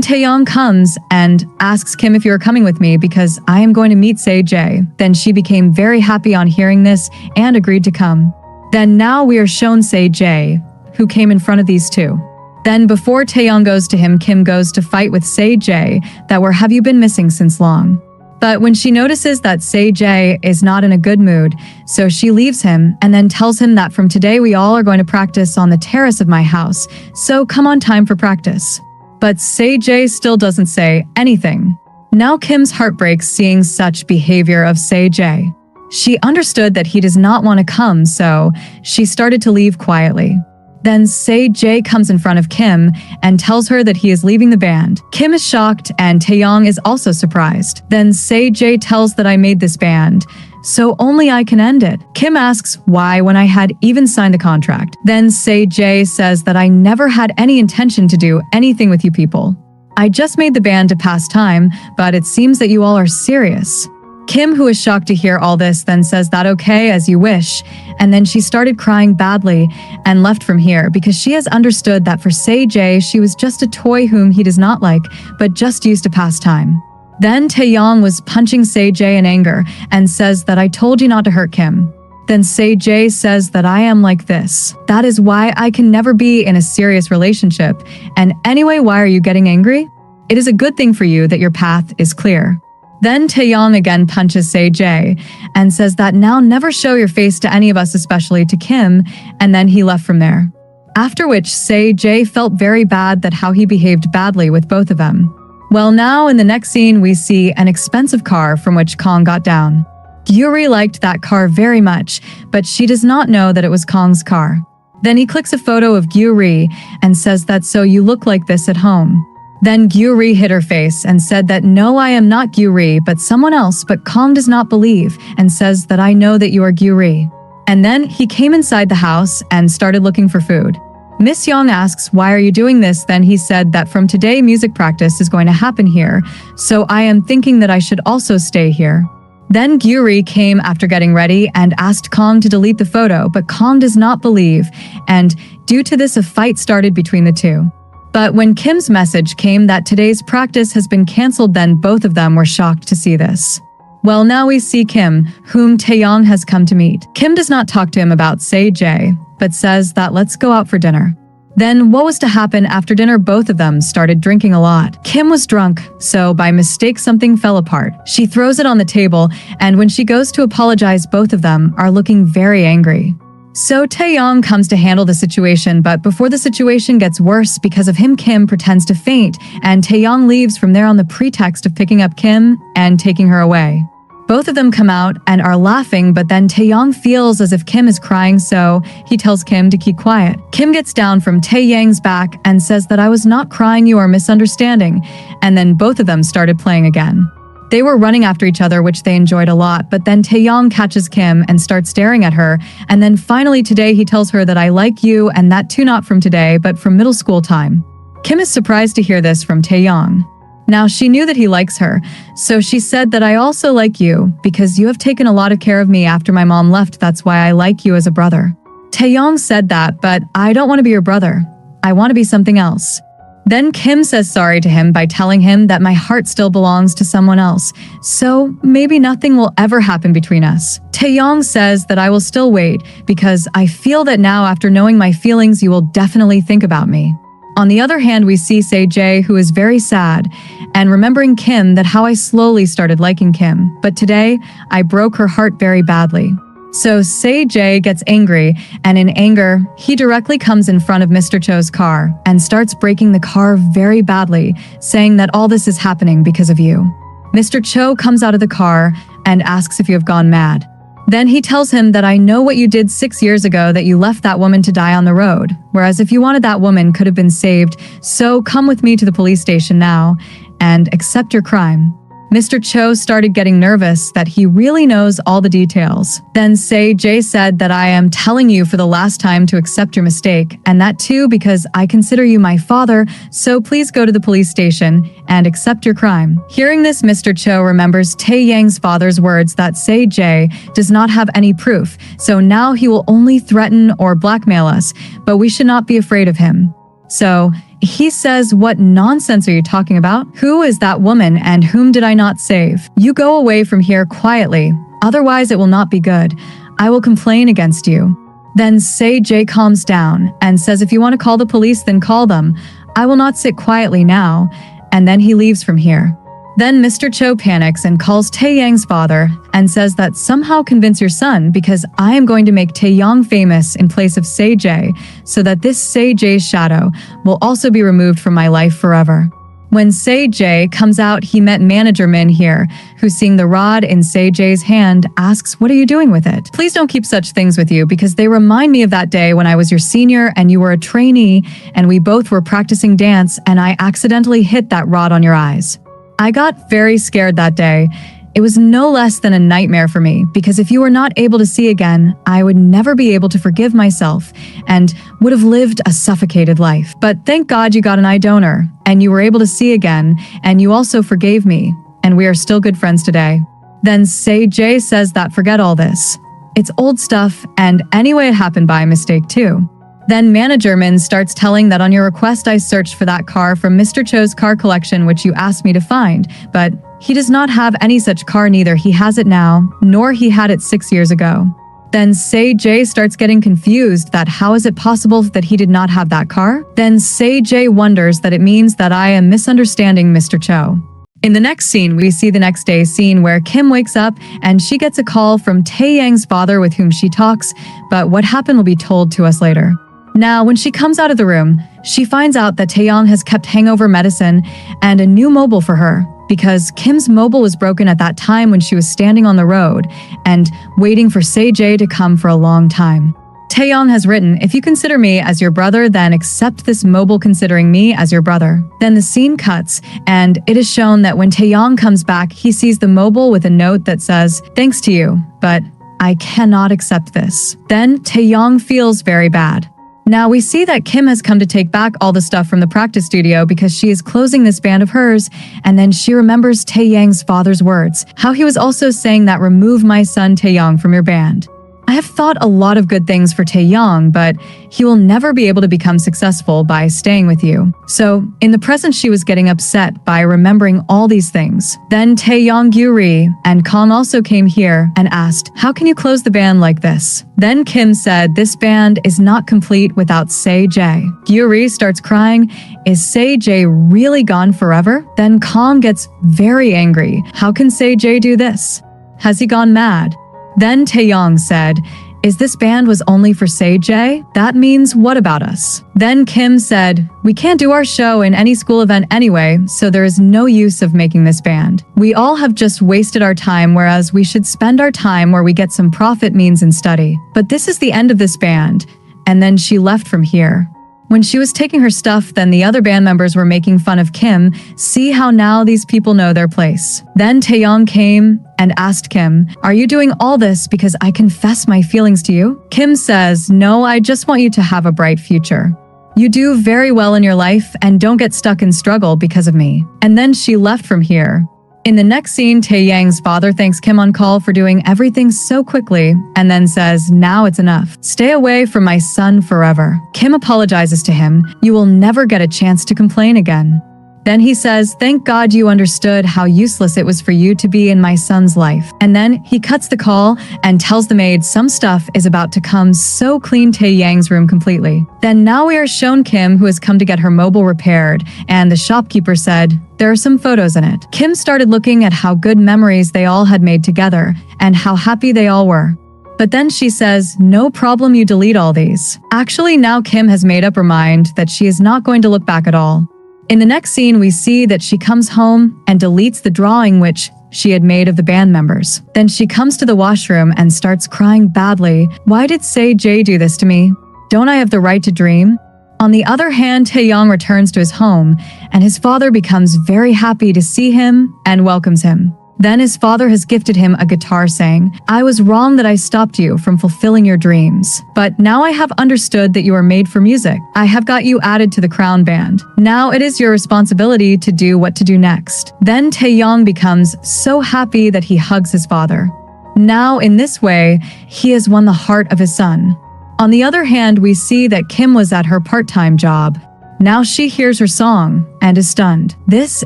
Taeyang comes and asks Kim if you are coming with me because I am going to meet Jae. Then she became very happy on hearing this and agreed to come. Then now we are shown Jae, who came in front of these two. Then before Taeyang goes to him, Kim goes to fight with Jae that where have you been missing since long? But when she notices that Jae is not in a good mood, so she leaves him and then tells him that from today we all are going to practice on the terrace of my house, so come on time for practice. But Jae still doesn't say anything. Now Kim's heart breaks seeing such behavior of Jae. She understood that he does not want to come, so she started to leave quietly. Then Jae comes in front of Kim and tells her that he is leaving the band. Kim is shocked and Taeyang is also surprised. Then Jae tells that I made this band, so only I can end it. Kim asks why when I had even signed the contract. Then Jae says that I never had any intention to do anything with you people. I just made the band to pass time, but it seems that you all are serious. Kim, who is shocked to hear all this, then says that okay, as you wish, and then she started crying badly and left from here because she has understood that for Jae, she was just a toy whom he does not like, but just used to pass time. Then Taeyang was punching Jae in anger and says that I told you not to hurt Kim. Then Jae says that I am like this. That is why I can never be in a serious relationship. And anyway, why are you getting angry? It is a good thing for you that your path is clear. Then Taeyang again punches Jae and says that now never show your face to any of us, especially to Kim, and then he left from there. After which Jae felt very bad that how he behaved badly with both of them. Well, now in the next scene, we see an expensive car from which Kong got down. Gyuri liked that car very much, but she does not know that it was Kong's car. Then he clicks a photo of Gyuri and says that so you look like this at home. Then Gyuri hid her face and said that no, I am not Gyuri, but someone else, but Kong does not believe and says that I know that you are Gyuri. And then he came inside the house and started looking for food. Miss Young asks, "Why are you doing this?" Then he said that from today music practice is going to happen here, so I am thinking that I should also stay here. Then Gyuri came after getting ready and asked Kong to delete the photo, but Kong does not believe, and due to this a fight started between the two. But when Kim's message came that today's practice has been cancelled, then both of them were shocked to see this. Well, now we see Kim, whom Taeyong has come to meet. Kim does not talk to him about Jae, but says that let's go out for dinner. Then what was to happen after dinner? Both of them started drinking a lot. Kim was drunk, so by mistake something fell apart. She throws it on the table, and when she goes to apologize, both of them are looking very angry. So Taeyong comes to handle the situation, but before the situation gets worse because of him, Kim pretends to faint, and Taeyong leaves from there on the pretext of picking up Kim and taking her away. Both of them come out and are laughing, but then Taeyong feels as if Kim is crying, so he tells Kim to keep quiet. Kim gets down from Taeyang's back and says that I was not crying, you are misunderstanding, and then both of them started playing again. They were running after each other, which they enjoyed a lot, but then Taeyong catches Kim and starts staring at her, and then finally today he tells her that I like you, and that too not from today, but from middle school time. Kim is surprised to hear this from Taeyong. Now she knew that he likes her, so she said that I also like you, because you have taken a lot of care of me after my mom left, that's why I like you as a brother. Taeyong said that, but I don't want to be your brother. I want to be something else. Then Kim says sorry to him by telling him that my heart still belongs to someone else, so maybe nothing will ever happen between us. Taeyong says that I will still wait, because I feel that now after knowing my feelings you will definitely think about me. On the other hand, we see Jae, who is very sad, and remembering Kim, that how I slowly started liking Kim, but today I broke her heart very badly. So Jae gets angry, and in anger, he directly comes in front of Mr. Cho's car and starts breaking the car very badly, saying that all this is happening because of you. Mr. Cho comes out of the car and asks if you have gone mad. Then he tells him that I know what you did 6 years ago, that you left that woman to die on the road, whereas if you wanted that woman could have been saved, so come with me to the police station now and accept your crime. Mr. Cho started getting nervous that he really knows all the details. Then Jae said that I am telling you for the last time to accept your mistake, and that too because I consider you my father, so please go to the police station and accept your crime. Hearing this, Mr. Cho remembers Taeyang's father's words that Jae does not have any proof, so now he will only threaten or blackmail us, but we should not be afraid of him. So he says, what nonsense are you talking about? Who is that woman and whom did I not save? You go away from here quietly, otherwise it will not be good. I will complain against you. Then Jae calms down and says if you want to call the police then call them. I will not sit quietly now, and then he leaves from here. Then Mr. Cho panics and calls Taeyang's father and says that somehow convince your son because I am going to make Taeyong famous in place of Jae, so that this Jae's shadow will also be removed from my life forever. When Jae comes out, he met manager Min here, who seeing the rod in Jae's hand asks, what are you doing with it? Please don't keep such things with you because they remind me of that day when I was your senior and you were a trainee and we both were practicing dance and I accidentally hit that rod on your eyes. I got very scared that day. It was no less than a nightmare for me because if you were not able to see again, I would never be able to forgive myself and would have lived a suffocated life. But thank God you got an eye donor and you were able to see again and you also forgave me and we are still good friends today. Then Jae says that forget all this. It's old stuff and anyway it happened by mistake too. Then manager Min starts telling that on your request I searched for that car from Mr. Cho's car collection which you asked me to find, but he does not have any such car, neither he has it now, nor he had it 6 years ago. Then Jae starts getting confused that how is it possible that he did not have that car? Then Jae wonders that it means that I am misunderstanding Mr. Cho. In the next scene, we see the next day scene where Kim wakes up and she gets a call from Taeyang's father with whom she talks, but what happened will be told to us later. Now, when she comes out of the room, she finds out that Taeyong has kept hangover medicine and a new mobile for her because Kim's mobile was broken at that time when she was standing on the road and waiting for Jae to come for a long time. Taeyong has written, if you consider me as your brother, then accept this mobile considering me as your brother. Then the scene cuts, and it is shown that when Taeyong comes back, he sees the mobile with a note that says, thanks to you, but I cannot accept this. Then Taeyong feels very bad. Now we see that Kim has come to take back all the stuff from the practice studio because she is closing this band of hers, and then she remembers Taeyang's father's words, how he was also saying that remove my son Taeyang from your band. I have thought a lot of good things for Taeyang, but he will never be able to become successful by staying with you. So, in the present she was getting upset by remembering all these things. Then Taeyang, Gyuri, and Kong also came here and asked, how can you close the band like this? Then Kim said this band is not complete without Say-J. Gyuri starts crying. Is Say-J really gone forever? Then Kong gets very angry. How can Say-J do this? Has he gone mad? Then Taeyang said, is this band was only for Say-J? That means what about us? Then Kim said, we can't do our show in any school event anyway, so there is no use of making this band. We all have just wasted our time, whereas we should spend our time where we get some profit means in study. But this is the end of this band. And then she left from here. When she was taking her stuff, then the other band members were making fun of Kim. See how now these people know their place. Then Taeyang came and asked Kim, are you doing all this because I confess my feelings to you? Kim says, no, I just want you to have a bright future. You do very well in your life and don't get stuck in struggle because of me. And then she left from here. In the next scene, Taeyang's father thanks Kim on call for doing everything so quickly and then says, now it's enough. Stay away from my son forever. Kim apologizes to him. You will never get a chance to complain again. Then he says, thank God you understood how useless it was for you to be in my son's life. And then he cuts the call and tells the maid some stuff is about to come, so clean Taeyang's room completely. Then now we are shown Kim, who has come to get her mobile repaired, and the shopkeeper said, there are some photos in it. Kim started looking at how good memories they all had made together and how happy they all were. But then she says, no problem, you delete all these. Actually, now Kim has made up her mind that she is not going to look back at all. In the next scene, we see that she comes home and deletes the drawing which she had made of the band members. Then she comes to the washroom and starts crying badly. Why did Say-J do this to me? Don't I have the right to dream? On the other hand, Taeyang returns to his home, and his father becomes very happy to see him and welcomes him. Then his father has gifted him a guitar, saying, I was wrong that I stopped you from fulfilling your dreams. But now I have understood that you are made for music. I have got you added to the Crown Band. Now it is your responsibility to do what to do next. Then Taeyang becomes so happy that he hugs his father. Now, in this way, he has won the heart of his son. On the other hand, we see that Kim was at her part-time job. Now she hears her song and is stunned. This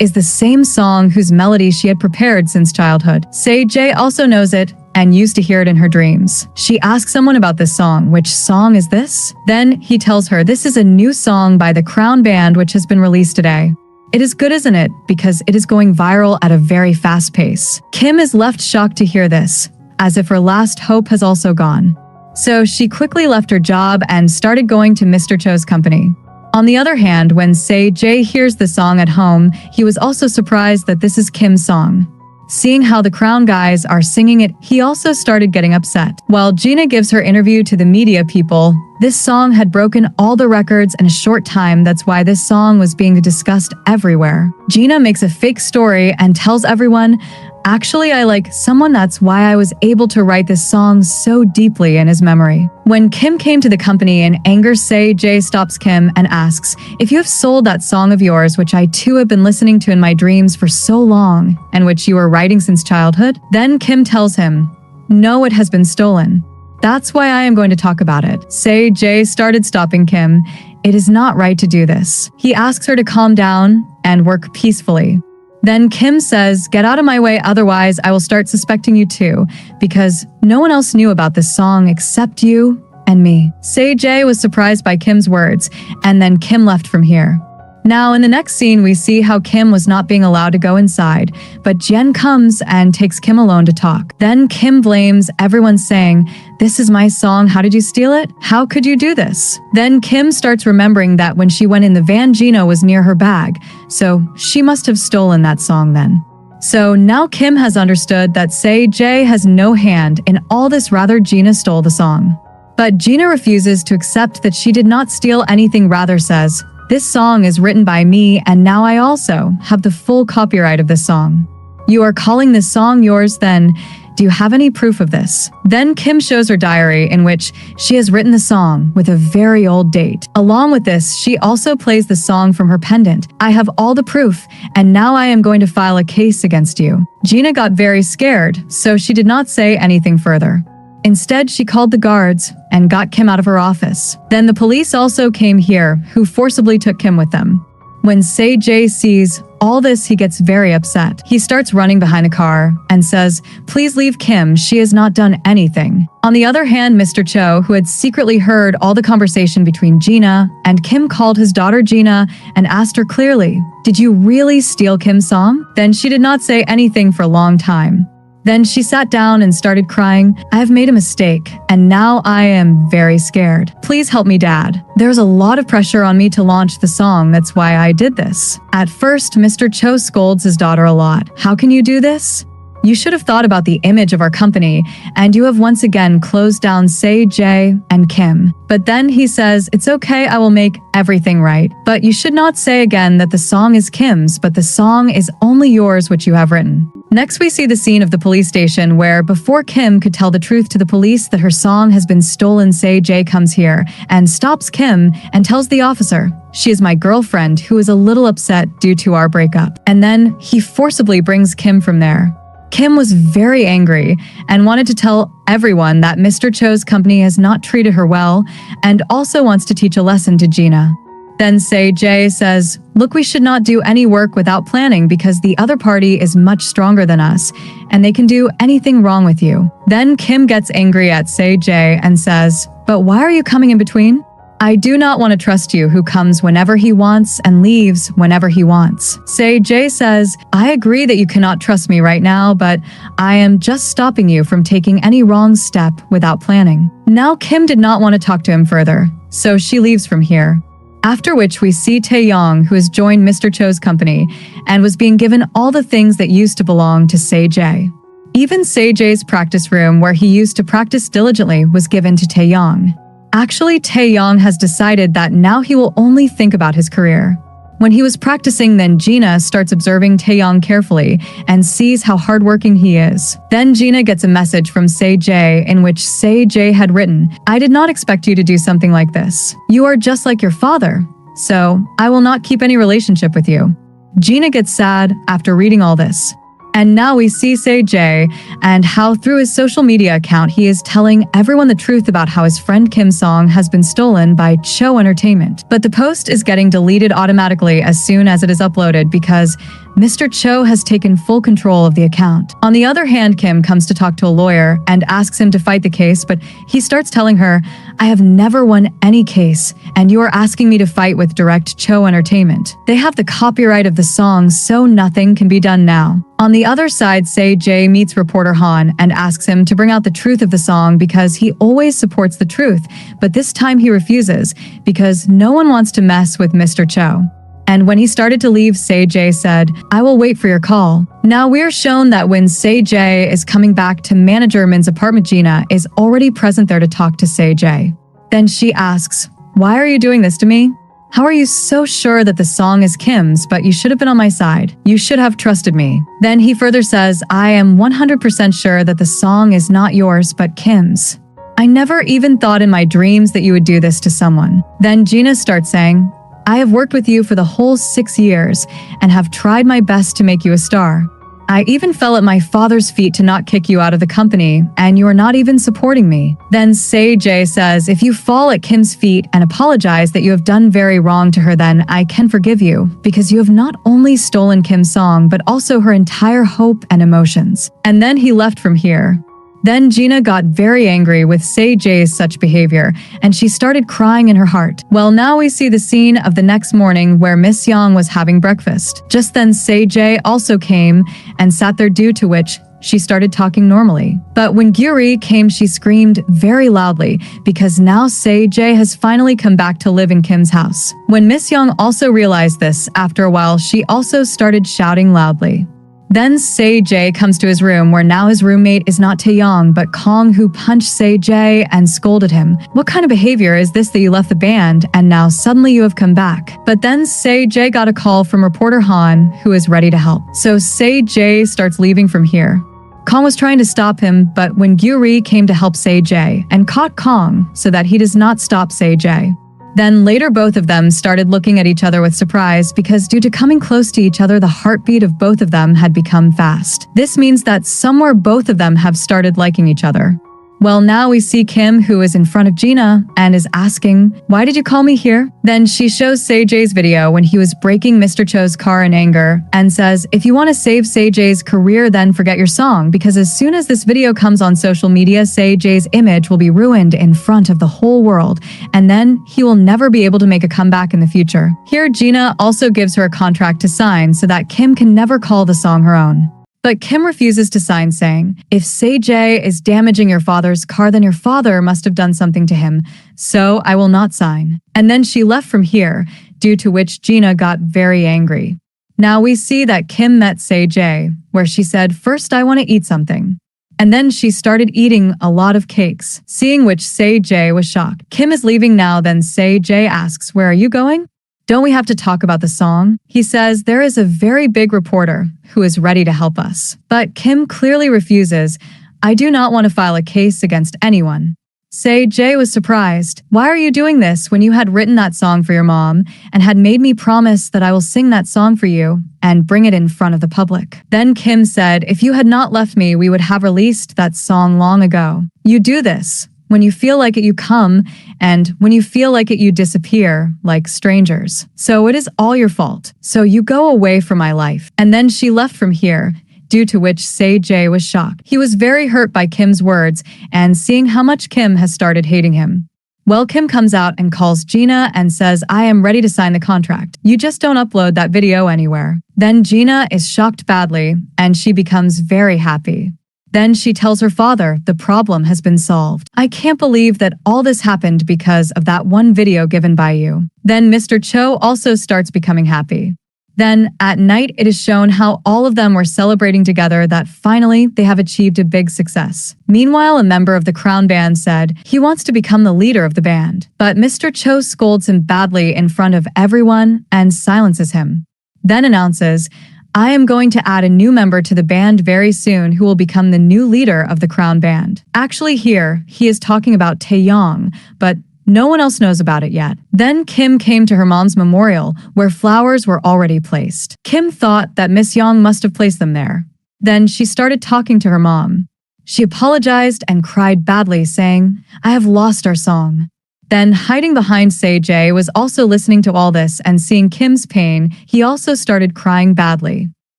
is the same song whose melody she had prepared since childhood. Say-J also knows it and used to hear it in her dreams. She asks someone about this song. Which song is this? Then he tells her this is a new song by the Crown Band which has been released today. It is good, isn't it? Because it is going viral at a very fast pace. Kim is left shocked to hear this, as if her last hope has also gone. So she quickly left her job and started going to Mr. Cho's company. On the other hand, when Say-J hears the song at home, he was also surprised that this is Kim's song. Seeing how the Crown guys are singing it, he also started getting upset. While Gina gives her interview to the media people, this song had broken all the records in a short time. That's why this song was being discussed everywhere. Gina makes a fake story and tells everyone, actually, I like someone. That's why I was able to write this song so deeply in his memory. When Kim came to the company in anger, Say-J stops Kim and asks, if you have sold that song of yours, which I too have been listening to in my dreams for so long, and which you were writing since childhood? Then Kim tells him, no, it has been stolen. That's why I am going to talk about it. Say-J started stopping Kim. It is not right to do this. He asks her to calm down and work peacefully. Then Kim says, get out of my way, otherwise I will start suspecting you too, because no one else knew about this song except you and me. Say-J was surprised by Kim's words, and then Kim left from here. Now, in the next scene, we see how Kim was not being allowed to go inside, but Jen comes and takes Kim alone to talk. Then Kim blames everyone, saying, this is my song, how did you steal it? How could you do this? Then Kim starts remembering that when she went in the van, Gina was near her bag, so she must have stolen that song then. So now Kim has understood that Say-J has no hand in all this, rather Gina stole the song. But Gina refuses to accept that she did not steal anything, rather says, this song is written by me, and now I also have the full copyright of this song. You are calling this song yours, then Do you have any proof of this? Then Kim shows her diary in which she has written the song with a very old date. Along with this, she also plays the song from her pendant. I have all the proof, and now I am going to file a case against you. Gina got very scared, so she did not say anything further. Instead, she called the guards and got Kim out of her office. Then the police also came here, who forcibly took Kim with them. When Se-jae sees all this, he gets very upset. He starts running behind the car and says, "Please leave Kim, she has not done anything." On the other hand, Mr. Cho, who had secretly heard all the conversation between Gina and Kim, called his daughter Gina and asked her clearly, "Did you really steal Kim's song?" Then she did not say anything for a long time. Then she sat down and started crying. "I have made a mistake, and now I am very scared. Please help me, Dad. There's a lot of pressure on me to launch the song, that's why I did this." At first, Mr. Cho scolds his daughter a lot. "How can you do this? You should have thought about the image of our company, and you have once again closed down Se-jae and Kim." But then he says, "It's okay, I will make everything right. But you should not say again that the song is Kim's, but the song is only yours which you have written." Next, we see the scene of the police station where, before Kim could tell the truth to the police that her song has been stolen, Se-jae comes here and stops Kim and tells the officer, "She is my girlfriend who is a little upset due to our breakup." And then he forcibly brings Kim from there. Kim was very angry and wanted to tell everyone that Mr. Cho's company has not treated her well and also wants to teach a lesson to Gina. Then Se-jae says, "Look, we should not do any work without planning because the other party is much stronger than us and they can do anything wrong with you." Then Kim gets angry at Se-jae and says, "But why are you coming in between? I do not want to trust you, who comes whenever he wants and leaves whenever he wants." Se-jae says, "I agree that you cannot trust me right now, but I am just stopping you from taking any wrong step without planning." Now Kim did not want to talk to him further, so she leaves from here. After which we see Taeyong, who has joined Mr. Cho's company and was being given all the things that used to belong to Se-jae. Even Se-jae's practice room where he used to practice diligently was given to Taeyong. Actually, Taeyong has decided that now he will only think about his career. When he was practicing, then Gina starts observing Taeyong carefully and sees how hardworking he is. Then Gina gets a message from Se-jae in which Se-jae had written, "I did not expect you to do something like this. You are just like your father, so I will not keep any relationship with you." Gina gets sad after reading all this. And now we see Se-jae and how through his social media account he is telling everyone the truth about how his friend Kim's song has been stolen by Cho Entertainment. But the post is getting deleted automatically as soon as it is uploaded because Mr. Cho has taken full control of the account. On the other hand, Kim comes to talk to a lawyer and asks him to fight the case, but he starts telling her, "I have never won any case, and you are asking me to fight with Direct Cho Entertainment. They have the copyright of the song, so nothing can be done now." On the other side, Se-jae meets reporter Han and asks him to bring out the truth of the song because he always supports the truth, but this time he refuses because no one wants to mess with Mr. Cho. And when he started to leave, Se-jae said, "I will wait for your call." Now we're shown that when Se-jae is coming back to manager Min's apartment, Gina is already present there to talk to Se-jae. Then she asks, "Why are you doing this to me? How are you so sure that the song is Kim's, but you should have been on my side? You should have trusted me." Then he further says, "I am 100% sure that the song is not yours, but Kim's. I never even thought in my dreams that you would do this to someone." Then Gina starts saying, "I have worked with you for the whole 6 years and have tried my best to make you a star. I even fell at my father's feet to not kick you out of the company, and you are not even supporting me." Then Se-jae says, "If you fall at Kim's feet and apologize that you have done very wrong to her, then I can forgive you, because you have not only stolen Kim's song, but also her entire hope and emotions." And then he left from here. Then Gina got very angry with Se-jae's such behavior, and she started crying in her heart. Well, now we see the scene of the next morning where Miss Young was having breakfast. Just then Se-jae also came and sat there, due to which she started talking normally. But when Gyuri came, she screamed very loudly because now Se-jae has finally come back to live in Kim's house. When Miss Young also realized this, after a while she also started shouting loudly. Then Se-jae comes to his room where now his roommate is not Taeyong but Kong, who punched Se-jae and scolded him. "What kind of behavior is this that you left the band and now suddenly you have come back?" But then Se-jae got a call from reporter Han, who is ready to help. So Se-jae starts leaving from here. Kong was trying to stop him, but when Gyuri came to help Say-Jae and caught Kong so that he does not stop Say-Jae. Then later both of them started looking at each other with surprise because due to coming close to each other, the heartbeat of both of them had become fast. This means that somewhere both of them have started liking each other. Well, now we see Kim, who is in front of Gina and is asking, "Why did you call me here?" Then she shows Say-Jae's video when he was breaking Mr. Cho's car in anger and says, "If you want to save Say-Jae's career, then forget your song, because as soon as this video comes on social media, Say-Jae's image will be ruined in front of the whole world, and then he will never be able to make a comeback in the future." Here, Gina also gives her a contract to sign so that Kim can never call the song her own. But Kim refuses to sign, saying, "If Say-Jae is damaging your father's car, then your father must have done something to him, so I will not sign." And then she left from here, due to which Gina got very angry. Now we see that Kim met Say-Jae, where she said, "First I want to eat something." And then she started eating a lot of cakes, seeing which Say-Jae was shocked. Kim is leaving now, then Say-Jae asks, "Where are you going?" "Don't we have to talk about the song?" He says there is a very big reporter who is ready to help us. But Kim clearly refuses. "I do not want to file a case against anyone." Say-Jae was surprised. "Why are you doing this when you had written that song for your mom and had made me promise that I will sing that song for you and bring it in front of the public?" Then Kim said, "If you had not left me, we would have released that song long ago. You do this. When you feel like it, you come, and when you feel like it, you disappear, like strangers. So it is all your fault. So you go away from my life." And then she left from here, due to which Say-Jae was shocked. He was very hurt by Kim's words and seeing how much Kim has started hating him. Well, Kim comes out and calls Gina and says, "I am ready to sign the contract. You just don't upload that video anywhere." Then Gina is shocked badly, and she becomes very happy. Then she tells her father the problem has been solved. "I can't believe that all this happened because of that one video given by you." Then Mr. Cho also starts becoming happy. Then at night it is shown how all of them were celebrating together that finally they have achieved a big success. Meanwhile, a member of the Crown Band said he wants to become the leader of the band. But Mr. Cho scolds him badly in front of everyone and silences him. Then announces, "I am going to add a new member to the band very soon who will become the new leader of the Crown Band." Actually here, he is talking about Taeyong, but no one else knows about it yet. Then Kim came to her mom's memorial, where flowers were already placed. Kim thought that Miss Young must have placed them there. Then she started talking to her mom. She apologized and cried badly, saying, "I have lost our song." Then, hiding behind Say-Jae was also listening to all this and seeing Kim's pain, he also started crying badly.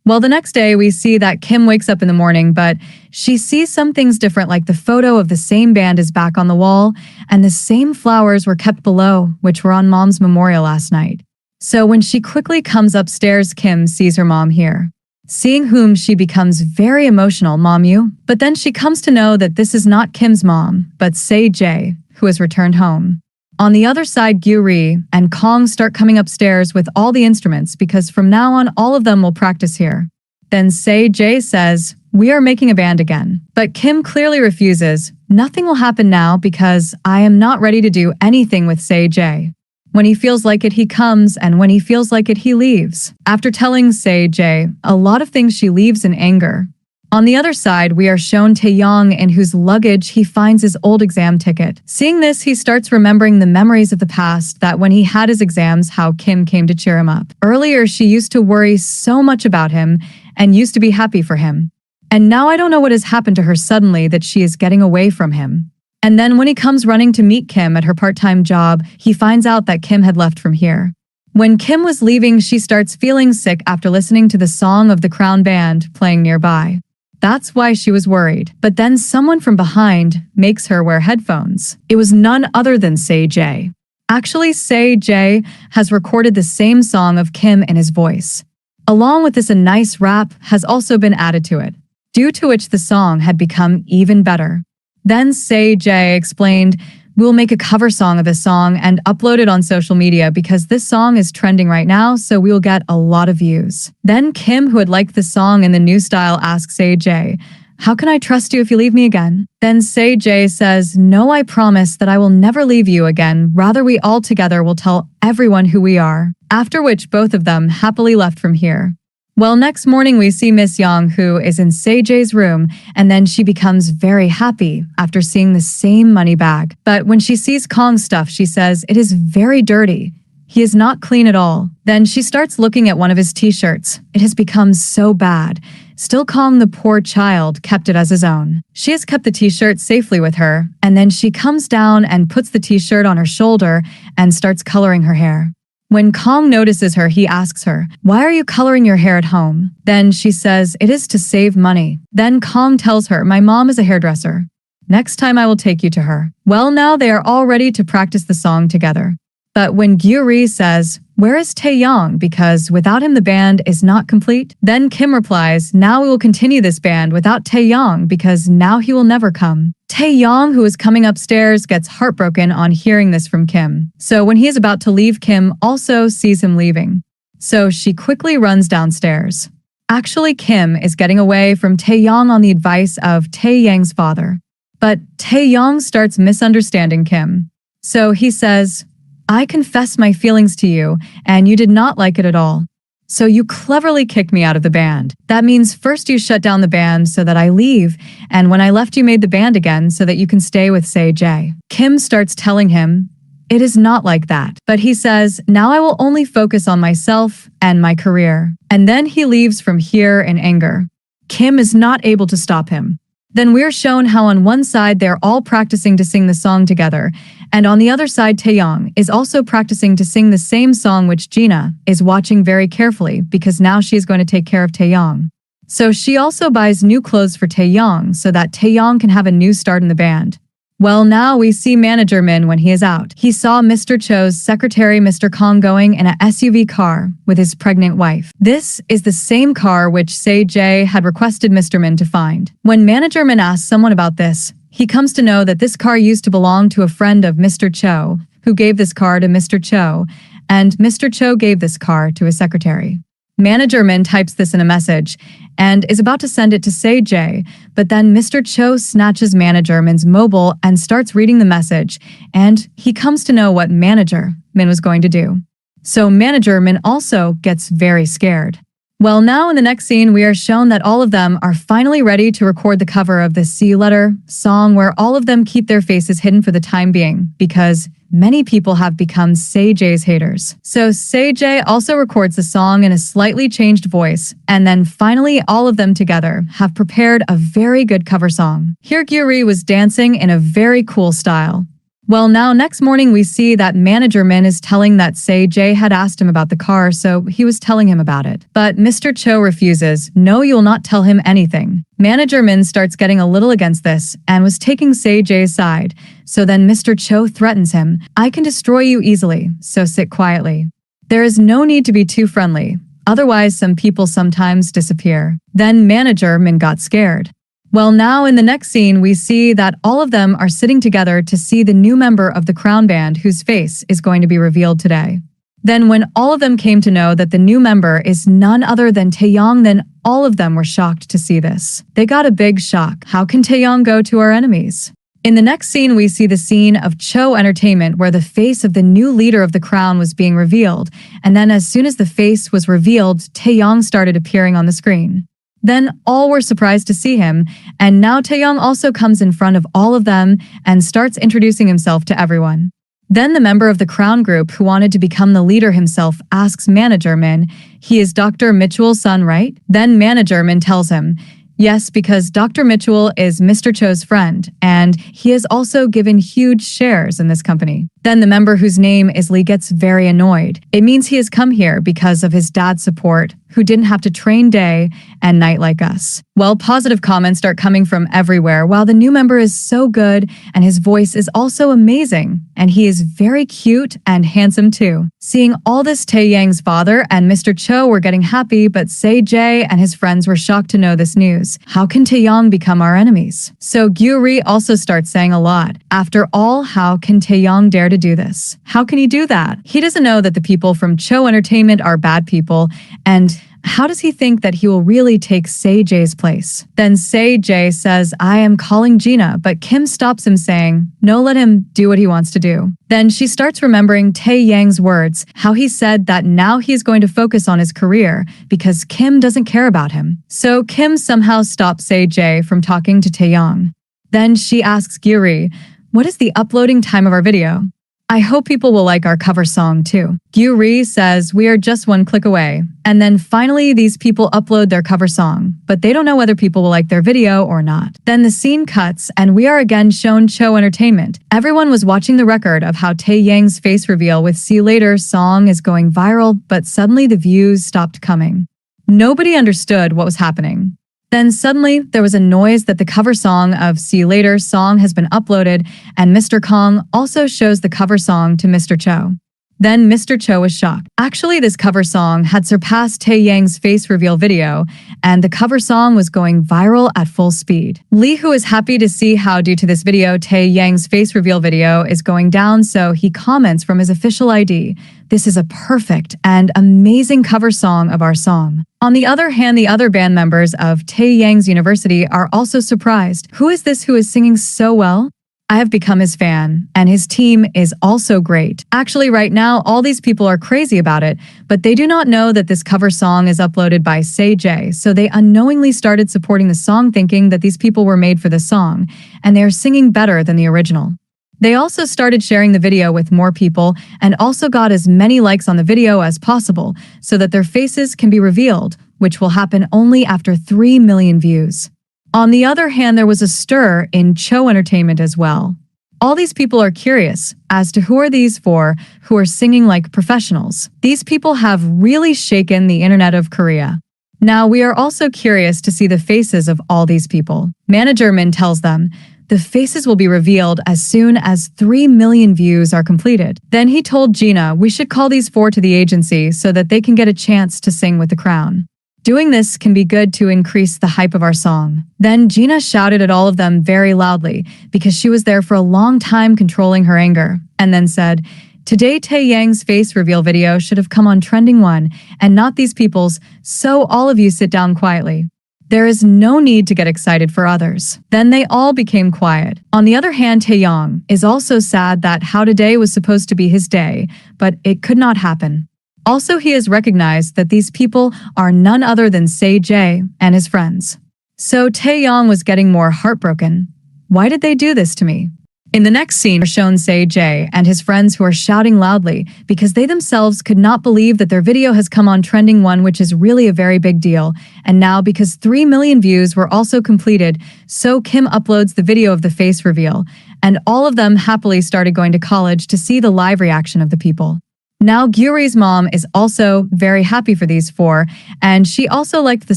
Well, the next day we see that Kim wakes up in the morning, but she sees some things different, like the photo of the same band is back on the wall, and the same flowers were kept below, which were on Mom's memorial last night. So when she quickly comes upstairs, Kim sees her mom here. Seeing whom she becomes very emotional, "Mom, you?" But then she comes to know that this is not Kim's mom, but Say-Jae, who has returned home. On the other side, Gyuri and Kong start coming upstairs with all the instruments because from now on, all of them will practice here. Then Say-Jae says, "We are making a band again." But Kim clearly refuses. "Nothing will happen now because I am not ready to do anything with Say-Jae. When he feels like it, he comes, and when he feels like it, he leaves." After telling Say-Jae a lot of things, she leaves in anger. On the other side, we are shown Taeyong, in whose luggage he finds his old exam ticket. Seeing this, he starts remembering the memories of the past, that when he had his exams, how Kim came to cheer him up. Earlier, she used to worry so much about him and used to be happy for him. And now I don't know what has happened to her suddenly that she is getting away from him. And then when he comes running to meet Kim at her part-time job, he finds out that Kim had left from here. When Kim was leaving, she starts feeling sick after listening to the song of the Crown Band playing nearby. That's why she was worried. But then someone from behind makes her wear headphones. It was none other than Say-Jae. Actually, Say-Jae has recorded the same song of Kim in his voice. Along with this, a nice rap has also been added to it, due to which the song had become even better. Then Say-Jae explained, "We'll make a cover song of this song and upload it on social media because this song is trending right now, so we'll get a lot of views." Then Kim, who had liked the song in the new style, asks Say-Jae, "How can I trust you if you leave me again?" Then Say-Jae says, "No, I promise that I will never leave you again. Rather, we all together will tell everyone who we are." After which both of them happily left from here. Well, next morning we see Miss Young, who is in Jae's room, and then she becomes very happy after seeing the same money bag. But when she sees Kong's stuff, she says it is very dirty. He is not clean at all. Then she starts looking at one of his t-shirts. It has become so bad. Still Kong, the poor child, kept it as his own. She has kept the t-shirt safely with her, and then she comes down and puts the t-shirt on her shoulder and starts coloring her hair. When Kong notices her, he asks her, "Why are you coloring your hair at home?" Then she says, "It is to save money." Then Kong tells her, "My mom is a hairdresser. Next time I will take you to her." Well, now they are all ready to practice the song together. But when Gyuri says, "Where is Taeyong? Because without him the band is not complete." Then Kim replies, "Now we will continue this band without Taeyong because now he will never come." Taeyong, who is coming upstairs, gets heartbroken on hearing this from Kim. So when he is about to leave, Kim also sees him leaving. So she quickly runs downstairs. Actually, Kim is getting away from Taeyong on the advice of Taeyang's father. But Taeyong starts misunderstanding Kim. So he says, "I confess my feelings to you, and you did not like it at all. So you cleverly kicked me out of the band. That means first you shut down the band so that I leave, and when I left you made the band again so that you can stay with Jae." Kim starts telling him, "It is not like that." But he says, "Now I will only focus on myself and my career." And then he leaves from here in anger. Kim is not able to stop him. Then we're shown how on one side they're all practicing to sing the song together, and on the other side Taeyong is also practicing to sing the same song, which Gina is watching very carefully because now she is going to take care of Taeyong. So she also buys new clothes for Taeyong so that Taeyong can have a new start in the band. Well, now we see Manager Min when he is out. He saw Mr. Cho's secretary, Mr. Kong, going in a SUV car with his pregnant wife. This is the same car which Jae had requested Mr. Min to find. When Manager Min asks someone about this, he comes to know that this car used to belong to a friend of Mr. Cho, who gave this car to Mr. Cho, and Mr. Cho gave this car to his secretary. Manager Min types this in a message and is about to send it to Jae, but then Mr. Cho snatches Manager Min's mobile and starts reading the message, and he comes to know what Manager Min was going to do. So Manager Min also gets very scared. Well, now in the next scene, we are shown that all of them are finally ready to record the cover of the See You Later song, where all of them keep their faces hidden for the time being because many people have become Jae's haters. So Jae also records the song in a slightly changed voice, and then finally all of them together have prepared a very good cover song. Here Gyuri was dancing in a very cool style. Well, now next morning we see that Manager Min is telling that Jae had asked him about the car, so he was telling him about it. But Mr. Cho refuses. "No, you will not tell him anything." Manager Min starts getting a little against this and was taking Jae's side. So then Mr. Cho threatens him, "I can destroy you easily, so sit quietly. There is no need to be too friendly. Otherwise, some people sometimes disappear." Then Manager Min got scared. Well, now in the next scene, we see that all of them are sitting together to see the new member of the Crown Band whose face is going to be revealed today. Then when all of them came to know that the new member is none other than Taeyong, then all of them were shocked to see this. They got a big shock. How can Taeyong go to our enemies? In the next scene, we see the scene of Cho Entertainment where the face of the new leader of the Crown was being revealed, and then as soon as the face was revealed, Taeyong started appearing on the screen. Then all were surprised to see him, and now Taeyong also comes in front of all of them and starts introducing himself to everyone. Then the member of the Crown group who wanted to become the leader himself asks Manager Min, "He is Dr. Mitchell's son, right?" Then Manager Min tells him, "Yes, because Dr. Mitchell is Mr. Cho's friend, and he has also given huge shares in this company." Then the member whose name is Lee gets very annoyed. It means he has come here because of his dad's support, who didn't have to train day and night like us. Well, positive comments start coming from everywhere, while the new member is so good and his voice is also amazing, and he is very cute and handsome too. Seeing all this, Taeyang's father and Mr. Cho were getting happy, but Jae and his friends were shocked to know this news. How can Taeyong become our enemies? So Gyuri also starts saying a lot. After all, how can Taeyong dare to do this? How can he do that? He doesn't know that the people from Cho Entertainment are bad people, and How does he think that he will really take Say-Jae's place? Then Say-Jae says, I am calling Gina, but Kim stops him saying, no, let him do what he wants to do. Then she starts remembering Taeyang's words, how he said that now he is going to focus on his career because Kim doesn't care about him. So Kim somehow stops Say-Jae from talking to Taeyang. Then she asks Gyuri, what is the uploading time of our video? I hope people will like our cover song too. Gyuri says we are just one click away. And then finally these people upload their cover song, but they don't know whether people will like their video or not. Then the scene cuts and we are again shown Cho Entertainment. Everyone was watching the record of how Taeyang's face reveal with See You Later song is going viral, but suddenly the views stopped coming. Nobody understood what was happening. Then suddenly, there was a noise that the cover song of See You Later song has been uploaded, and Mr. Kong also shows the cover song to Mr. Cho. Then Mr. Cho was shocked. Actually, this cover song had surpassed Taeyang's face reveal video, and the cover song was going viral at full speed. Lee Hu is happy to see how, due to this video, Taeyang's face reveal video is going down, so he comments from his official ID, "This is a perfect and amazing cover song of our song." On the other hand, the other band members of Taeyang's university are also surprised. Who is this who is singing so well? I have become his fan, and his team is also great. Actually, right now, all these people are crazy about it, but they do not know that this cover song is uploaded by Say-Jae, so they unknowingly started supporting the song thinking that these people were made for the song, and they are singing better than the original. They also started sharing the video with more people and also got as many likes on the video as possible so that their faces can be revealed, which will happen only after 3 million views. On the other hand, there was a stir in Cho Entertainment as well. All these people are curious as to who are these four who are singing like professionals. These people have really shaken the internet of Korea. Now, we are also curious to see the faces of all these people. Manager Min tells them, the faces will be revealed as soon as 3 million views are completed. Then he told Gina we should call these four to the agency so that they can get a chance to sing with the crown. Doing this can be good to increase the hype of our song. Then Gina shouted at all of them very loudly because she was there for a long time controlling her anger, and then said, today Taeyang's face reveal video should have come on trending 1 and not these people's, so all of you sit down quietly. There is no need to get excited for others. Then they all became quiet. On the other hand, Taeyang is also sad that how today was supposed to be his day, but it could not happen. Also, he has recognized that these people are none other than Say-Jae and his friends. So Taeyang was getting more heartbroken. Why did they do this to me? In the next scene, we're shown Say-Jae and his friends who are shouting loudly because they themselves could not believe that their video has come on trending 1, which is really a very big deal. And now, because 3 million views were also completed, so Kim uploads the video of the face reveal, and all of them happily started going to college to see the live reaction of the people. Now, Gyuri's mom is also very happy for these four, and she also liked the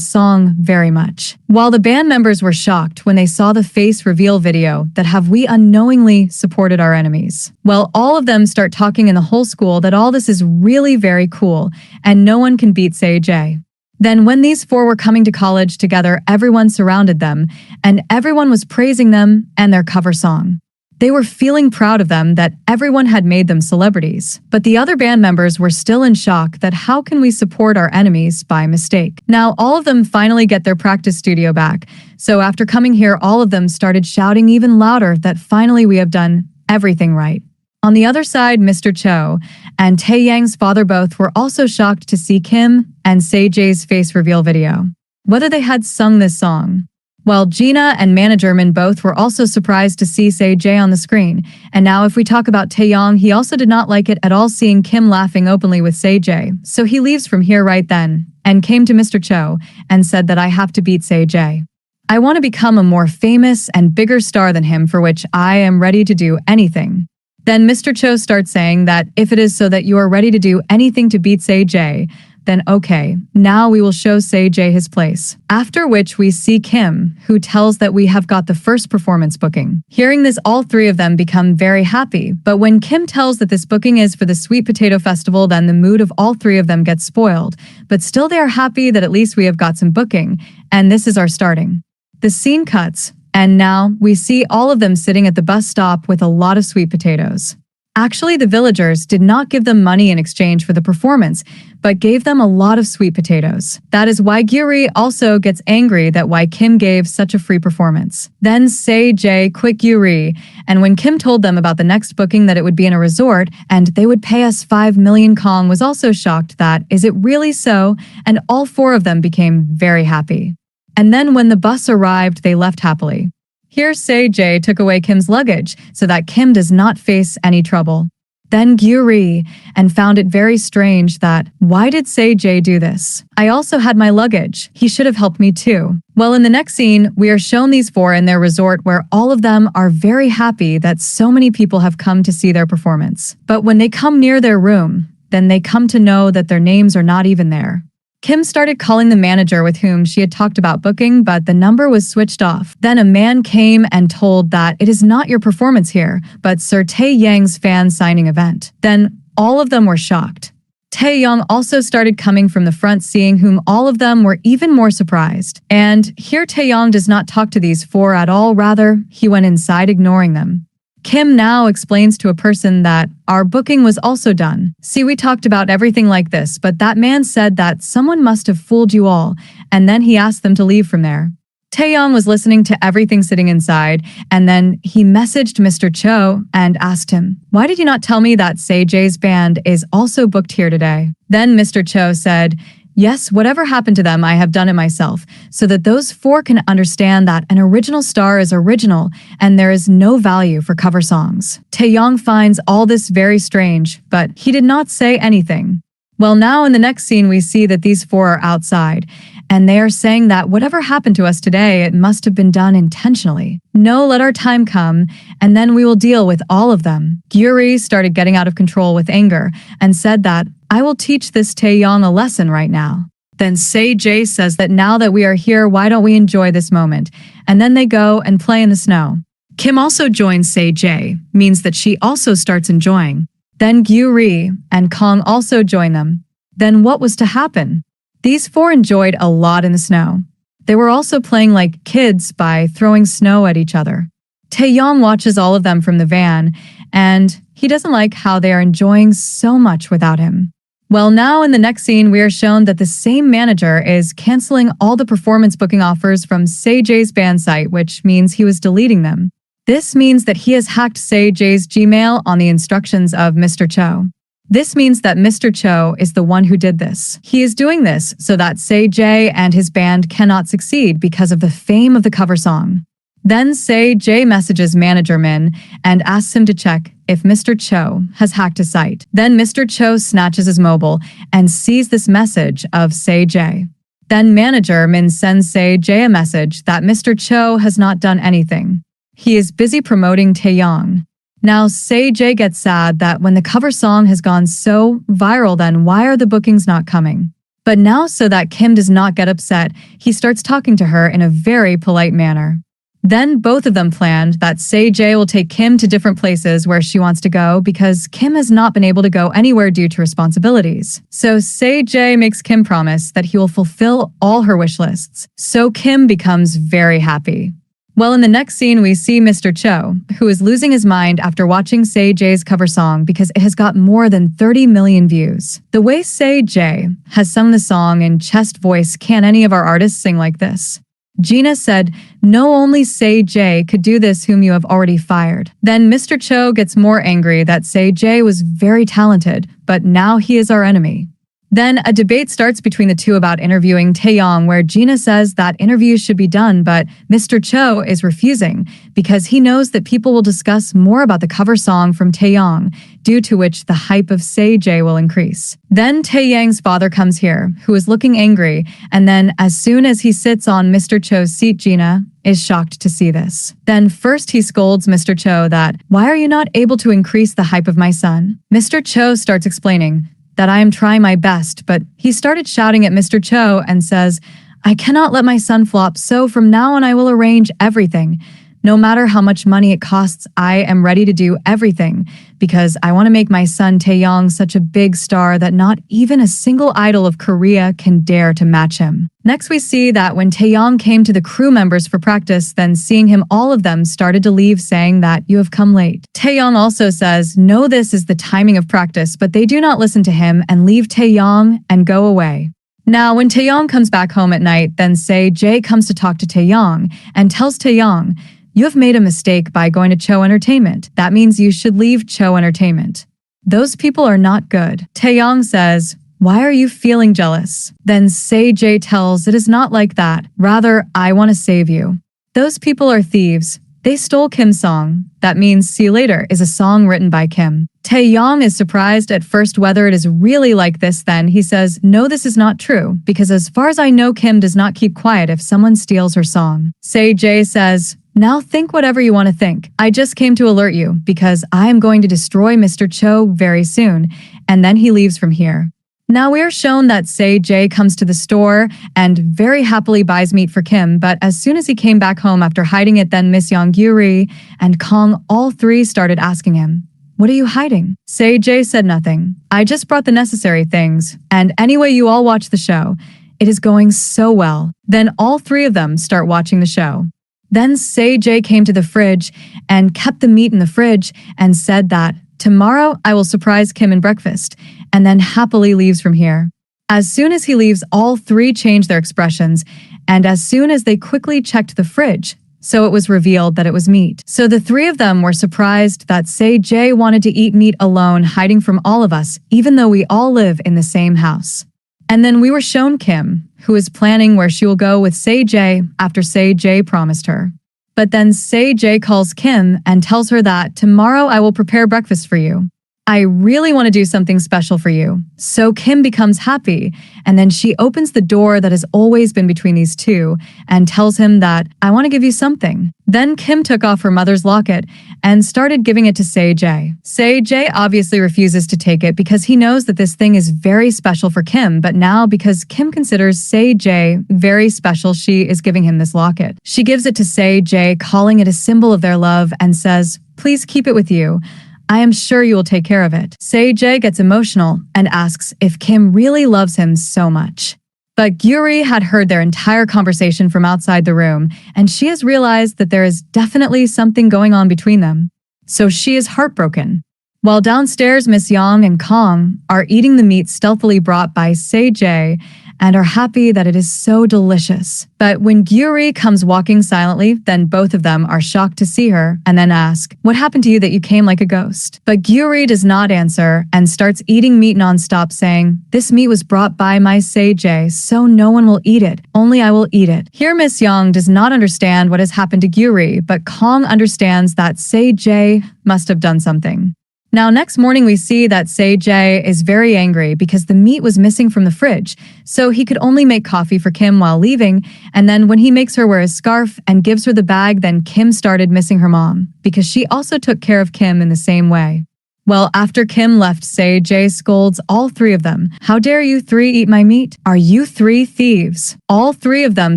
song very much. While the band members were shocked when they saw the face reveal video that have we unknowingly supported our enemies. Well, all of them start talking in the whole school that all this is really very cool, and no one can beat Say-Jae. Then when these four were coming to college together, everyone surrounded them, and everyone was praising them and their cover song. They were feeling proud of them that everyone had made them celebrities. But the other band members were still in shock that how can we support our enemies by mistake. Now all of them finally get their practice studio back. So after coming here, all of them started shouting even louder that finally we have done everything right. On the other side, Mr. Cho and Taeyang's father both were also shocked to see Kim and Say-Jae's face reveal video. Whether they had sung this song. While Gina and Manager Min both were also surprised to see Say-Jae on the screen. And now if we talk about Taeyang, he also did not like it at all seeing Kim laughing openly with Say-Jae. So he leaves from here right then, and came to Mr. Cho and said that I have to beat Say-Jae. I want to become a more famous and bigger star than him, for which I am ready to do anything. Then Mr. Cho starts saying that if it is so that you are ready to do anything to beat Say-Jae, then okay, now we will show Say-Jae his place. After which we see Kim, who tells that we have got the first performance booking. Hearing this, all three of them become very happy, but when Kim tells that this booking is for the Sweet Potato Festival, then the mood of all three of them gets spoiled, but still they are happy that at least we have got some booking, and this is our starting. The scene cuts, and now we see all of them sitting at the bus stop with a lot of sweet potatoes. Actually, the villagers did not give them money in exchange for the performance, but gave them a lot of sweet potatoes. That is why Gyuri also gets angry that why Kim gave such a free performance. Then Say-jae quit Gyuri, and when Kim told them about the next booking that it would be in a resort and they would pay us 5 million, Kong was also shocked that, is it really so? And all four of them became very happy. And then when the bus arrived, they left happily. Here Say-jae took away Kim's luggage so that Kim does not face any trouble. Then Gyuri and found it very strange that, why did Say-jae do this? I also had my luggage. He should have helped me too. Well, in the next scene, we are shown these four in their resort where all of them are very happy that so many people have come to see their performance. But when they come near their room, then they come to know that their names are not even there. Kim started calling the manager with whom she had talked about booking, but the number was switched off. Then a man came and told that it is not your performance here, but Sir Taeyang's fan signing event. Then all of them were shocked. Taeyang also started coming from the front, seeing whom all of them were even more surprised. And here Taeyang does not talk to these four at all, rather, he went inside ignoring them. Kim now explains to a person that our booking was also done. See, we talked about everything like this, but that man said that someone must have fooled you all, and then he asked them to leave from there. Taeyang was listening to everything sitting inside, and then he messaged Mr. Cho and asked him, why did you not tell me that Say-jae's band is also booked here today? Then Mr. Cho said, yes, whatever happened to them, I have done it myself, so that those four can understand that an original star is original and there is no value for cover songs. Taeyang finds all this very strange, but he did not say anything. Well, now in the next scene, we see that these four are outside, and they are saying that whatever happened to us today, it must have been done intentionally. No, let our time come, and then we will deal with all of them. Gyuri started getting out of control with anger and said that, I will teach this Taeyang a lesson right now. Then Say-jae says that now that we are here, why don't we enjoy this moment? And then they go and play in the snow. Kim also joins Say-jae, means that she also starts enjoying. Then Gyuri and Kong also join them. Then what was to happen? These four enjoyed a lot in the snow. They were also playing like kids by throwing snow at each other. Taeyang watches all of them from the van, and he doesn't like how they are enjoying so much without him. Well, now in the next scene, we are shown that the same manager is canceling all the performance booking offers from Say-jae's band site, which means he was deleting them. This means that he has hacked Say-jae's Gmail on the instructions of Mr. Cho. This means that Mr. Cho is the one who did this. He is doing this so that Say-jae and his band cannot succeed because of the fame of the cover song. Then Say-jae messages manager Min and asks him to check if Mr. Cho has hacked his site. Then Mr. Cho snatches his mobile and sees this message of Say-jae. Then manager Min sends Say-jae a message that Mr. Cho has not done anything. He is busy promoting Taeyang. Now Say-jae gets sad that when the cover song has gone so viral, then why are the bookings not coming? But now, so that Kim does not get upset, he starts talking to her in a very polite manner. Then both of them planned that Say-jae will take Kim to different places where she wants to go because Kim has not been able to go anywhere due to responsibilities. So Say-jae makes Kim promise that he will fulfill all her wish lists. So Kim becomes very happy. Well, in the next scene, we see Mr. Cho, who is losing his mind after watching Say-jae's cover song because it has got more than 30 million views. The way Say-jae has sung the song in chest voice, can any of our artists sing like this? Gina said, no, only Say-jae could do this whom you have already fired. Then Mr. Cho gets more angry that Say-jae was very talented, but now he is our enemy. Then a debate starts between the two about interviewing Taeyang, where Gina says that interviews should be done, but Mr. Cho is refusing because he knows that people will discuss more about the cover song from Taeyang, due to which the hype of Say-jae will increase. Then Taeyang's father comes here, who is looking angry, and then as soon as he sits on Mr. Cho's seat, Gina is shocked to see this. Then first he scolds Mr. Cho that, why are you not able to increase the hype of my son? Mr. Cho starts explaining that I am trying my best, but he started shouting at Mr. Cho and says, I cannot let my son flop, so from now on I will arrange everything. No matter how much money it costs, I am ready to do everything because I want to make my son Taeyong such a big star that not even a single idol of Korea can dare to match him. Next, we see that when Taeyong came to the crew members for practice, then seeing him, all of them started to leave, saying that you have come late. Taeyong also says, no, this is the timing of practice, but they do not listen to him and leave Taeyong and go away. Now, when Taeyong comes back home at night, then Jae comes to talk to Taeyong and tells Taeyong, you have made a mistake by going to Cho Entertainment. That means you should leave Cho Entertainment. Those people are not good. Taeyong says, why are you feeling jealous? Then Jae tells, it is not like that. Rather, I want to save you. Those people are thieves. They stole Kim's song. That means See You Later is a song written by Kim. Taeyong is surprised at first whether it is really like this. Then he says, no, this is not true, because as far as I know, Kim does not keep quiet if someone steals her song. Jae says, now think whatever you want to think. I just came to alert you because I am going to destroy Mr. Cho very soon, and then he leaves from here. Now we are shown that Jae comes to the store and very happily buys meat for Kim, but as soon as he came back home after hiding it, then Miss Young-gyuri and Kong, all three started asking him, what are you hiding? Jae said nothing. I just brought the necessary things, and anyway, you all watch the show. It is going so well. Then all three of them start watching the show. Then Jae came to the fridge and kept the meat in the fridge and said that, tomorrow I will surprise Kim in breakfast, and then happily leaves from here. As soon as he leaves, all three change their expressions, and as soon as they quickly checked the fridge, so it was revealed that it was meat. So the three of them were surprised that Jae wanted to eat meat alone, hiding from all of us, even though we all live in the same house. And then we were shown Kim, who is planning where she will go with Jae after Jae promised her. But then Jae calls Kim and tells her that tomorrow I will prepare breakfast for you. I really want to do something special for you. So Kim becomes happy, and then she opens the door that has always been between these two and tells him that I want to give you something. Then Kim took off her mother's locket and started giving it to Jae. Jae obviously refuses to take it because he knows that this thing is very special for Kim, but now because Kim considers Jae very special, she is giving him this locket. She gives it to Jae, calling it a symbol of their love, and says, please keep it with you. I am sure you will take care of it. Jae gets emotional and asks if Kim really loves him so much. But Gyuri had heard their entire conversation from outside the room, and she has realized that there is definitely something going on between them. So she is heartbroken. While downstairs, Miss Yang and Kong are eating the meat stealthily brought by Jae and are happy that it is so delicious. But when Gyuri comes walking silently, then both of them are shocked to see her and then ask, what happened to you that you came like a ghost? But Gyuri does not answer and starts eating meat nonstop, saying, this meat was brought by my Jae, so no one will eat it. Only I will eat it. Here Miss Yang does not understand what has happened to Gyuri, but Kong understands that Jae must have done something. Now, next morning, we see that Jae is very angry because the meat was missing from the fridge, so he could only make coffee for Kim while leaving, and then when he makes her wear his scarf and gives her the bag, then Kim started missing her mom, because she also took care of Kim in the same way. Well, after Kim left, Jae scolds all three of them. How dare you three eat my meat? Are you three thieves? All three of them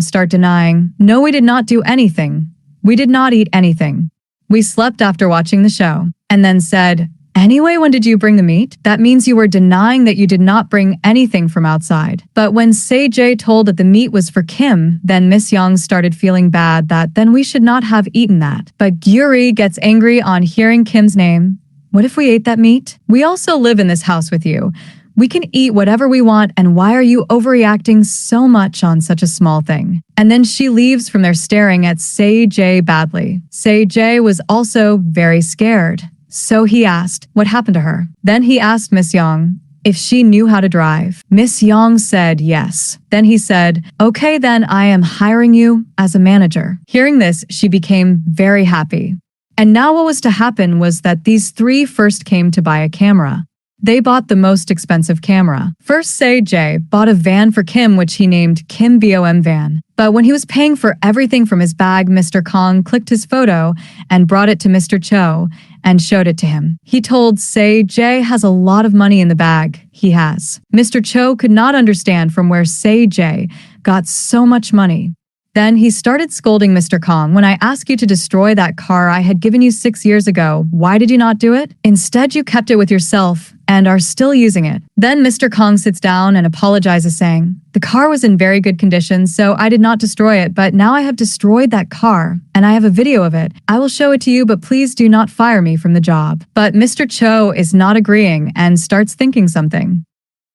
start denying, no, we did not do anything. We did not eat anything. We slept after watching the show, and then said, anyway, when did you bring the meat? That means you were denying that you did not bring anything from outside. But when Jae told that the meat was for Kim, then Miss Yang started feeling bad that then we should not have eaten that. But Gyuri gets angry on hearing Kim's name. What if we ate that meat? We also live in this house with you. We can eat whatever we want, and why are you overreacting so much on such a small thing? And then she leaves from there staring at Jae badly. Jae was also very scared. So he asked what happened to her. Then he asked Miss Yang if she knew how to drive. Miss Yang said yes. Then he said, okay, then I am hiring you as a manager. Hearing this, she became very happy. And now what was to happen was that these three first came to buy a camera. They bought the most expensive camera. First, Jae bought a van for Kim, which he named Kim BOM van. But when he was paying for everything from his bag, Mr. Kong clicked his photo and brought it to Mr. Cho and showed it to him. He told Jae has a lot of money in the bag he has. Mr. Cho could not understand from where Jae got so much money. Then he started scolding Mr. Kong. When I asked you to destroy that car I had given you 6 years ago, why did you not do it? Instead, you kept it with yourself and are still using it. Then Mr. Kong sits down and apologizes, saying, the car was in very good condition, so I did not destroy it, but now I have destroyed that car, and I have a video of it. I will show it to you, but please do not fire me from the job. But Mr. Cho is not agreeing and starts thinking something.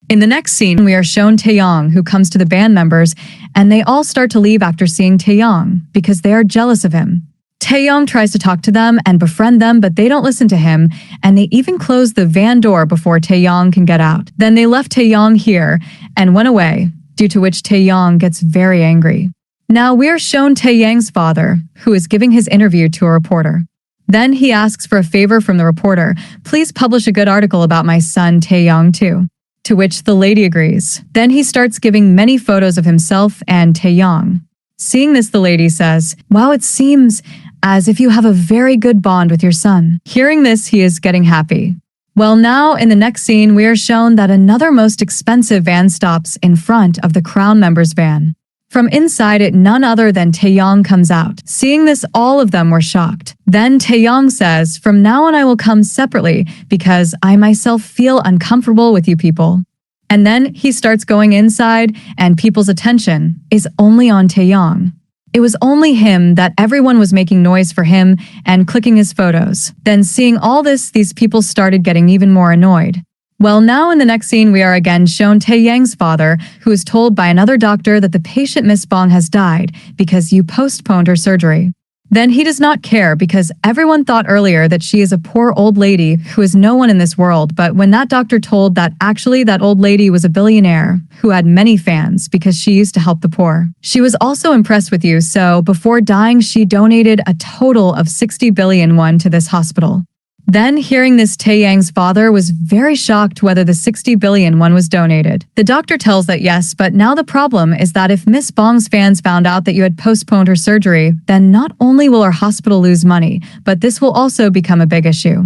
In the next scene, we are shown Taeyong, who comes to the band members, and they all start to leave after seeing Taeyong because they are jealous of him. Taeyong tries to talk to them and befriend them, but they don't listen to him, and they even close the van door before Taeyong can get out. Then they left Taeyong here and went away, due to which Taeyong gets very angry. Now we are shown Taeyang's father, who is giving his interview to a reporter. Then he asks for a favor from the reporter, please publish a good article about my son Taeyong too. To which the lady agrees. Then he starts giving many photos of himself and Taeyong. Seeing this, the lady says, wow, it seems as if you have a very good bond with your son. Hearing this, he is getting happy. Well, now in the next scene, we are shown that another most expensive van stops in front of the Crown members' van. From inside it, none other than Taeyong comes out. Seeing this, all of them were shocked. Then Taeyong says, from now on I will come separately because I myself feel uncomfortable with you people. And then he starts going inside and people's attention is only on Taeyong. It was only him that everyone was making noise for him and clicking his photos. Then seeing all this, these people started getting even more annoyed. Well, now in the next scene, we are again shown Taeyang's father, who is told by another doctor that the patient Miss Bong has died because you postponed her surgery. Then he does not care because everyone thought earlier that she is a poor old lady who is no one in this world, but when that doctor told that actually that old lady was a billionaire who had many fans because she used to help the poor. She was also impressed with you, so before dying she donated a total of 60 billion won to this hospital. Then, hearing this, Taeyang's father was very shocked whether the 60 billion won was donated. The doctor tells that yes, but now the problem is that if Miss Bong's fans found out that you had postponed her surgery, then not only will our hospital lose money, but this will also become a big issue.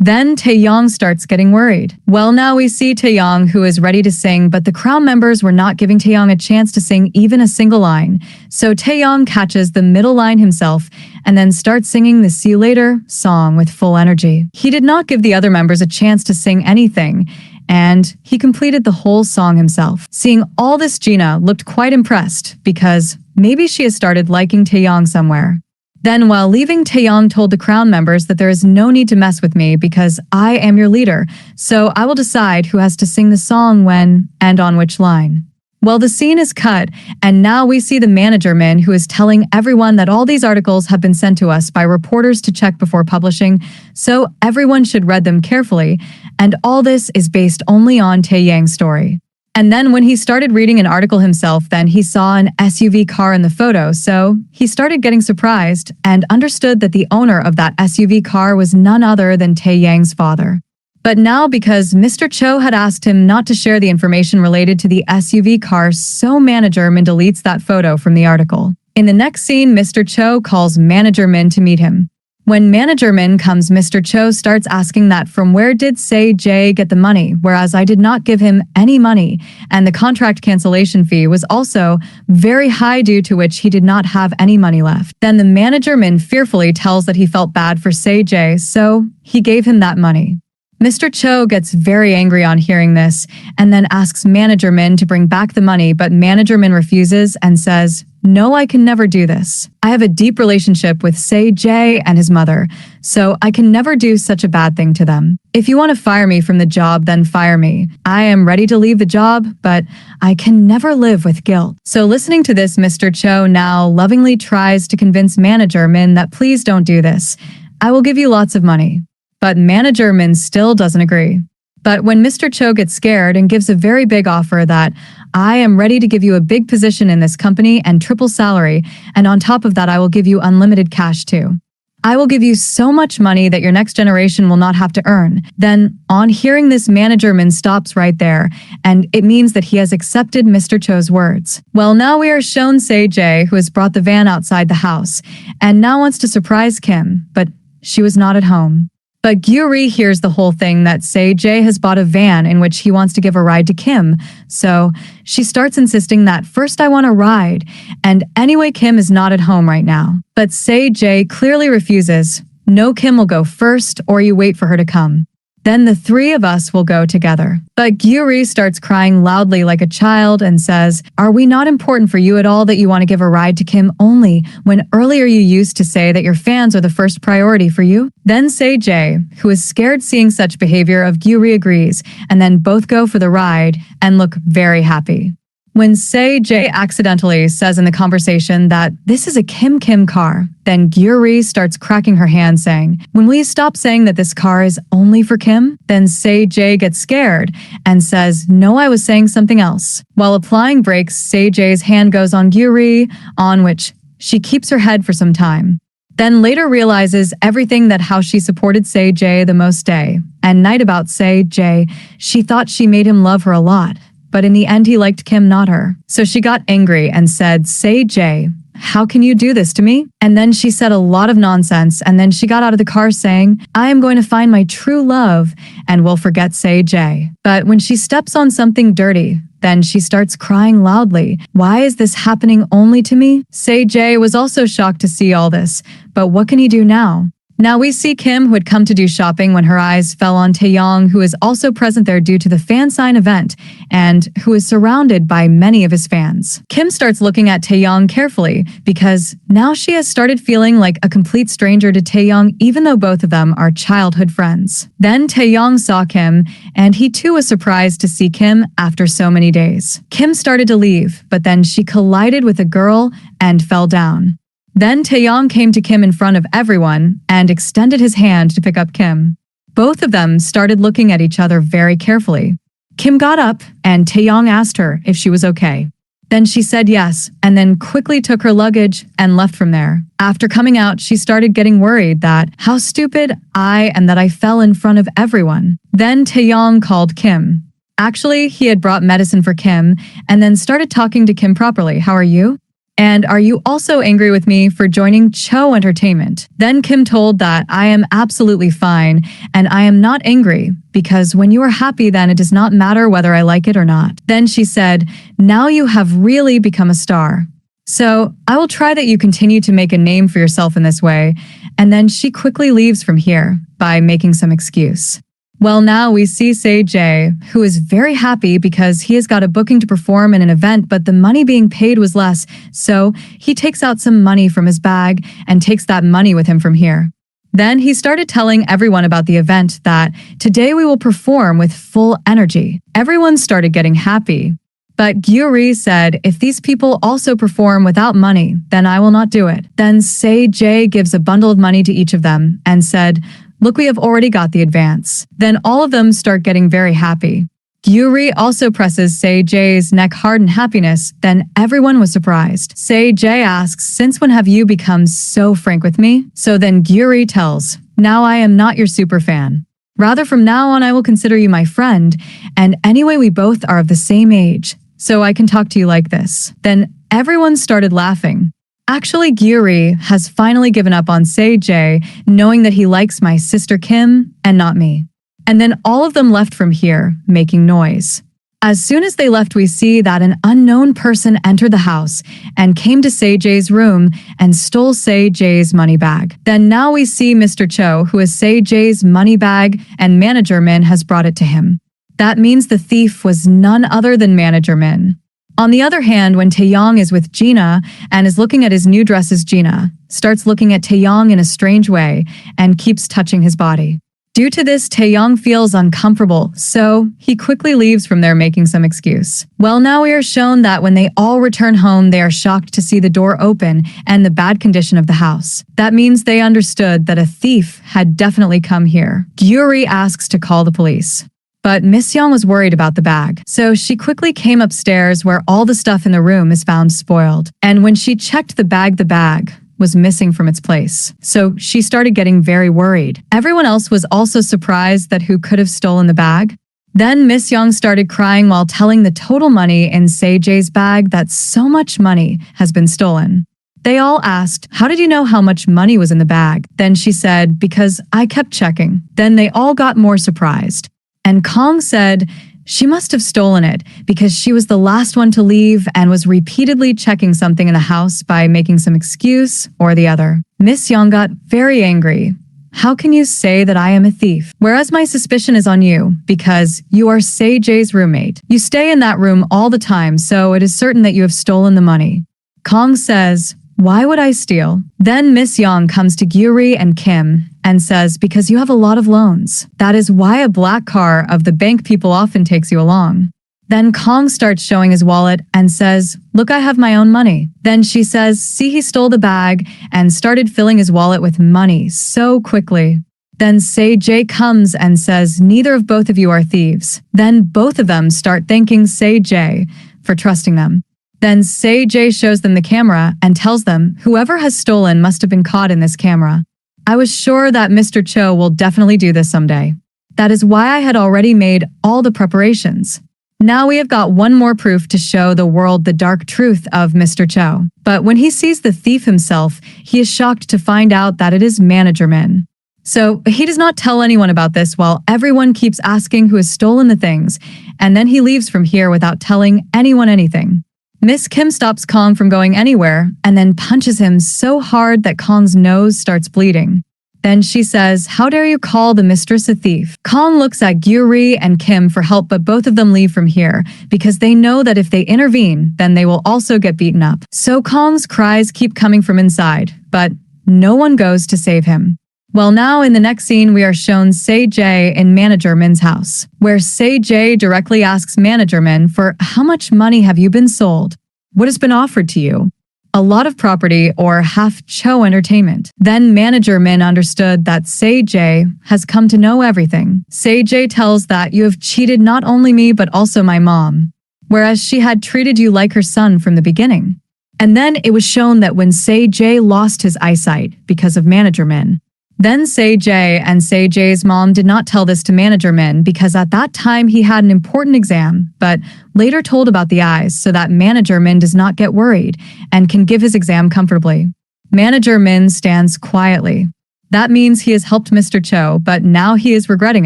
Then Taeyong starts getting worried. Well, now we see Taeyong, who is ready to sing, but the Crown members were not giving Taeyong a chance to sing even a single line. So Taeyong catches the middle line himself and then starts singing the See You Later song with full energy. He did not give the other members a chance to sing anything, and he completed the whole song himself. Seeing all this, Gina looked quite impressed because maybe she has started liking Taeyong somewhere. Then, while leaving, Taeyong told the Crown members that there is no need to mess with me because I am your leader, so I will decide who has to sing the song when and on which line. Well, the scene is cut, and now we see the manager Min, who is telling everyone that all these articles have been sent to us by reporters to check before publishing, so everyone should read them carefully, and all this is based only on Taeyang's story. And then when he started reading an article himself, then he saw an SUV car in the photo, so he started getting surprised and understood that the owner of that SUV car was none other than Taeyang's father. But now, because Mr. Cho had asked him not to share the information related to the SUV car, so Manager Min deletes that photo from the article. In the next scene, Mr. Cho calls Manager Min to meet him. When Manager Min comes, Mr. Cho starts asking that from where did Say Jae get the money, whereas I did not give him any money, and the contract cancellation fee was also very high, due to which he did not have any money left. Then the Manager Min fearfully tells that he felt bad for Say Jae, so he gave him that money. Mr. Cho gets very angry on hearing this and then asks Manager Min to bring back the money, but Manager Min refuses and says, no, I can never do this. I have a deep relationship with Say Jae and his mother, so I can never do such a bad thing to them. If you want to fire me from the job, then fire me. I am ready to leave the job, but I can never live with guilt. So listening to this, Mr. Cho now lovingly tries to convince Manager Min that please don't do this. I will give you lots of money. But Manager Min still doesn't agree. But when Mr. Cho gets scared and gives a very big offer that I am ready to give you a big position in this company and triple salary, and on top of that I will give you unlimited cash too. I will give you so much money that your next generation will not have to earn. Then, on hearing this, Manager Min stops right there, and it means that he has accepted Mr. Cho's words. Well, now we are shown Say Jae, who has brought the van outside the house, and now wants to surprise Kim, but she was not at home. But Gyuri hears the whole thing that Se-jae has bought a van in which he wants to give a ride to Kim, so she starts insisting that first I want a ride, and anyway Kim is not at home right now. But Se-jae clearly refuses. No, Kim will go first, or you wait for her to come. Then the three of us will go together. But Gyuri starts crying loudly like a child and says, "Are we not important for you at all that you want to give a ride to Kim only, when earlier you used to say that your fans are the first priority for you?" Then Se-jae, who is scared seeing such behavior of Gyuri, agrees, and then both go for the ride and look very happy. When Se-jae accidentally says in the conversation that this is a Kim car, then Gyuri starts cracking her hand saying, "When will you stop saying that this car is only for Kim?" Then Se-jae gets scared and says, "No, I was saying something else." While applying brakes, Se-jae's hand goes on Gyuri, on which she keeps her head for some time. Then later realizes everything that how she supported Se-jae the most day and night about Se-jae, she thought she made him love her a lot. But in the end, he liked Kim, not her. So she got angry and said, "Se-jae, how can you do this to me?" And then she said a lot of nonsense, and then she got out of the car saying, "I am going to find my true love and will forget Se-jae." But when she steps on something dirty, then she starts crying loudly. "Why is this happening only to me?" Se-jae was also shocked to see all this, but what can he do now? Now we see Kim, who had come to do shopping when her eyes fell on Taeyong, who is also present there due to the fan sign event, and who is surrounded by many of his fans. Kim starts looking at Taeyong carefully, because now she has started feeling like a complete stranger to Taeyong, even though both of them are childhood friends. Then Taeyong saw Kim, and he too was surprised to see Kim after so many days. Kim started to leave, but then she collided with a girl and fell down. Then Taeyong came to Kim in front of everyone and extended his hand to pick up Kim. Both of them started looking at each other very carefully. Kim got up and Taeyong asked her if she was okay. Then she said yes, and then quickly took her luggage and left from there. After coming out, she started getting worried that how stupid I am that I fell in front of everyone. Then Taeyong called Kim. Actually, he had brought medicine for Kim and then started talking to Kim properly. "How are you? And are you also angry with me for joining Cho Entertainment?" Then Kim told that I am absolutely fine and I am not angry because when you are happy then it does not matter whether I like it or not. Then she said, "Now you have really become a star. So I will try that you continue to make a name for yourself in this way." And then she quickly leaves from here by making some excuse. Well, now we see Se-jae, who is very happy because he has got a booking to perform in an event, but the money being paid was less, so he takes out some money from his bag and takes that money with him from here. Then he started telling everyone about the event that today we will perform with full energy. Everyone started getting happy. But Gyuri said, "If these people also perform without money, then I will not do it." Then Se-jae gives a bundle of money to each of them and said, "Look, we have already got the advance." Then all of them start getting very happy. Gyuri also presses Se-jae's neck hard in happiness, then everyone was surprised. Se-jae asks, "Since when have you become so frank with me?" So then Gyuri tells, "Now I am not your super fan. Rather from now on I will consider you my friend, and anyway we both are of the same age, so I can talk to you like this." Then everyone started laughing. Actually, Gyuri has finally given up on Se-jae, knowing that he likes my sister Kim and not me. And then all of them left from here, making noise. As soon as they left, we see that an unknown person entered the house and came to Se-jae's room and stole Se-jae's money bag. Then now we see Mr. Cho, who is Se-jae's money bag, and Manager Min has brought it to him. That means the thief was none other than Manager Min. On the other hand, when Taeyong is with Gina and is looking at his new dresses, Gina starts looking at Taeyong in a strange way and keeps touching his body. Due to this, Taeyong feels uncomfortable, so he quickly leaves from there making some excuse. Well, now we are shown that when they all return home, they are shocked to see the door open and the bad condition of the house. That means they understood that a thief had definitely come here. Gyuri asks to call the police. But Miss Young was worried about the bag, so she quickly came upstairs where all the stuff in the room is found spoiled. And when she checked the bag was missing from its place. So she started getting very worried. Everyone else was also surprised that who could have stolen the bag. Then Miss Young started crying while telling the total money in Se-jae's bag that so much money has been stolen. They all asked, "How did you know how much money was in the bag?" Then she said, "Because I kept checking." Then they all got more surprised. And Kong said, she must have stolen it because she was the last one to leave and was repeatedly checking something in the house by making some excuse or the other. Miss Young got very angry. "How can you say that I am a thief? Whereas my suspicion is on you because you are Say-Jae's roommate. You stay in that room all the time, so it is certain that you have stolen the money." Kong says, "Why would I steal?" Then Miss Young comes to Gyuri and Kim and says, "Because you have a lot of loans. That is why a black car of the bank people often takes you along." Then Kong starts showing his wallet and says, "Look, I have my own money." Then she says, "See, he stole the bag," and started filling his wallet with money so quickly. Then Say-Jae comes and says, "Neither of both of you are thieves." Then both of them start thanking Say-Jae for trusting them. Then Say-Jae shows them the camera and tells them whoever has stolen must have been caught in this camera. "I was sure that Mr. Cho will definitely do this someday. That is why I had already made all the preparations." Now we have got one more proof to show the world the dark truth of Mr. Cho. But when he sees the thief himself, he is shocked to find out that it is Manager Min. So he does not tell anyone about this while everyone keeps asking who has stolen the things, and then he leaves from here without telling anyone anything. Miss Kim stops Kong from going anywhere and then punches him so hard that Kong's nose starts bleeding. Then she says, "How dare you call the mistress a thief?" Kong looks at Gyuri and Kim for help, but both of them leave from here because they know that if they intervene, then they will also get beaten up. So Kong's cries keep coming from inside, but no one goes to save him. Well, now in the next scene, we are shown Say-Jae in Manager Min's house, where Say-Jae directly asks Manager Min for how much money have you been sold? What has been offered to you? A lot of property or half Cho entertainment. Then Manager Min understood that Say-Jae has come to know everything. Say-Jae tells that you have cheated not only me but also my mom, whereas she had treated you like her son from the beginning. And then it was shown that when Say-Jae lost his eyesight because of Manager Min, then Say-Jae and Say-Jae's mom did not tell this to Manager Min because at that time he had an important exam, but later told about the eyes so that Manager Min does not get worried and can give his exam comfortably. Manager Min stands quietly. That means he has helped Mr. Cho, but now he is regretting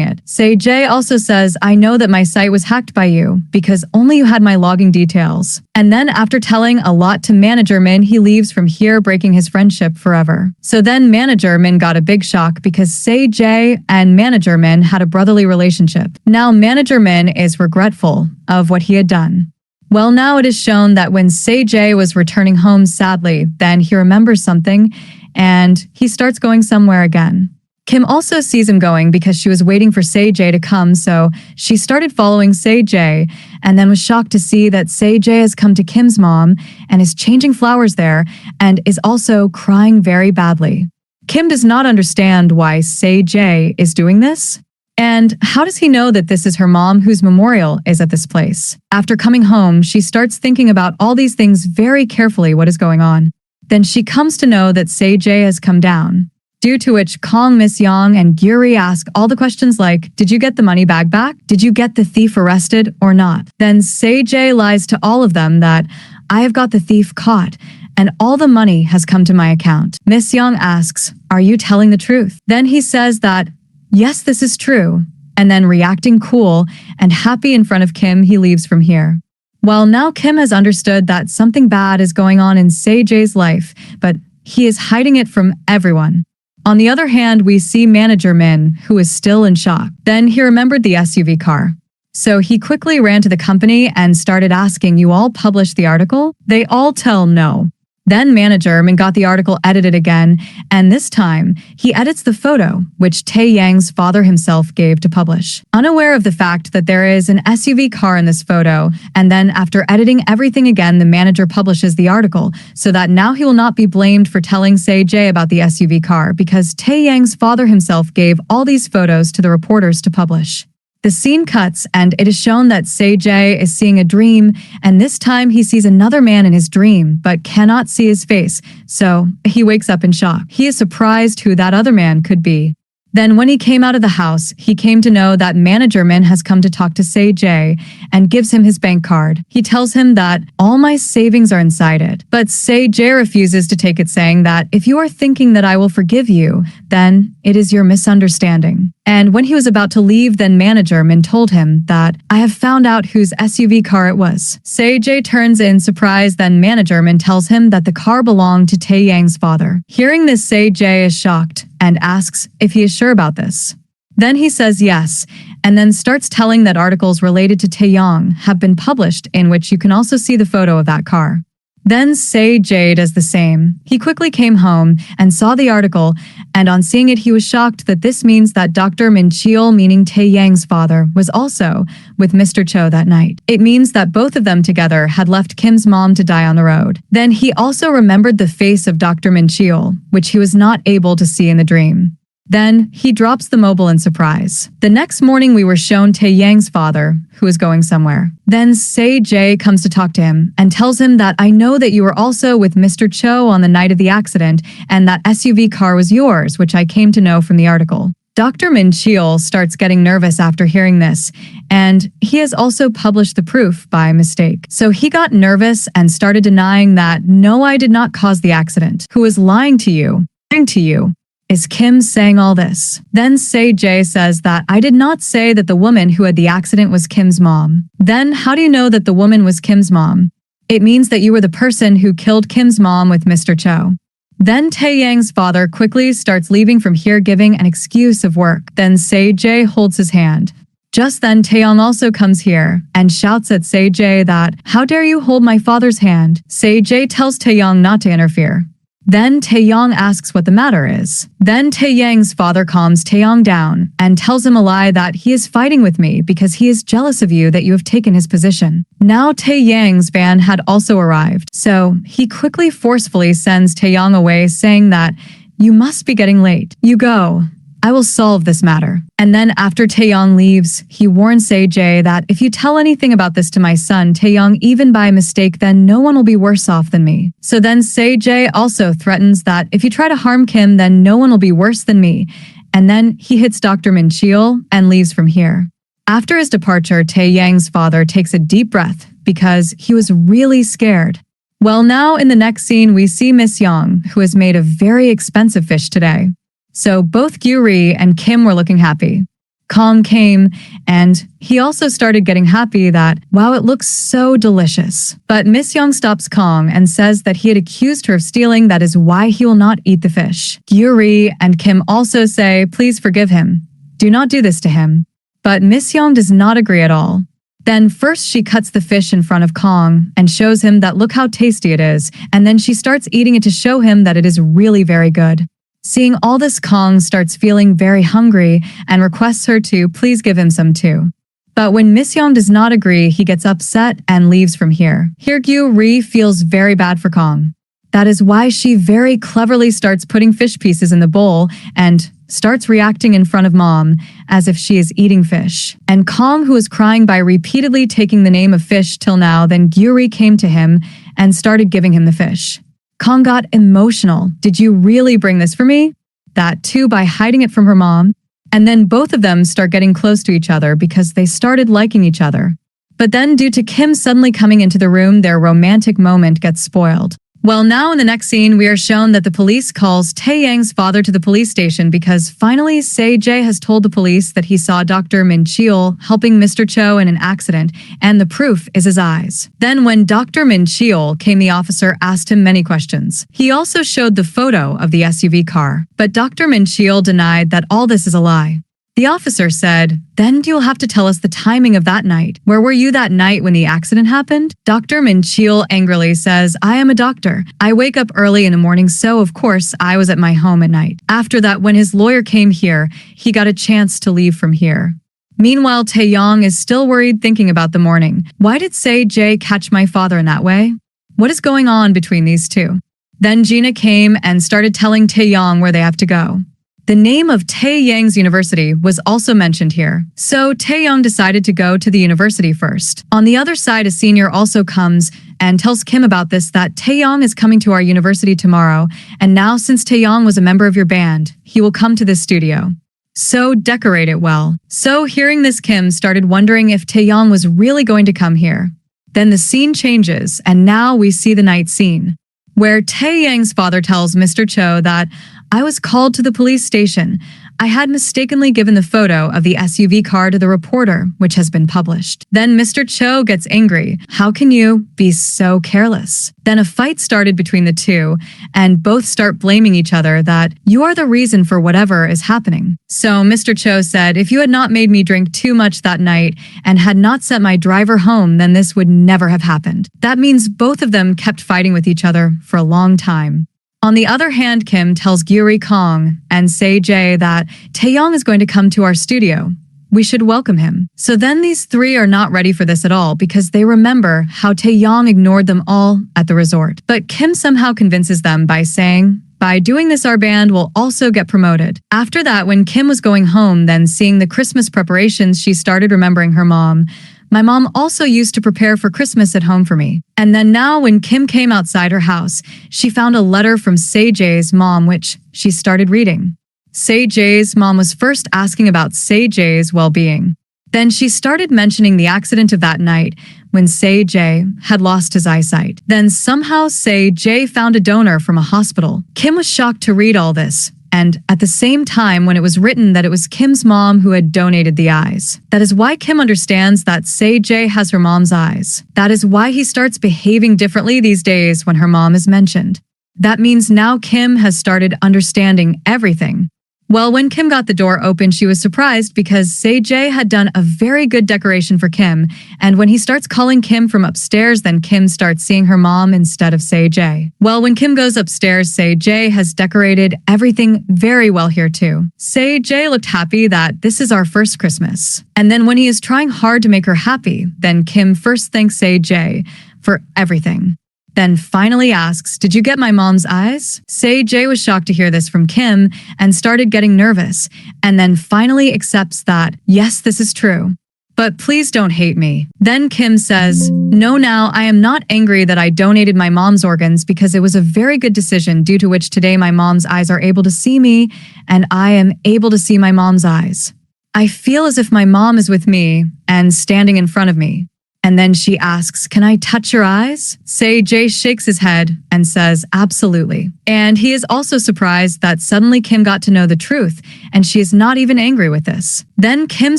it. Say-Jae also says, "I know that my site was hacked by you because only you had my logging details." And then after telling a lot to Manager Min, he leaves from here, breaking his friendship forever. So then Manager Min got a big shock because Say-Jae and Manager Min had a brotherly relationship. Now Manager Min is regretful of what he had done. Well, now it is shown that when Say-Jae was returning home sadly, then he remembers something and he starts going somewhere again. Kim also sees him going because she was waiting for Say-Jae to come, so she started following Say-Jae and then was shocked to see that Say-Jae has come to Kim's mom and is changing flowers there and is also crying very badly. Kim does not understand why Say-Jae is doing this. And how does he know that this is her mom whose memorial is at this place? After coming home, she starts thinking about all these things very carefully, what is going on. Then she comes to know that Say-Jae has come down, due to which Kong, Miss Young, and Gyuri ask all the questions like, "Did you get the money bag back? Did you get the thief arrested or not?" Then Say-Jae lies to all of them that, "I have got the thief caught, and all the money has come to my account." Miss Young asks, "Are you telling the truth?" Then he says that, "Yes, this is true," and then reacting cool and happy in front of Kim, he leaves from here. Well, now Kim has understood that something bad is going on in Say-Jae's life, but he is hiding it from everyone. On the other hand, we see Manager Min, who is still in shock. Then he remembered the SUV car. So he quickly ran to the company and started asking, "You all published the article?" They all tell no. Then Manager Min got the article edited again, and this time, he edits the photo, which Tae-Yang's father himself gave to publish. Unaware of the fact that there is an SUV car in this photo, and then after editing everything again, the manager publishes the article, so that now he will not be blamed for telling Say-Jae about the SUV car, because Tae-Yang's father himself gave all these photos to the reporters to publish. The scene cuts, and it is shown that Say-Jae is seeing a dream, and this time he sees another man in his dream, but cannot see his face, so he wakes up in shock. He is surprised who that other man could be. Then when he came out of the house, he came to know that manager Min has come to talk to Se-jae and gives him his bank card. He tells him that all my savings are inside it. But Se-jae refuses to take it, saying that if you are thinking that I will forgive you, then it is your misunderstanding. And when he was about to leave, then manager Min told him that I have found out whose SUV car it was. Se-jae turns in surprise, then manager Min tells him that the car belonged to Taeyang's father. Hearing this, Se-jae is shocked and asks if he is sure about this. Then he says yes, and then starts telling that articles related to Taeyang have been published in which you can also see the photo of that car. Then Se-jae does the same. He quickly came home and saw the article, and on seeing it he was shocked that this means that Dr. Min Cheol, meaning Taeyang's father, was also with Mr. Cho that night. It means that both of them together had left Kim's mom to die on the road. Then he also remembered the face of Dr. Min Cheol, which he was not able to see in the dream. Then he drops the mobile in surprise. The next morning we were shown Taeyang's father, who is going somewhere. Then Se-jae comes to talk to him and tells him that I know that you were also with Mr. Cho on the night of the accident and that SUV car was yours, which I came to know from the article. Dr. Min Cheol starts getting nervous after hearing this, and he has also published the proof by mistake. So he got nervous and started denying that, no, I did not cause the accident. Who is lying to you? Lying to you. Is Kim saying all this? Then Se-jae says that I did not say that the woman who had the accident was Kim's mom. Then how do you know that the woman was Kim's mom? It means that you were the person who killed Kim's mom with Mr. Cho. Then Taeyang's father quickly starts leaving from here, giving an excuse of work. Then Se-jae holds his hand. Just then Taeyang also comes here and shouts at Se-jae that, how dare you hold my father's hand? Se-jae tells Taeyang not to interfere. Then Taeyang asks what the matter is. Then Taeyang's father calms Taeyang down and tells him a lie that he is fighting with me because he is jealous of you that you have taken his position. Now Taeyang's van had also arrived, so he quickly forcefully sends Taeyang away, saying that you must be getting late. You go. I will solve this matter. And then after Taeyang leaves, he warns Se-jae that if you tell anything about this to my son Taeyang, even by mistake, then no one will be worse off than me. So then Se-jae also threatens that if you try to harm Kim, then no one will be worse than me. And then he hits Dr. Min Cheol and leaves from here. After his departure, Taeyang's father takes a deep breath because he was really scared. Well, now in the next scene, we see Miss Young, who has made a very expensive fish today. So both Gyuri and Kim were looking happy. Kong came, and he also started getting happy that, wow, it looks so delicious. But Miss Young stops Kong and says that he had accused her of stealing, that is why he will not eat the fish. Gyuri and Kim also say, please forgive him. Do not do this to him. But Miss Young does not agree at all. Then first she cuts the fish in front of Kong and shows him that look how tasty it is, and then she starts eating it to show him that it is really very good. Seeing all this, Kong starts feeling very hungry and requests her to please give him some too. But when Miss Young does not agree, he gets upset and leaves from here. Here Gyuri feels very bad for Kong. That is why she very cleverly starts putting fish pieces in the bowl and starts reacting in front of Mom as if she is eating fish. And Kong, who is crying by repeatedly taking the name of fish till now, then Gyuri came to him and started giving him the fish. Kong got emotional. Did you really bring this for me? That too by hiding it from her mom. And then both of them start getting close to each other because they started liking each other. But then due to Kim suddenly coming into the room, their romantic moment gets spoiled. Well, now in the next scene, we are shown that the police calls Taeyang's father to the police station because finally Se-jae has told the police that he saw Dr. Min Cheol helping Mr. Cho in an accident, and the proof is his eyes. Then when Dr. Min Cheol came, the officer asked him many questions. He also showed the photo of the SUV car, but Dr. Min Cheol denied that all this is a lie. The officer said, then you'll have to tell us the timing of that night. Where were you that night when the accident happened? Dr. Min Cheol angrily says, I am a doctor. I wake up early in the morning, so of course I was at my home at night. After that, when his lawyer came here, he got a chance to leave from here. Meanwhile, Taeyang is still worried, thinking about the morning. Why did Se-jae catch my father in that way? What is going on between these two? Then Gina came and started telling Taeyang where they have to go. The name of Taeyang's university was also mentioned here, so Taeyang decided to go to the university first. On the other side, a senior also comes and tells Kim about this, that Taeyang is coming to our university tomorrow, and now since Taeyang was a member of your band, he will come to this studio. So decorate it well. So hearing this, Kim started wondering if Taeyong was really going to come here. Then the scene changes, and now we see the night scene, where Taeyang's father tells Mr. Cho that I was called to the police station. I had mistakenly given the photo of the SUV car to the reporter, which has been published. Then Mr. Cho gets angry. How can you be so careless? Then a fight started between the two, and both start blaming each other that you are the reason for whatever is happening. So Mr. Cho said, if you had not made me drink too much that night and had not sent my driver home, then this would never have happened. That means both of them kept fighting with each other for a long time. On the other hand, Kim tells Gyuri Kong and Se-jae that Taeyong is going to come to our studio. We should welcome him. So then these three are not ready for this at all because they remember how Taeyong ignored them all at the resort. But Kim somehow convinces them by saying, by doing this, our band will also get promoted. After that, when Kim was going home, then seeing the Christmas preparations, she started remembering her mom. My mom also used to prepare for Christmas at home for me. And then now when Kim came outside her house, she found a letter from Se-jae's mom, which she started reading. Se-jae's mom was first asking about Se-jae's well-being. Then she started mentioning the accident of that night when Se-jae had lost his eyesight. Then somehow Se-jae found a donor from a hospital. Kim was shocked to read all this. And at the same time, when it was written that it was Kim's mom who had donated the eyes. That is why Kim understands that Se-jae has her mom's eyes. That is why he starts behaving differently these days when her mom is mentioned. That means now Kim has started understanding everything. Well, when Kim got the door open, she was surprised because Se-jae had done a very good decoration for Kim, and when he starts calling Kim from upstairs, then Kim starts seeing her mom instead of Se-jae. Well, when Kim goes upstairs, Se-jae has decorated everything very well here too. Se-jae looked happy that this is our first Christmas. And then when he is trying hard to make her happy, then Kim first thanks Se-jae for everything. Then finally asks, did you get my mom's eyes? Se-jae was shocked to hear this from Kim and started getting nervous, and then finally accepts that, yes, this is true. But please don't hate me. Then Kim says, no, now I am not angry that I donated my mom's organs because it was a very good decision due to which today my mom's eyes are able to see me and I am able to see my mom's eyes. I feel as if my mom is with me and standing in front of me. And then she asks, can I touch your eyes? Se-jae shakes his head and says, absolutely. And he is also surprised that suddenly Kim got to know the truth, and she is not even angry with this. Then Kim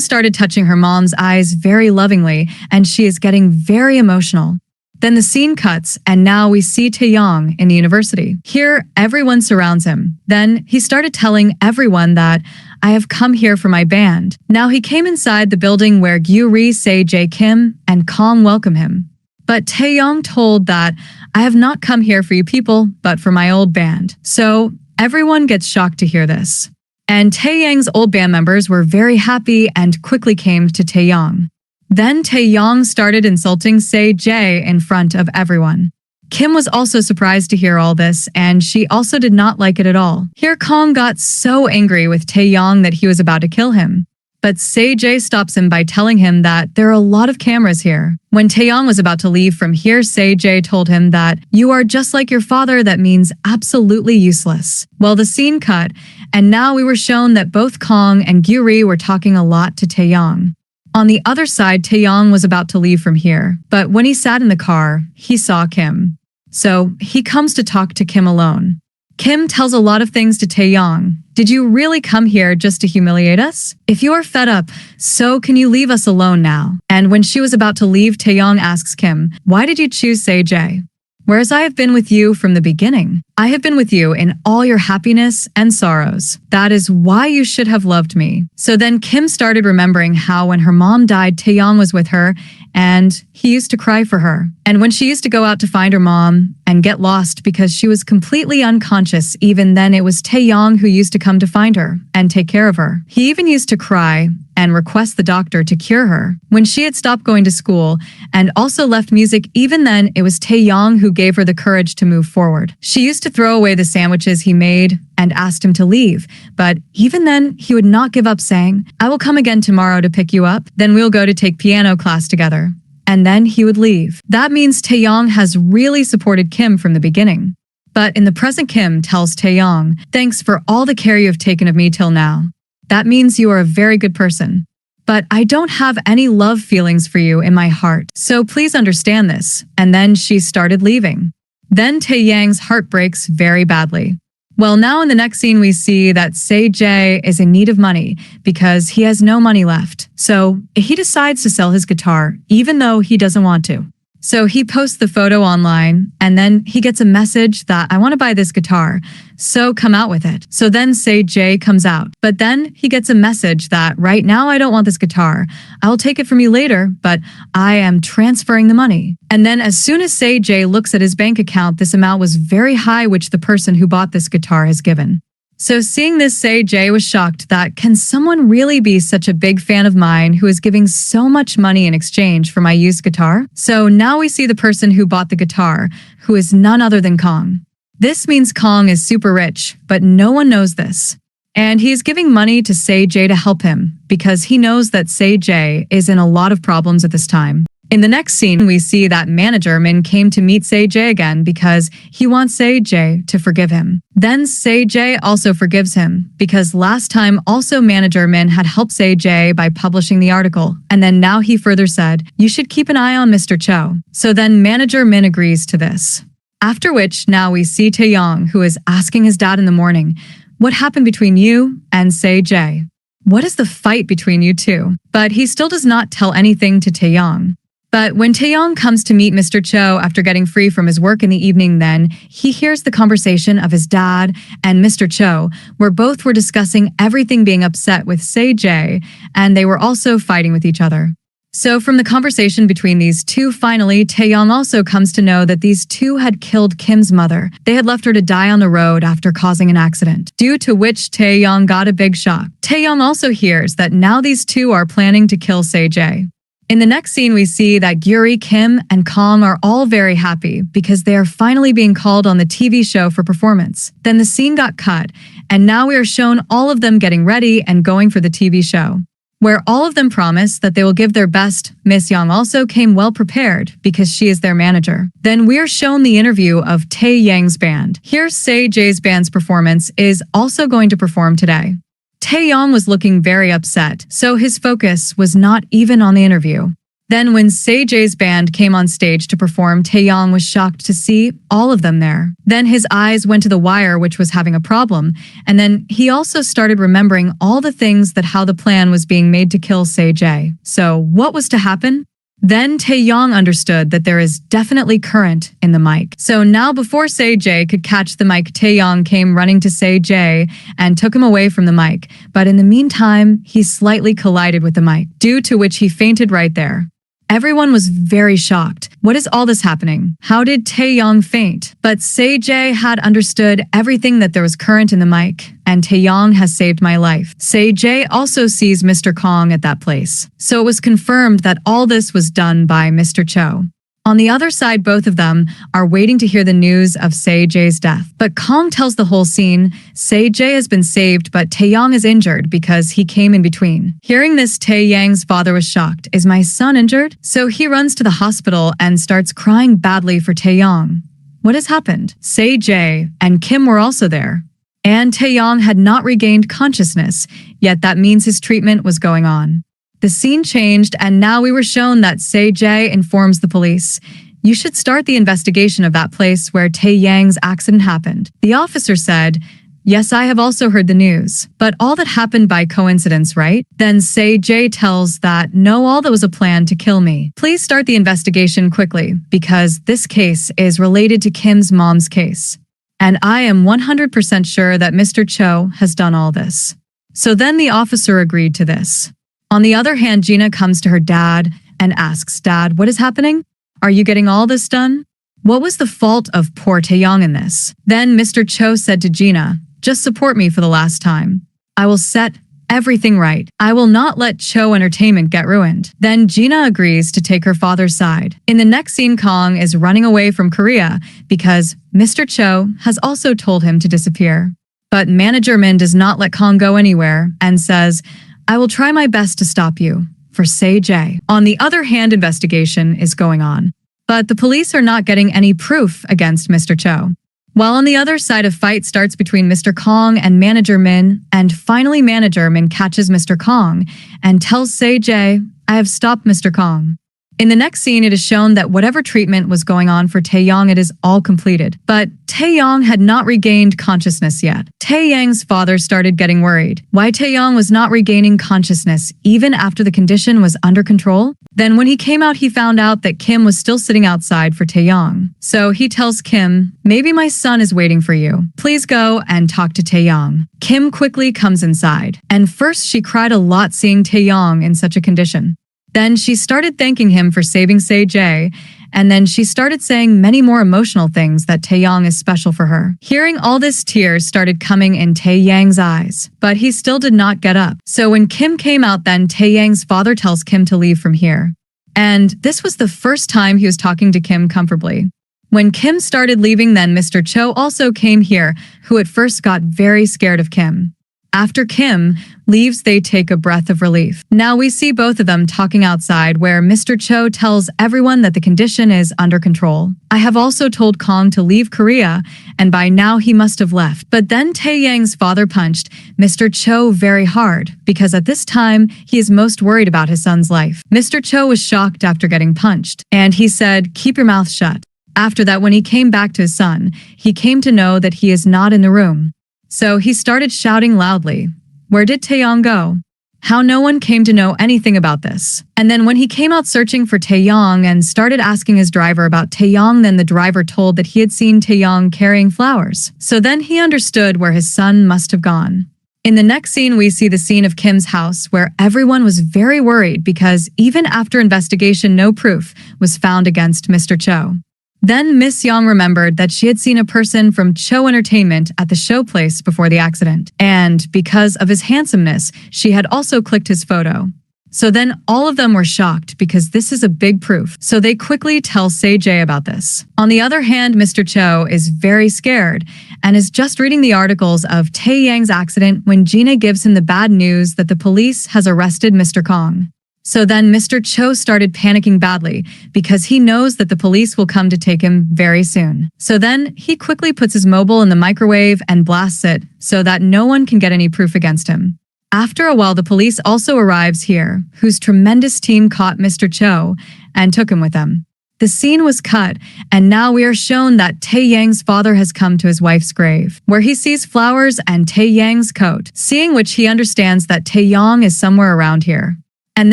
started touching her mom's eyes very lovingly, and she is getting very emotional. Then the scene cuts, and now we see Taeyong in the university. Here, everyone surrounds him. Then he started telling everyone that I have come here for my band. Now he came inside the building where Gyuri, Se-jae, Kim, and Kong welcome him. But Taeyong told that I have not come here for you people, but for my old band. So everyone gets shocked to hear this. And Taeyang's old band members were very happy and quickly came to Taeyong. Then Taeyong started insulting Se-jae in front of everyone. Kim was also surprised to hear all this, and she also did not like it at all. Here Kong got so angry with Taeyong that he was about to kill him. But Se-jae stops him by telling him that there are a lot of cameras here. When Taeyong was about to leave from here, Se-jae told him that you are just like your father, that means absolutely useless. Well, the scene cut, and now we were shown that both Kong and Gyuri were talking a lot to Taeyong. On the other side, Taeyong was about to leave from here, but when he sat in the car, he saw Kim. So he comes to talk to Kim alone. Kim tells a lot of things to Taeyong. Did you really come here just to humiliate us? If you are fed up, so can you leave us alone now? And when she was about to leave, Taeyong asks Kim, why did you choose Se-jae? Whereas I have been with you from the beginning. I have been with you in all your happiness and sorrows. That is why you should have loved me. So then Kim started remembering how when her mom died, Taeyong was with her and he used to cry for her. And when she used to go out to find her mom and get lost because she was completely unconscious, even then it was Taeyong who used to come to find her and take care of her. He even used to cry and request the doctor to cure her. When she had stopped going to school and also left music, even then it was Taeyong who gave her the courage to move forward. She used to throw away the sandwiches he made and asked him to leave, but even then he would not give up, saying, I will come again tomorrow to pick you up, then we'll go to take piano class together. And then he would leave. That means Taeyong has really supported Kim from the beginning. But in the present, Kim tells Taeyong, thanks for all the care you have taken of me till now. That means you are a very good person. But I don't have any love feelings for you in my heart, so please understand this." And then she started leaving. Then Taeyang's heart breaks very badly. Well, now in the next scene we see that Jae is in need of money because he has no money left. So he decides to sell his guitar even though he doesn't want to. So he posts the photo online and then he gets a message that "I want to buy this guitar, so come out with it." So then Jae comes out, but then he gets a message that "Right now I don't want this guitar. I'll take it from you later, but I am transferring the money." And then as soon as Jae looks at his bank account, this amount was very high, which the person who bought this guitar has given. So seeing this, Jae was shocked that can someone really be such a big fan of mine who is giving so much money in exchange for my used guitar? So now we see the person who bought the guitar, who is none other than Kong. This means Kong is super rich, but no one knows this. And he is giving money to Jae to help him because he knows that Jae is in a lot of problems at this time. In the next scene, we see that manager Min came to meet Jae again because he wants Jae to forgive him. Then Jae also forgives him because last time also manager Min had helped Jae by publishing the article. And then now he further said, "You should keep an eye on Mr. Cho." So then manager Min agrees to this. After which, now we see Taeyong, who is asking his dad in the morning, "What happened between you and Jae? What is the fight between you two?" But he still does not tell anything to Taeyong. But when Taeyong comes to meet Mr. Cho after getting free from his work in the evening, then he hears the conversation of his dad and Mr. Cho, where both were discussing everything being upset with Jae, and they were also fighting with each other. So from the conversation between these two, finally, Taeyong also comes to know that these two had killed Kim's mother. They had left her to die on the road after causing an accident, due to which Taeyong got a big shock. Taeyong also hears that now these two are planning to kill Jae. In the next scene, we see that Gyuri, Kim, and Kong are all very happy because they are finally being called on the TV show for performance. Then the scene got cut, and now we are shown all of them getting ready and going for the TV show, where all of them promise that they will give their best. Miss Young also came well prepared because she is their manager. Then we are shown the interview of Taeyang's band. Here, Jae's band's performance is also going to perform today. Taeyong was looking very upset, so his focus was not even on the interview. Then when Jae's band came on stage to perform, Taeyong was shocked to see all of them there. Then his eyes went to the wire, which was having a problem, and then he also started remembering all the things that how the plan was being made to kill Jae. So what was to happen? Then Taeyong understood that there is definitely current in the mic. So now before Jae could catch the mic, Taeyong came running to Jae and took him away from the mic. But in the meantime, he slightly collided with the mic, due to which he fainted right there. Everyone was very shocked. What is all this happening? How did Taeyong faint? But Jae had understood everything, that there was current in the mic, and Taeyong has saved my life. Jae also sees Mr. Kong at that place. So it was confirmed that all this was done by Mr. Cho. On the other side, both of them are waiting to hear the news of Jae's death. But Kong tells the whole scene. Jae has been saved, but Taeyong is injured because he came in between. Hearing this, Taeyang's father was shocked. "Is my son injured?" So he runs to the hospital and starts crying badly for Taeyong. What has happened? Jae and Kim were also there. And Taeyong had not regained consciousness, yet that means his treatment was going on. The scene changed, and now we were shown that Jae informs the police. "You should start the investigation of that place where Taeyang's accident happened." The officer said, "Yes, I have also heard the news. But all that happened by coincidence, right?" Then Jae tells that, "No, all that was a plan to kill me. Please start the investigation quickly, because this case is related to Kim's mom's case. And I am 100% sure that Mr. Cho has done all this." So then the officer agreed to this. On the other hand, Gina comes to her dad and asks, "Dad, what is happening? Are you getting all this done? What was the fault of poor Taeyong in this?" Then Mr. Cho said to Gina, "Just support me for the last time. I will set everything right. I will not let Cho Entertainment get ruined." Then Gina agrees to take her father's side. In the next scene, Kong is running away from Korea because Mr. Cho has also told him to disappear. But manager Min does not let Kong go anywhere and says, "I will try my best to stop you," for Jae. On the other hand, investigation is going on. But the police are not getting any proof against Mr. Cho. While on the other side, a fight starts between Mr. Kong and Manager Min, and finally Manager Min catches Mr. Kong and tells Say-jae, "I have stopped Mr. Kong." In the next scene, it is shown that whatever treatment was going on for Taeyong, it is all completed. But Taeyong had not regained consciousness yet. Taeyang's father started getting worried. Why Taeyong was not regaining consciousness even after the condition was under control? Then when he came out, he found out that Kim was still sitting outside for Taeyong. So he tells Kim, "Maybe my son is waiting for you. Please go and talk to Taeyong." Kim quickly comes inside. And first she cried a lot seeing Taeyong in such a condition. Then she started thanking him for saving Say-jae, and then she started saying many more emotional things that Taeyong is special for her. Hearing all this, tears started coming in Taeyang's eyes, but he still did not get up. So when Kim came out, then Taeyang's father tells Kim to leave from here. And this was the first time he was talking to Kim comfortably. When Kim started leaving, then Mr. Cho also came here, who at first got very scared of Kim. After Kim leaves, they take a breath of relief. Now we see both of them talking outside, where Mr. Cho tells everyone that the condition is under control. "I have also told Kong to leave Korea, and by now he must have left." But then Taeyang's father punched Mr. Cho very hard, because at this time, he is most worried about his son's life. Mr. Cho was shocked after getting punched, and he said, "Keep your mouth shut." After that, when he came back to his son, he came to know that he is not in the room. So he started shouting loudly, "Where did Taeyong go? How no one came to know anything about this?" And then when he came out searching for Taeyong and started asking his driver about Taeyong, then the driver told that he had seen Taeyong carrying flowers. So then he understood where his son must have gone. In the next scene, we see the scene of Kim's house, where everyone was very worried because even after investigation, no proof was found against Mr. Cho. Then Miss Young remembered that she had seen a person from Cho Entertainment at the showplace before the accident, and because of his handsomeness, she had also clicked his photo. So then all of them were shocked because this is a big proof, so they quickly tell Say-jae about this. On the other hand, Mr. Cho is very scared and is just reading the articles of Taeyang's accident when Gina gives him the bad news that the police has arrested Mr. Kong. So then Mr. Cho started panicking badly because he knows that the police will come to take him very soon. So then he quickly puts his mobile in the microwave and blasts it so that no one can get any proof against him. After a while, the police also arrives here, whose tremendous team caught Mr. Cho and took him with them. The scene was cut, and now we are shown that Taeyang's father has come to his wife's grave, where he sees flowers and Taeyang's coat, seeing which he understands that Taeyong is somewhere around here. And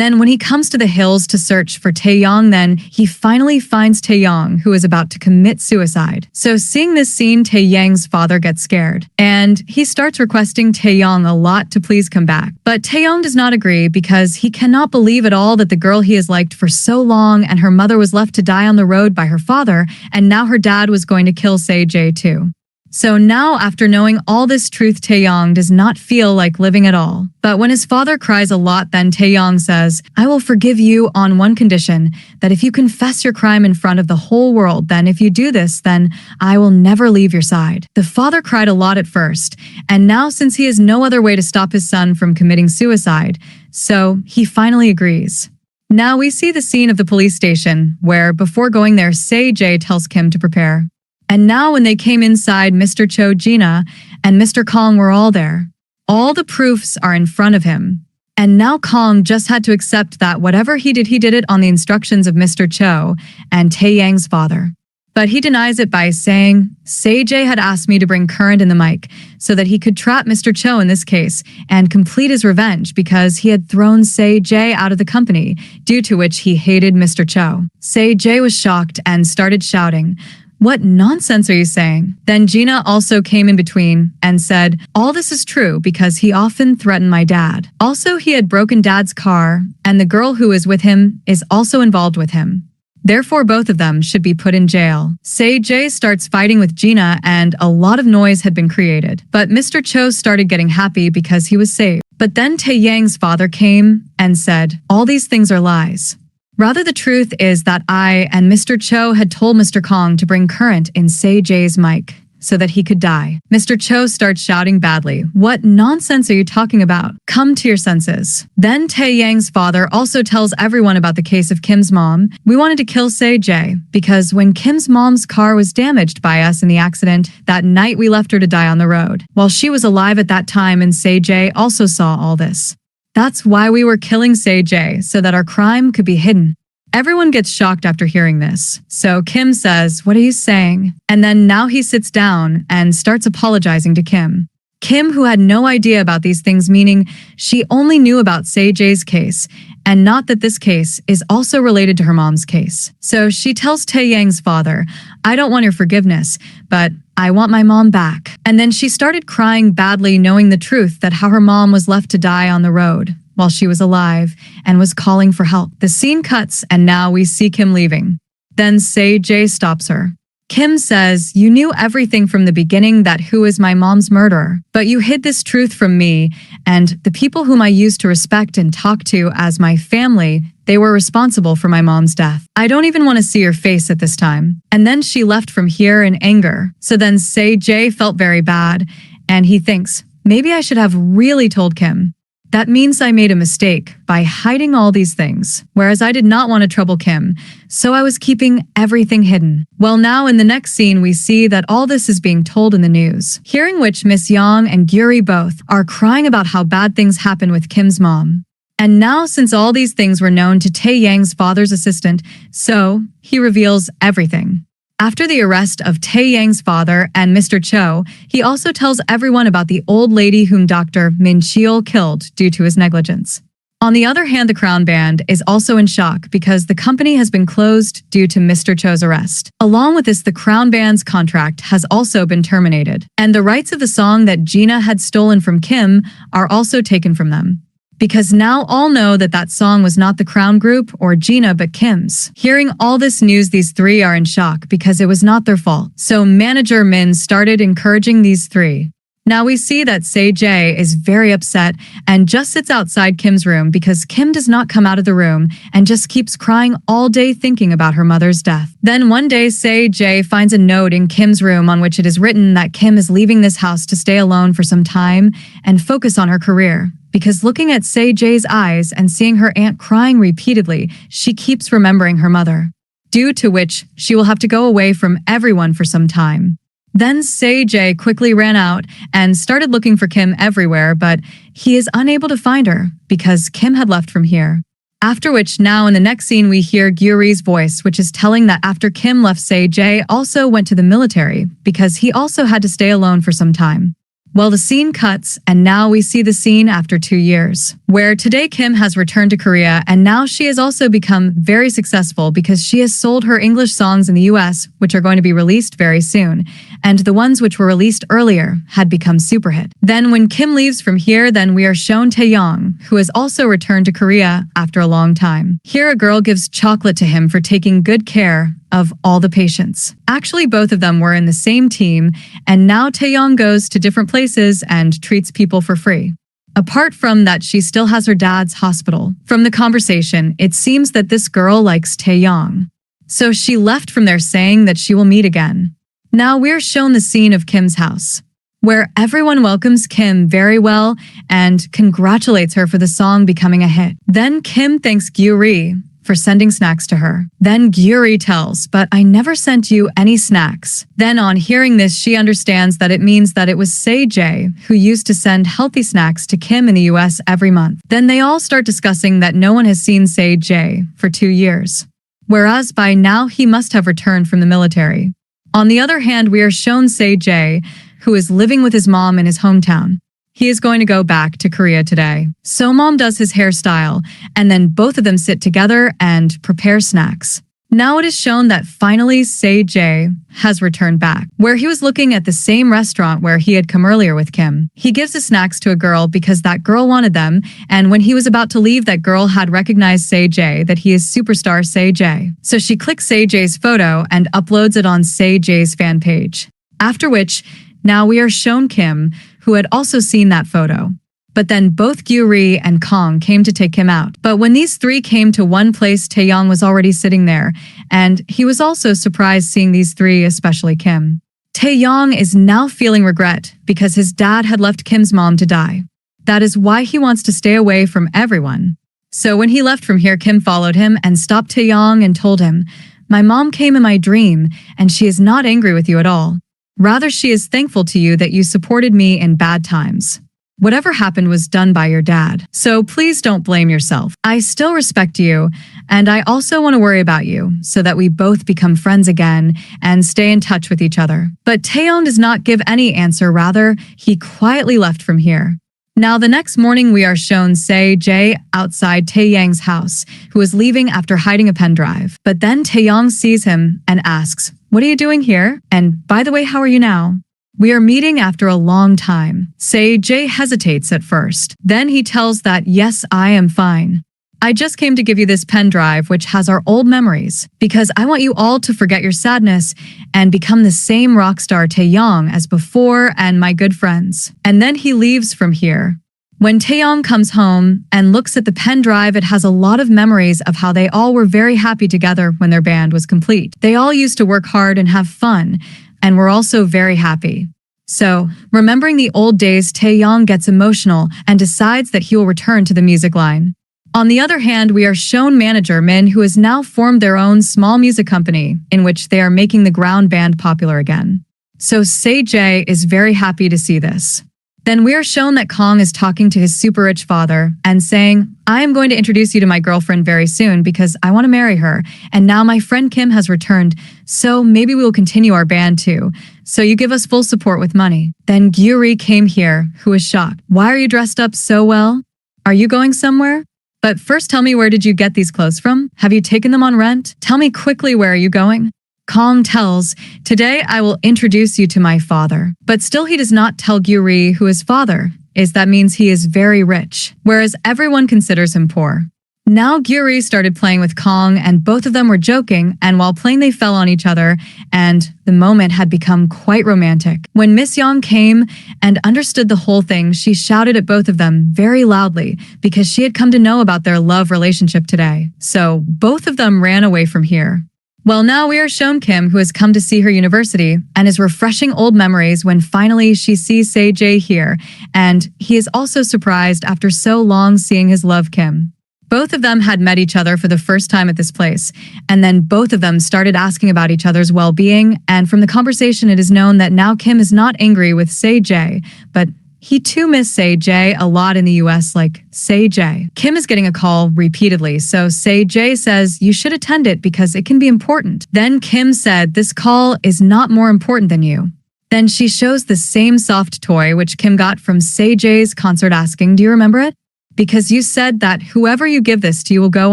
then when he comes to the hills to search for Taeyong, then he finally finds Taeyong, who is about to commit suicide. So seeing this scene, Taeyang's father gets scared, and he starts requesting Taeyong a lot to please come back. But Taeyong does not agree because he cannot believe at all that the girl he has liked for so long and her mother was left to die on the road by her father, and now her dad was going to kill Say-jae too. So now, after knowing all this truth, Taeyong does not feel like living at all. But when his father cries a lot, then Taeyong says, "I will forgive you on one condition, that if you confess your crime in front of the whole world, then if you do this, then I will never leave your side." The father cried a lot at first, and now since he has no other way to stop his son from committing suicide, so he finally agrees. Now we see the scene of the police station, where before going there, Say-jae tells Kim to prepare. And now when they came inside, Mr. Cho, Gina, and Mr. Kong were all there. All the proofs are in front of him. And now Kong just had to accept that whatever he did it on the instructions of Mr. Cho and Taeyang's father. But he denies it by saying, "Say-jae had asked me to bring Current in the mic so that he could trap Mr. Cho in this case and complete his revenge because he had thrown Say-jae out of the company, due to which he hated Mr. Cho." Say-jae was shocked and started shouting, "What nonsense are you saying?" Then Gina also came in between and said, "All this is true because he often threatened my dad. Also, he had broken dad's car, and the girl who is with him is also involved with him. Therefore, both of them should be put in jail." Say-jae starts fighting with Gina, and a lot of noise had been created. But Mr. Cho started getting happy because he was saved. But then Taeyang's father came and said, "All these things are lies. Rather, the truth is that I and Mr. Cho had told Mr. Kong to bring Current in Say-jae's mic. so that he could die. Mr. Cho starts shouting badly, "What nonsense are you talking about? Come to your senses." Then Taeyang's father also tells everyone about the case of Kim's mom. "We wanted to kill Se-jae because when Kim's mom's car was damaged by us in the accident, that night we left her to die on the road. While she was alive at that time and Se-jae also saw all this. That's why we were killing Se-jae, so that our crime could be hidden." Everyone gets shocked after hearing this. So Kim says, "What are you saying?" And then now he sits down and starts apologizing to Kim. Kim, who had no idea about these things, meaning she only knew about Se-jae's case, and not that this case is also related to her mom's case. So she tells Taeyang's father, "I don't want your forgiveness, but I want my mom back." And then she started crying badly, knowing the truth that how her mom was left to die on the road while she was alive and was calling for help. The scene cuts and now we see Kim leaving. Then Se-jae stops her. Kim says, "You knew everything from the beginning that who is my mom's murderer, but you hid this truth from me and the people whom I used to respect and talk to as my family. They were responsible for my mom's death. I don't even want to see your face at this time." And then she left from here in anger. So then Se-jae felt very bad and he thinks, maybe I should have really told Kim. That means I made a mistake by hiding all these things, whereas I did not want to trouble Kim, so I was keeping everything hidden. Well, now in the next scene, we see that all this is being told in the news, hearing which Miss Yang and Gyuri both are crying about how bad things happened with Kim's mom. And now, since all these things were known to Taeyang's father's assistant, so he reveals everything. After the arrest of Taeyang's father and Mr. Cho, he also tells everyone about the old lady whom Dr. Min Cheol killed due to his negligence. On the other hand, the Crown Band is also in shock because the company has been closed due to Mr. Cho's arrest. Along with this, the Crown Band's contract has also been terminated, and the rights of the song that Gina had stolen from Kim are also taken from them. Because now all know that that song was not the Crown Group or Gina but Kim's. Hearing all this news, these three are in shock because it was not their fault. So manager Min started encouraging these three. Now we see that Se-jae is very upset and just sits outside Kim's room because Kim does not come out of the room and just keeps crying all day thinking about her mother's death. Then one day Se-jae finds a note in Kim's room on which it is written that Kim is leaving this house to stay alone for some time and focus on her career. Because looking at Se-jae's eyes and seeing her aunt crying repeatedly, she keeps remembering her mother, due to which she will have to go away from everyone for some time. Then Se-jae quickly ran out and started looking for Kim everywhere, but he is unable to find her because Kim had left from here. After which, now in the next scene, we hear Gyuri's voice, which is telling that after Kim left, Se-jae also went to the military because he also had to stay alone for some time. Well, the scene cuts, and now we see the scene after 2 years, where today Kim has returned to Korea, and now she has also become very successful because she has sold her English songs in the US, which are going to be released very soon, and the ones which were released earlier had become super hit. Then when Kim leaves from here, then we are shown Taeyang, who has also returned to Korea after a long time. Here a girl gives chocolate to him for taking good care of all the patients. Actually, both of them were in the same team, and now Taeyang goes to different places and treats people for free. Apart from that, she still has her dad's hospital. From the conversation, it seems that this girl likes Taeyang. So she left from there saying that she will meet again. Now we're shown the scene of Kim's house, where everyone welcomes Kim very well and congratulates her for the song becoming a hit. Then Kim thanks Gyuri for sending snacks to her. Then Gyuri tells, "But I never sent you any snacks." Then on hearing this, she understands that it means that it was Se-jae who used to send healthy snacks to Kim in the US every month. Then they all start discussing that no one has seen Se-jae for 2 years, whereas by now he must have returned from the military. On the other hand, we are shown Se-jae, who is living with his mom in his hometown. He is going to go back to Korea today. So mom does his hairstyle, and then both of them sit together and prepare snacks. Now it is shown that finally Se-jae has returned back, where he was looking at the same restaurant where he had come earlier with Kim. He gives the snacks to a girl because that girl wanted them, and when he was about to leave, that girl had recognized Se-jae, that he is superstar Se-jae. So she clicks Se-jae's photo and uploads it on Se-jae's fan page. After which, now we are shown Kim, who had also seen that photo. But then both Gyuri and Kong came to take him out. But when these three came to one place, Taeyang was already sitting there, and he was also surprised seeing these three, especially Kim. Taeyong is now feeling regret because his dad had left Kim's mom to die. That is why he wants to stay away from everyone. So when he left from here, Kim followed him and stopped Taeyong and told him, "My mom came in my dream and she is not angry with you at all. Rather, she is thankful to you that you supported me in bad times. Whatever happened was done by your dad, so please don't blame yourself. I still respect you, and I also want to worry about you so that we both become friends again and stay in touch with each other." But Taeyong does not give any answer, rather, he quietly left from here. Now, the next morning, we are shown Se-jae outside Taeyang's house, who is leaving after hiding a pen drive. But then Taeyong sees him and asks, "What are you doing here? And by the way, how are you now?" "We are meeting after a long time." Se-jae hesitates at first. Then he tells that, "Yes, I am fine. I just came to give you this pen drive which has our old memories, because I want you all to forget your sadness and become the same rock star Taeyong as before and my good friends." And then he leaves from here. When Taeyong comes home and looks at the pen drive, it has a lot of memories of how they all were very happy together when their band was complete. They all used to work hard and have fun, and were also very happy. So, remembering the old days, Taeyong gets emotional and decides that he will return to the music line. On the other hand, we are shown manager Min, who has now formed their own small music company in which they are making the ground band popular again. So Se-jae is very happy to see this. Then we are shown that Kong is talking to his super rich father and saying, "I am going to introduce you to my girlfriend very soon because I want to marry her, and now my friend Kim has returned, so maybe we will continue our band too. So you give us full support with money." Then Gyuri came here, who was shocked. "Why are you dressed up so well? Are you going somewhere? But first tell me, where did you get these clothes from? Have you taken them on rent? Tell me quickly, where are you going?" Kong tells, "Today I will introduce you to my father." But still he does not tell Gyuri who his father is. That means he is very rich, whereas everyone considers him poor. Now Gyuri started playing with Kong and both of them were joking, and while playing they fell on each other and the moment had become quite romantic. When Miss Young came and understood the whole thing, she shouted at both of them very loudly because she had come to know about their love relationship today. So both of them ran away from here. Well, now we are shown Kim, who has come to see her university and is refreshing old memories when finally she sees Se-jae here, and he is also surprised after so long seeing his love Kim. Both of them had met each other for the first time at this place, and then both of them started asking about each other's well-being, and from the conversation it is known that now Kim is not angry with Se-jae, but he too missed Se-jae a lot in the US, like Se-jae. Kim is getting a call repeatedly, so Se-jae says you should attend it because it can be important. Then Kim said this call is not more important than you. Then she shows the same soft toy which Kim got from Se-jae's concert asking, "Do you remember it? Because you said that whoever you give this to will go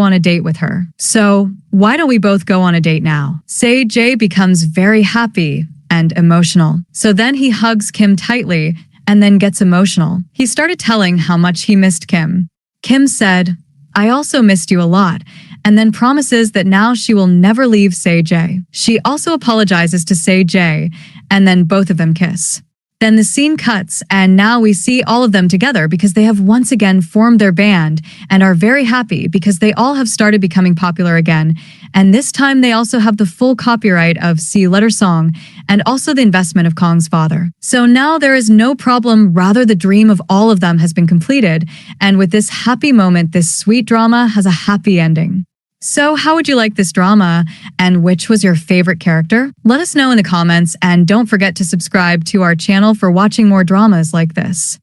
on a date with her. So why don't we both go on a date now?" Se-jae becomes very happy and emotional. So then he hugs Kim tightly and then gets emotional. He started telling how much he missed Kim. Kim said, "I also missed you a lot," and then promises that now she will never leave Se-jae. She also apologizes to Se-jae, and then both of them kiss. Then the scene cuts, and now we see all of them together because they have once again formed their band and are very happy because they all have started becoming popular again. And this time they also have the full copyright of See Letter Song and also the investment of Kong's father. So now there is no problem, rather the dream of all of them has been completed. And with this happy moment, this sweet drama has a happy ending. So how would you like this drama, and which was your favorite character? Let us know in the comments, and don't forget to subscribe to our channel for watching more dramas like this.